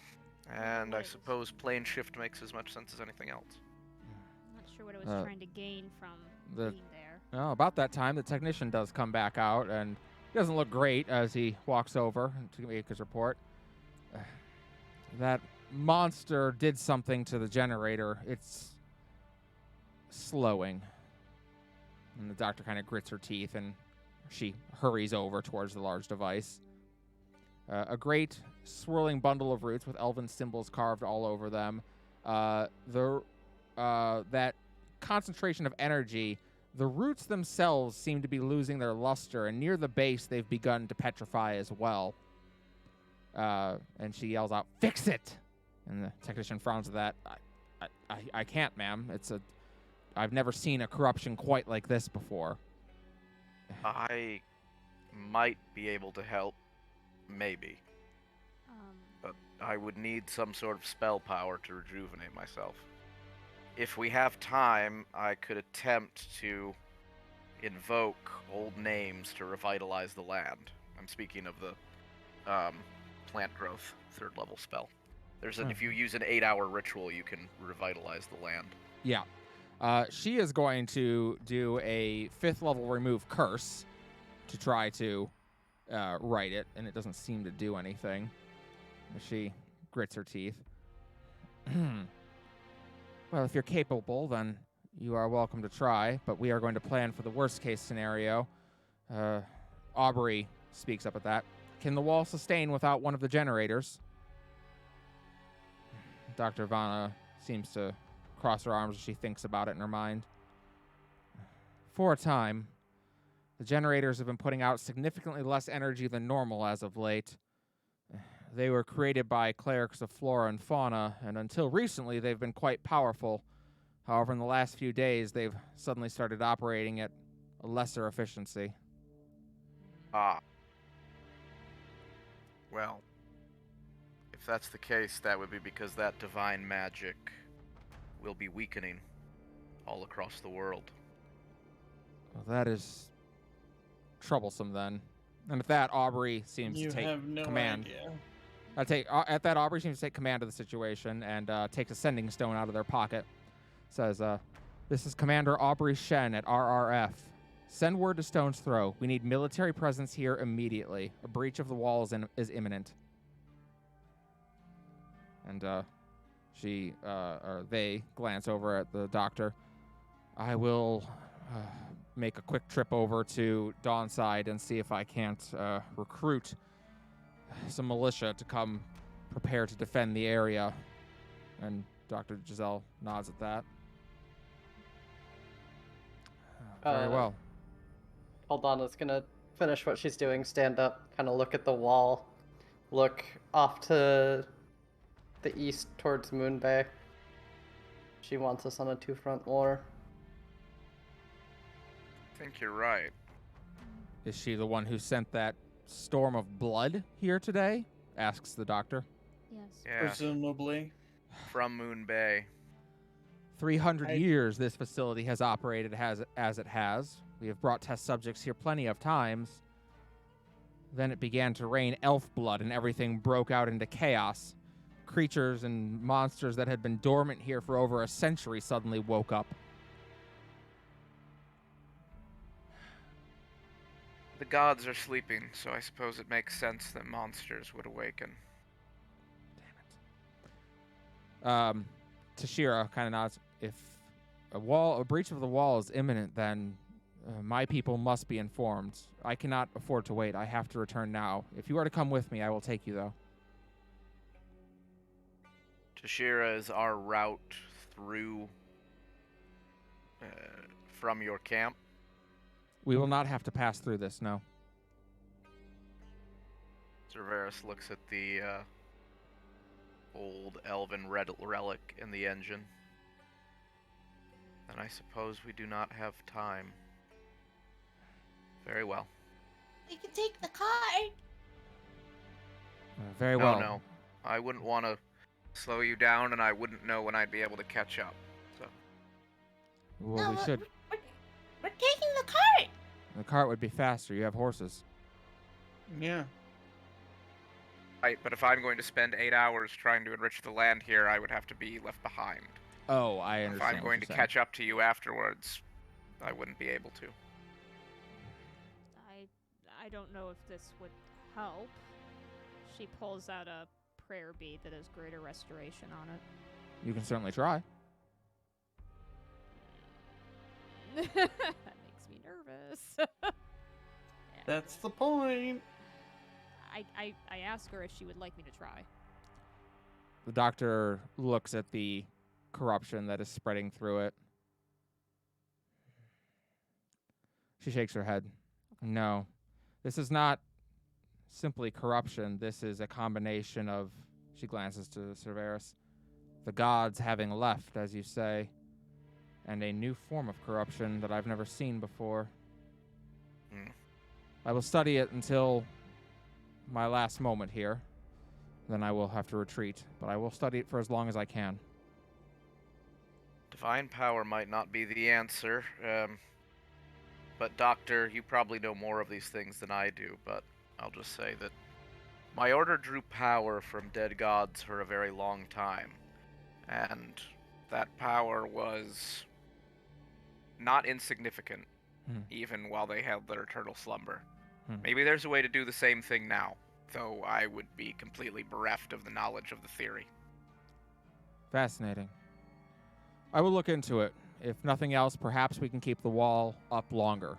and I suppose plane shift makes as much sense as anything else. I'm not sure what it was trying to gain from the- being there. Oh, about that time, the technician does come back out, and he doesn't look great as he walks over to make his report. That monster did something to the generator. It's slowing. And the doctor kind of grits her teeth, and she hurries over towards the large device. A great swirling bundle of roots with elven symbols carved all over them. That concentration of energy, the roots themselves seem to be losing their luster, and near the base they've begun to petrify as well. And she yells out, "Fix it!" And the technician frowns at that. I can't, ma'am. I've never seen a corruption quite like this before. I might be able to help, maybe, but I would need some sort of spell power to rejuvenate myself. If we have time, I could attempt to invoke old names to revitalize the land. I'm speaking of the plant growth 3rd level spell. If you use an 8-hour ritual, you can revitalize the land. Yeah. She is going to do a 5th level remove curse to try to write it, and it doesn't seem to do anything. She grits her teeth. Well, if you're capable, then you are welcome to try, but we are going to plan for the worst case scenario. Aubrey speaks up at that. Can the wall sustain without one of the generators? Dr. Vanna seems to cross her arms as she thinks about it in her mind. For a time, the generators have been putting out significantly less energy than normal as of late. They were created by clerics of flora and fauna, and until recently they've been quite powerful. However, in the last few days, they've suddenly started operating at a lesser efficiency. Ah. Well, if that's the case, that would be because that divine magic will be weakening all across the world. Well, that is troublesome then. And at that, Aubrey seems You to take have no command. idea. At that, Aubrey seems to take command of the situation and takes a sending stone out of their pocket. Says, "This is Commander Aubrey Shen at RRF. Send word to Stone's Throw. We need military presence here immediately. A breach of the walls is imminent." And they glance over at the doctor. "I will make a quick trip over to Dawnside and see if I can't recruit some militia to come prepare to defend the area." And Dr. Giselle nods at that. Very well. Aldana's gonna finish what she's doing, stand up, kind of look at the wall, look off to the east towards Moon Bay. She wants us on a 2-front war. I think you're right. Is she the one who sent that storm of blood here today? Asks the doctor. Yes. Yeah, Presumably. from Moon Bay. 300 years this facility has operated as it has. We have brought test subjects here plenty of times. Then it began to rain elf blood and everything broke out into chaos. Creatures and monsters that had been dormant here for over a century suddenly woke up. The gods are sleeping, so I suppose it makes sense that monsters would awaken. Tashira kind of nods. If a breach of the wall is imminent, then my people must be informed. I cannot afford to wait. I have to return now. If you are to come with me, I will take you, though. Tashira is our route through from your camp. We will not have to pass through this, no. Cerberus looks at the old elven relic in the engine. And I suppose we do not have time. Very well. You can take the card. Very well. No. I wouldn't want to slow you down, and I wouldn't know when I'd be able to catch up. So. Well, we should. We're taking the cart. The cart would be faster. You have horses. Yeah. Right, but if I'm going to spend 8 hours trying to enrich the land here, I would have to be left behind. Oh, I understand. If I'm going to catch up to you afterwards, I wouldn't be able to. I don't know if this would help. She pulls out a prayer bead that has greater restoration on it. You can certainly try. That makes me nervous. Yeah. That's the point. I asked her if she would like me to try. The doctor looks at the corruption that is spreading through it. She shakes her head. No, this is not simply corruption. This is a combination of, she glances to Cerberus, the gods having left, as you say, and a new form of corruption that I've never seen before. I will study it until my last moment here. Then I will have to retreat, but I will study it for as long as I can. Divine power might not be the answer, but Doctor, you probably know more of these things than I do, but I'll just say that my order drew power from dead gods for a very long time, and that power was not insignificant, even while they held their eternal slumber. Maybe there's a way to do the same thing now, though I would be completely bereft of the knowledge of the theory. Fascinating. I will look into it. If nothing else, perhaps we can keep the wall up longer.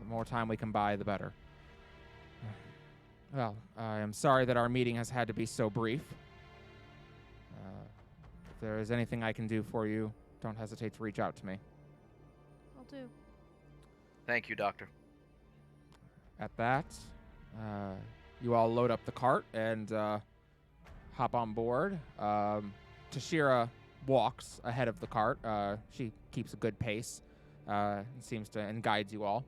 The more time we can buy, the better. Well, I am sorry that our meeting has had to be so brief. If there is anything I can do for you, don't hesitate to reach out to me. Will do. Thank you, Doctor. At that, you all load up the cart and hop on board. Tashira walks ahead of the cart. She keeps a good pace and seems to and guides you all.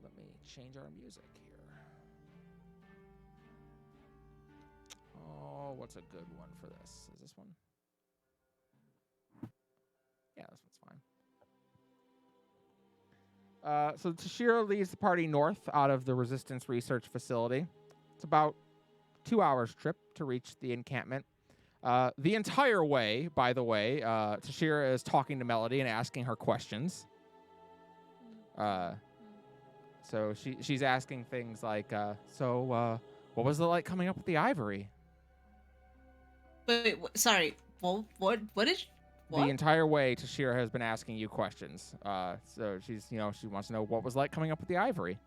Let me change our music here. Oh, what's a good one for this? Is this one? Yeah, this one's fine. So Tashira leads the party north out of the Resistance Research Facility. It's about 2 hours trip to reach the encampment. The entire way, by the way, Tashira is talking to Melody and asking her questions. So she's asking things like, what was it like coming up with the ivory? Wait, sorry. What did you... What? The entire way, Tashira has been asking you questions. So she wants to know what was like coming up with the ivory.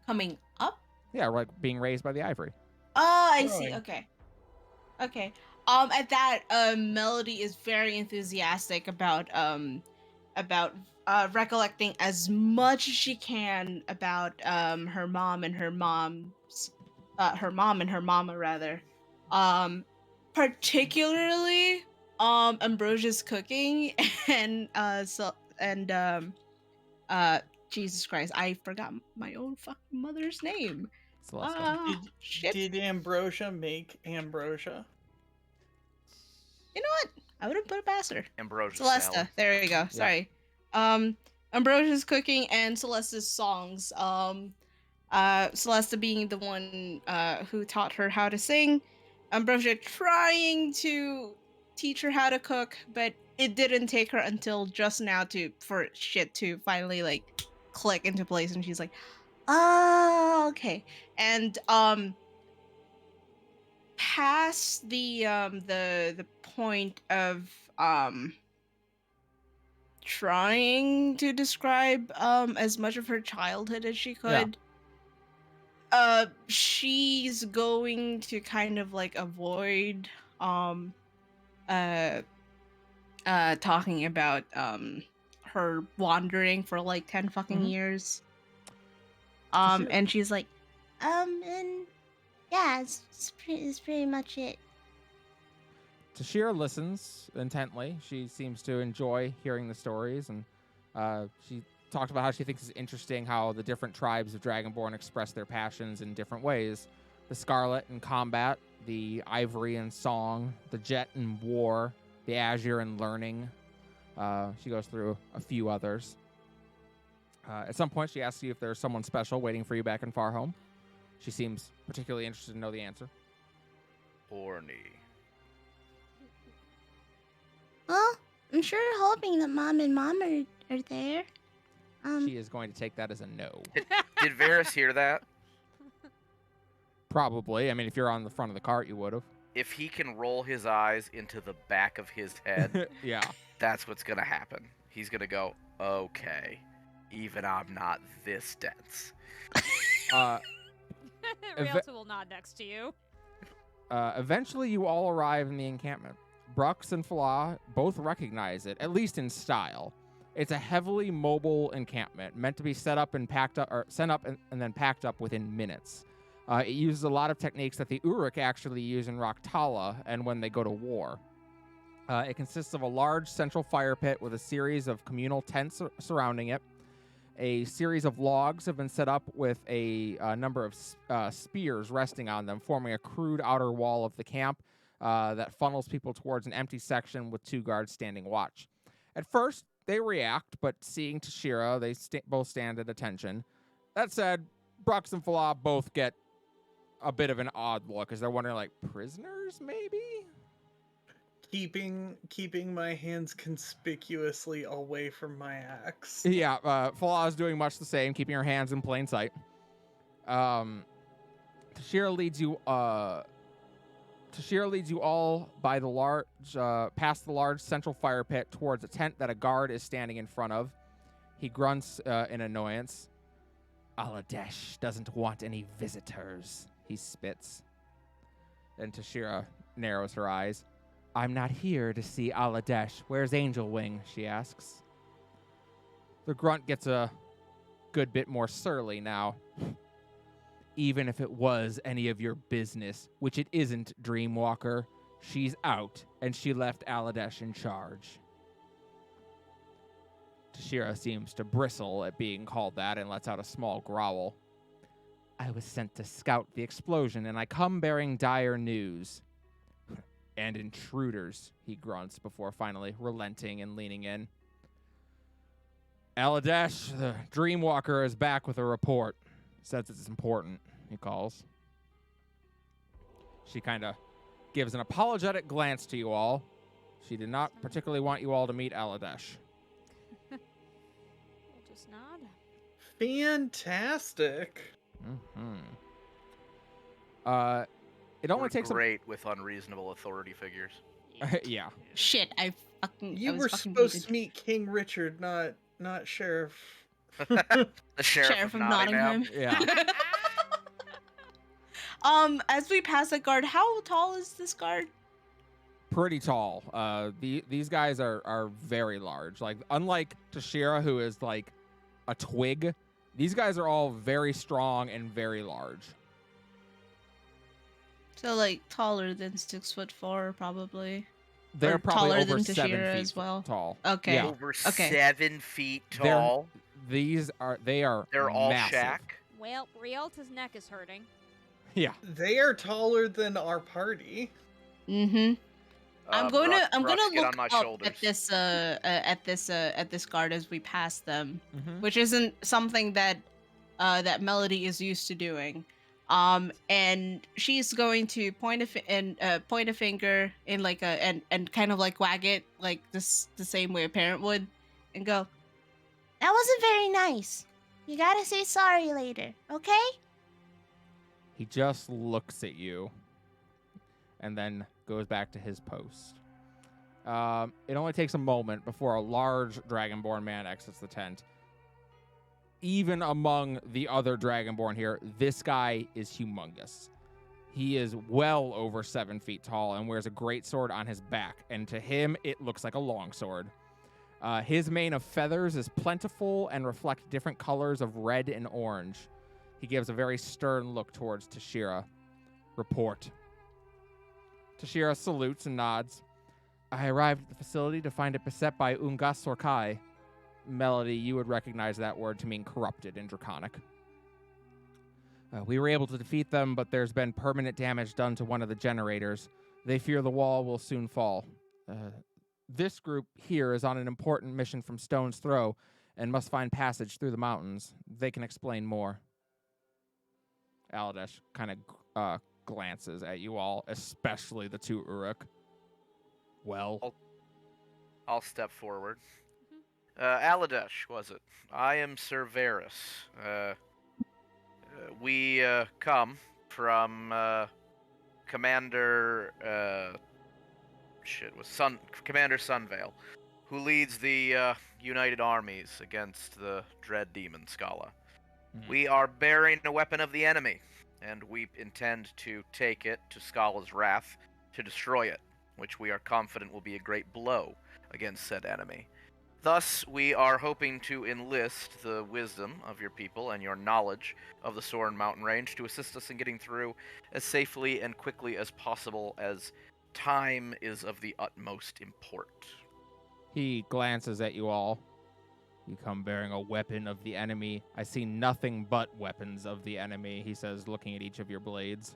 Coming up? Yeah, like being raised by the ivory. Oh, I see. Okay. At that, Melody is very enthusiastic about recollecting as much as she can about her mom and her mom's her mom and her mama rather. Particularly Ambrosia's cooking and Jesus Christ, I forgot my own fucking mother's name. Did Ambrosia make ambrosia? You know what? I would have put it past her. Ambrosia Celesta. salad. There we go. Sorry. Ambrosia's cooking and Celesta's songs. Celesta being the one who taught her how to sing. Ambrosia trying to teach her how to cook, but it didn't take her until just now for shit to finally click into place, and she's like, "Oh, okay." And past the point of trying to describe as much of her childhood as she could, she's going to kind of like avoid uh talking about her wandering for like 10 fucking Mhm. years. Tashira. And she's like, and yeah, it's pretty much it. Tashira listens intently. She seems to enjoy hearing the stories, and she talked about how she thinks it's interesting how the different tribes of Dragonborn express their passions in different ways. The Scarlet in combat, the Ivory in song, the Jet in war, the Azure in learning. She goes through a few others. At some point, she asks you if there's someone special waiting for you back in Farhome. She seems particularly interested to know the answer. Horny. Well, I'm sure hoping that Mom and Mom are there. She is going to take that as a no. Did Varys hear that? Probably. I mean, if you're on the front of the cart, you would have. If he can roll his eyes into the back of his head, Yeah. that's what's gonna happen. He's gonna go, okay, even I'm not this dense. Rialto will nod next to you. Eventually, you all arrive in the encampment. Brux and Flaw both recognize it, at least in style. It's a heavily mobile encampment, meant to be set up and packed up, or sent up and then packed up within minutes. It uses a lot of techniques that the Uruk actually use in Raktala and when they go to war. It consists of a large central fire pit with a series of communal tents surrounding it. A series of logs have been set up with a number of spears resting on them, forming a crude outer wall of the camp that funnels people towards an empty section with 2 guards standing watch. At first, they react, but seeing Tashira, they both stand at attention. That said, Brux and Falah both get a bit of an odd look as they're wondering, like, prisoners, maybe? Keeping my hands conspicuously away from my axe. Yeah, Falah is doing much the same, keeping her hands in plain sight. Tashira leads you all by the large, past the large central fire pit towards a tent that a guard is standing in front of. He grunts in annoyance. Aladesh doesn't want any visitors, he spits. Then Tashira narrows her eyes. I'm not here to see Aladesh. Where's Angelwing? She asks. The grunt gets a good bit more surly now. Even if it was any of your business, which it isn't, Dreamwalker, she's out, and she left Aladesh in charge. Tashira seems to bristle at being called that and lets out a small growl. I was sent to scout the explosion, and I come bearing dire news. And intruders, he grunts before finally relenting and leaning in. Aladesh, the Dreamwalker, is back with a report. Says it's important, he calls. She kind of gives an apologetic glance to you all. She did not particularly want you all to meet Aladesh. We'll just nod. Fantastic. It only We're takes great with unreasonable authority figures. yeah. Shit, I You was were fucking supposed muted. to meet King Richard, not Sheriff. The sheriff, Sheriff of of Nottingham. Yeah. As we pass that guard, how tall is this guard? Pretty tall. These guys are very large. Like, unlike Tashira, who is like a twig, these guys are all very strong and very large. So like taller than 6'4", probably. They're Or probably taller over than 7 Tashira feet as well. tall. Okay. Yeah. Over Okay. 7 feet They're tall. They're all massive. shack. Well, Rialto's neck is hurting. Yeah. They are taller than our party. Mm-hmm. I'm gonna Brooks, get look on my up shoulders. at this guard as we pass them, Mhm. which isn't something that that Melody is used to doing. And she's going to point a finger in like a and kind of like wag it like this the same way a parent would, and go, "That wasn't very nice." You gotta say sorry later, okay? He just looks at you and then goes back to his post. It only takes a moment before a large Dragonborn man exits the tent. Even among the other Dragonborn here, this guy is humongous. He is well over 7 feet tall and wears a great sword on his back, and to him, it looks like a longsword. His mane of feathers is plentiful and reflect different colors of red and orange. He gives a very stern look towards Tashira. Report. Tashira salutes and nods. I arrived at the facility to find it beset by Ungas Sorkai. Melody, you would recognize that word to mean corrupted in Draconic. We were able to defeat them, but there's been permanent damage done to one of the generators. They fear the wall will soon fall. This group here is on an important mission from Stone's Throw and must find passage through the mountains. They can explain more. Aladesh kind of glances at you all, especially the two Uruk. Well, I'll step forward. Aladesh, was it? I am Sir Varys. We come from Commander Commander Sunvale, who leads the United Armies against the dread demon Scala. We are bearing a weapon of the enemy, and we intend to take it to Scala's wrath to destroy it, which we are confident will be a great blow against said enemy. Thus, we are hoping to enlist the wisdom of your people and your knowledge of the Soren Mountain Range to assist us in getting through as safely and quickly as possible, as time is of the utmost import. he glances at you all. You come bearing a weapon of the enemy. I see nothing but weapons of the enemy, he says, looking at each of your blades.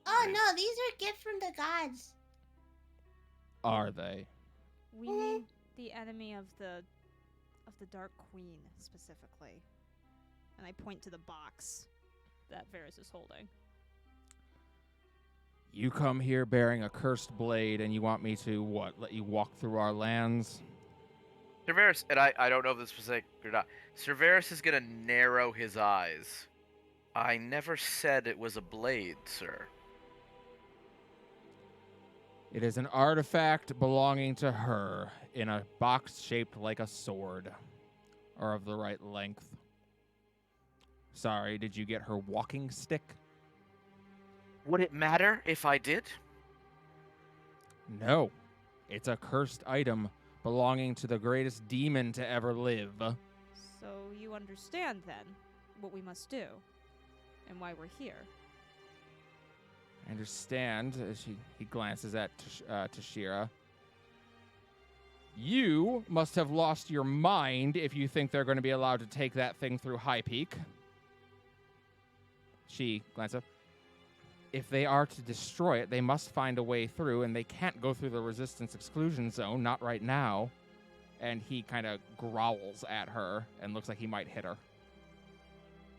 Oh no, these are gifts from the gods. Are they? We need the enemy of the Dark Queen specifically. And I point to the box that Varys is holding. You come here bearing a cursed blade, and you want me to, what, let you walk through our lands? Sir Varys, and I don't know if this was like or not, Sir Varys is going to narrow his eyes. I never said it was a blade, sir. It is an artifact belonging to her in a box shaped like a sword, or of the right length. Sorry, did you get her walking stick? Would it matter if I did? No. It's a cursed item belonging to the greatest demon to ever live. So you understand then what we must do and why we're here. I understand. He glances at Tashira. You must have lost your mind if you think they're going to be allowed to take that thing through High Peak. She glances up. If they are to destroy it, they must find a way through, and they can't go through the resistance exclusion zone, not right now. And he kind of growls at her and looks like he might hit her.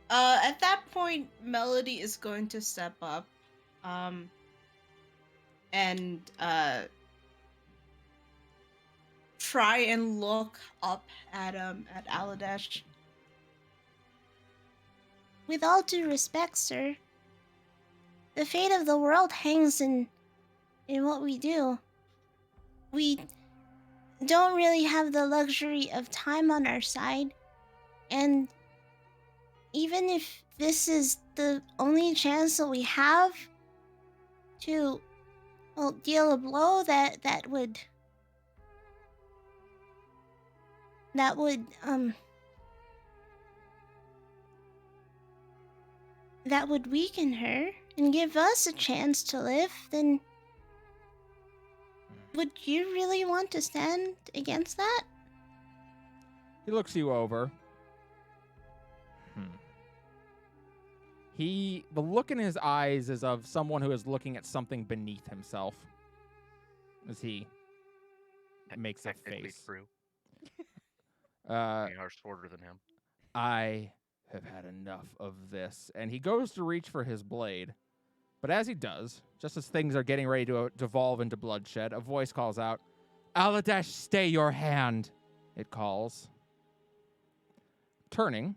At that point, Melody is going to step up, and try and look up at Aladesh. With all due respect, sir, the fate of the world hangs in what we do. We don't really have the luxury of time on our side, and even if this is the only chance that we have to, well, deal a blow that would weaken her and give us a chance to live, then would you really want to stand against that? He looks you over. The look in his eyes is of someone who is looking at something beneath himself. As he makes a Technically face. true. We are shorter than him. I have had enough of this. And he goes to reach for his blade. But as he does, just as things are getting ready to devolve into bloodshed, a voice calls out, "Aladesh, stay your hand," it calls. Turning,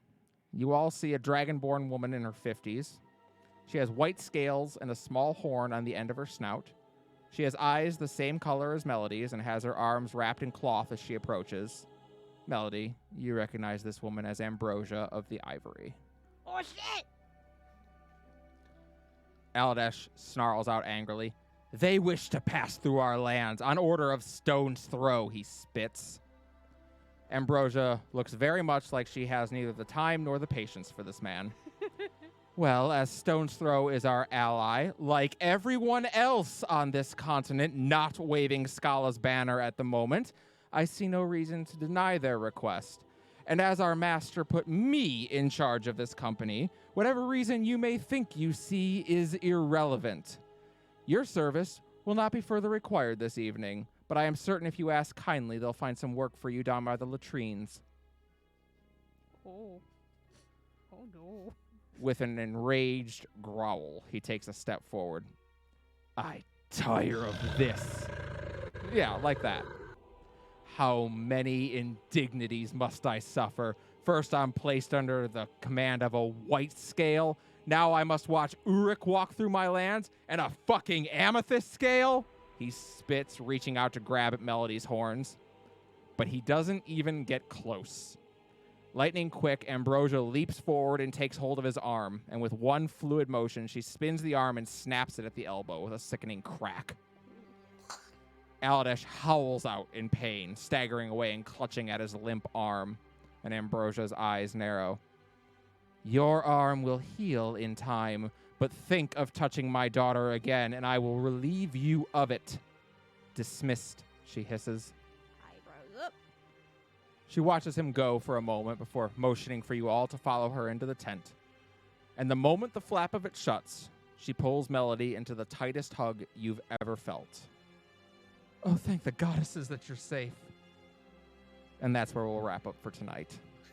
you all see a dragonborn woman in her 50s. She has white scales and a small horn on the end of her snout. She has eyes the same color as Melody's and has her arms wrapped in cloth as she approaches. Melody, you recognize this woman as Ambrosia of the Ivory. Oh, shit! Aladesh snarls out angrily. They wish to pass through our lands on order of Stone's Throw, he spits. Ambrosia looks very much like she has neither the time nor the patience for this man. Well, as Stone's Throw is our ally, like everyone else on this continent not waving Scala's banner at the moment, I see no reason to deny their request. And as our master put me in charge of this company, whatever reason you may think you see is irrelevant. Your service will not be further required this evening, but I am certain if you ask kindly, they'll find some work for you down by the latrines. Oh. Oh, no. With an enraged growl, he takes a step forward. I tire of this. Yeah, like that. How many indignities must I suffer? First, I'm placed under the command of a white scale. Now I must watch Uruk walk through my lands and a fucking amethyst scale? He spits, reaching out to grab at Melody's horns. But he doesn't even get close. Lightning quick, Ambrosia leaps forward and takes hold of his arm, and with one fluid motion, she spins the arm and snaps it at the elbow with a sickening crack. Aladesh howls out in pain, staggering away and clutching at his limp arm, and Ambrosia's eyes narrow. Your arm will heal in time, but think of touching my daughter again, and I will relieve you of it. Dismissed, she hisses. Eyebrows up. She watches him go for a moment before motioning for you all to follow her into the tent. And the moment the flap of it shuts, she pulls Melody into the tightest hug you've ever felt. Oh, thank the goddesses that you're safe. And that's where we'll wrap up for tonight.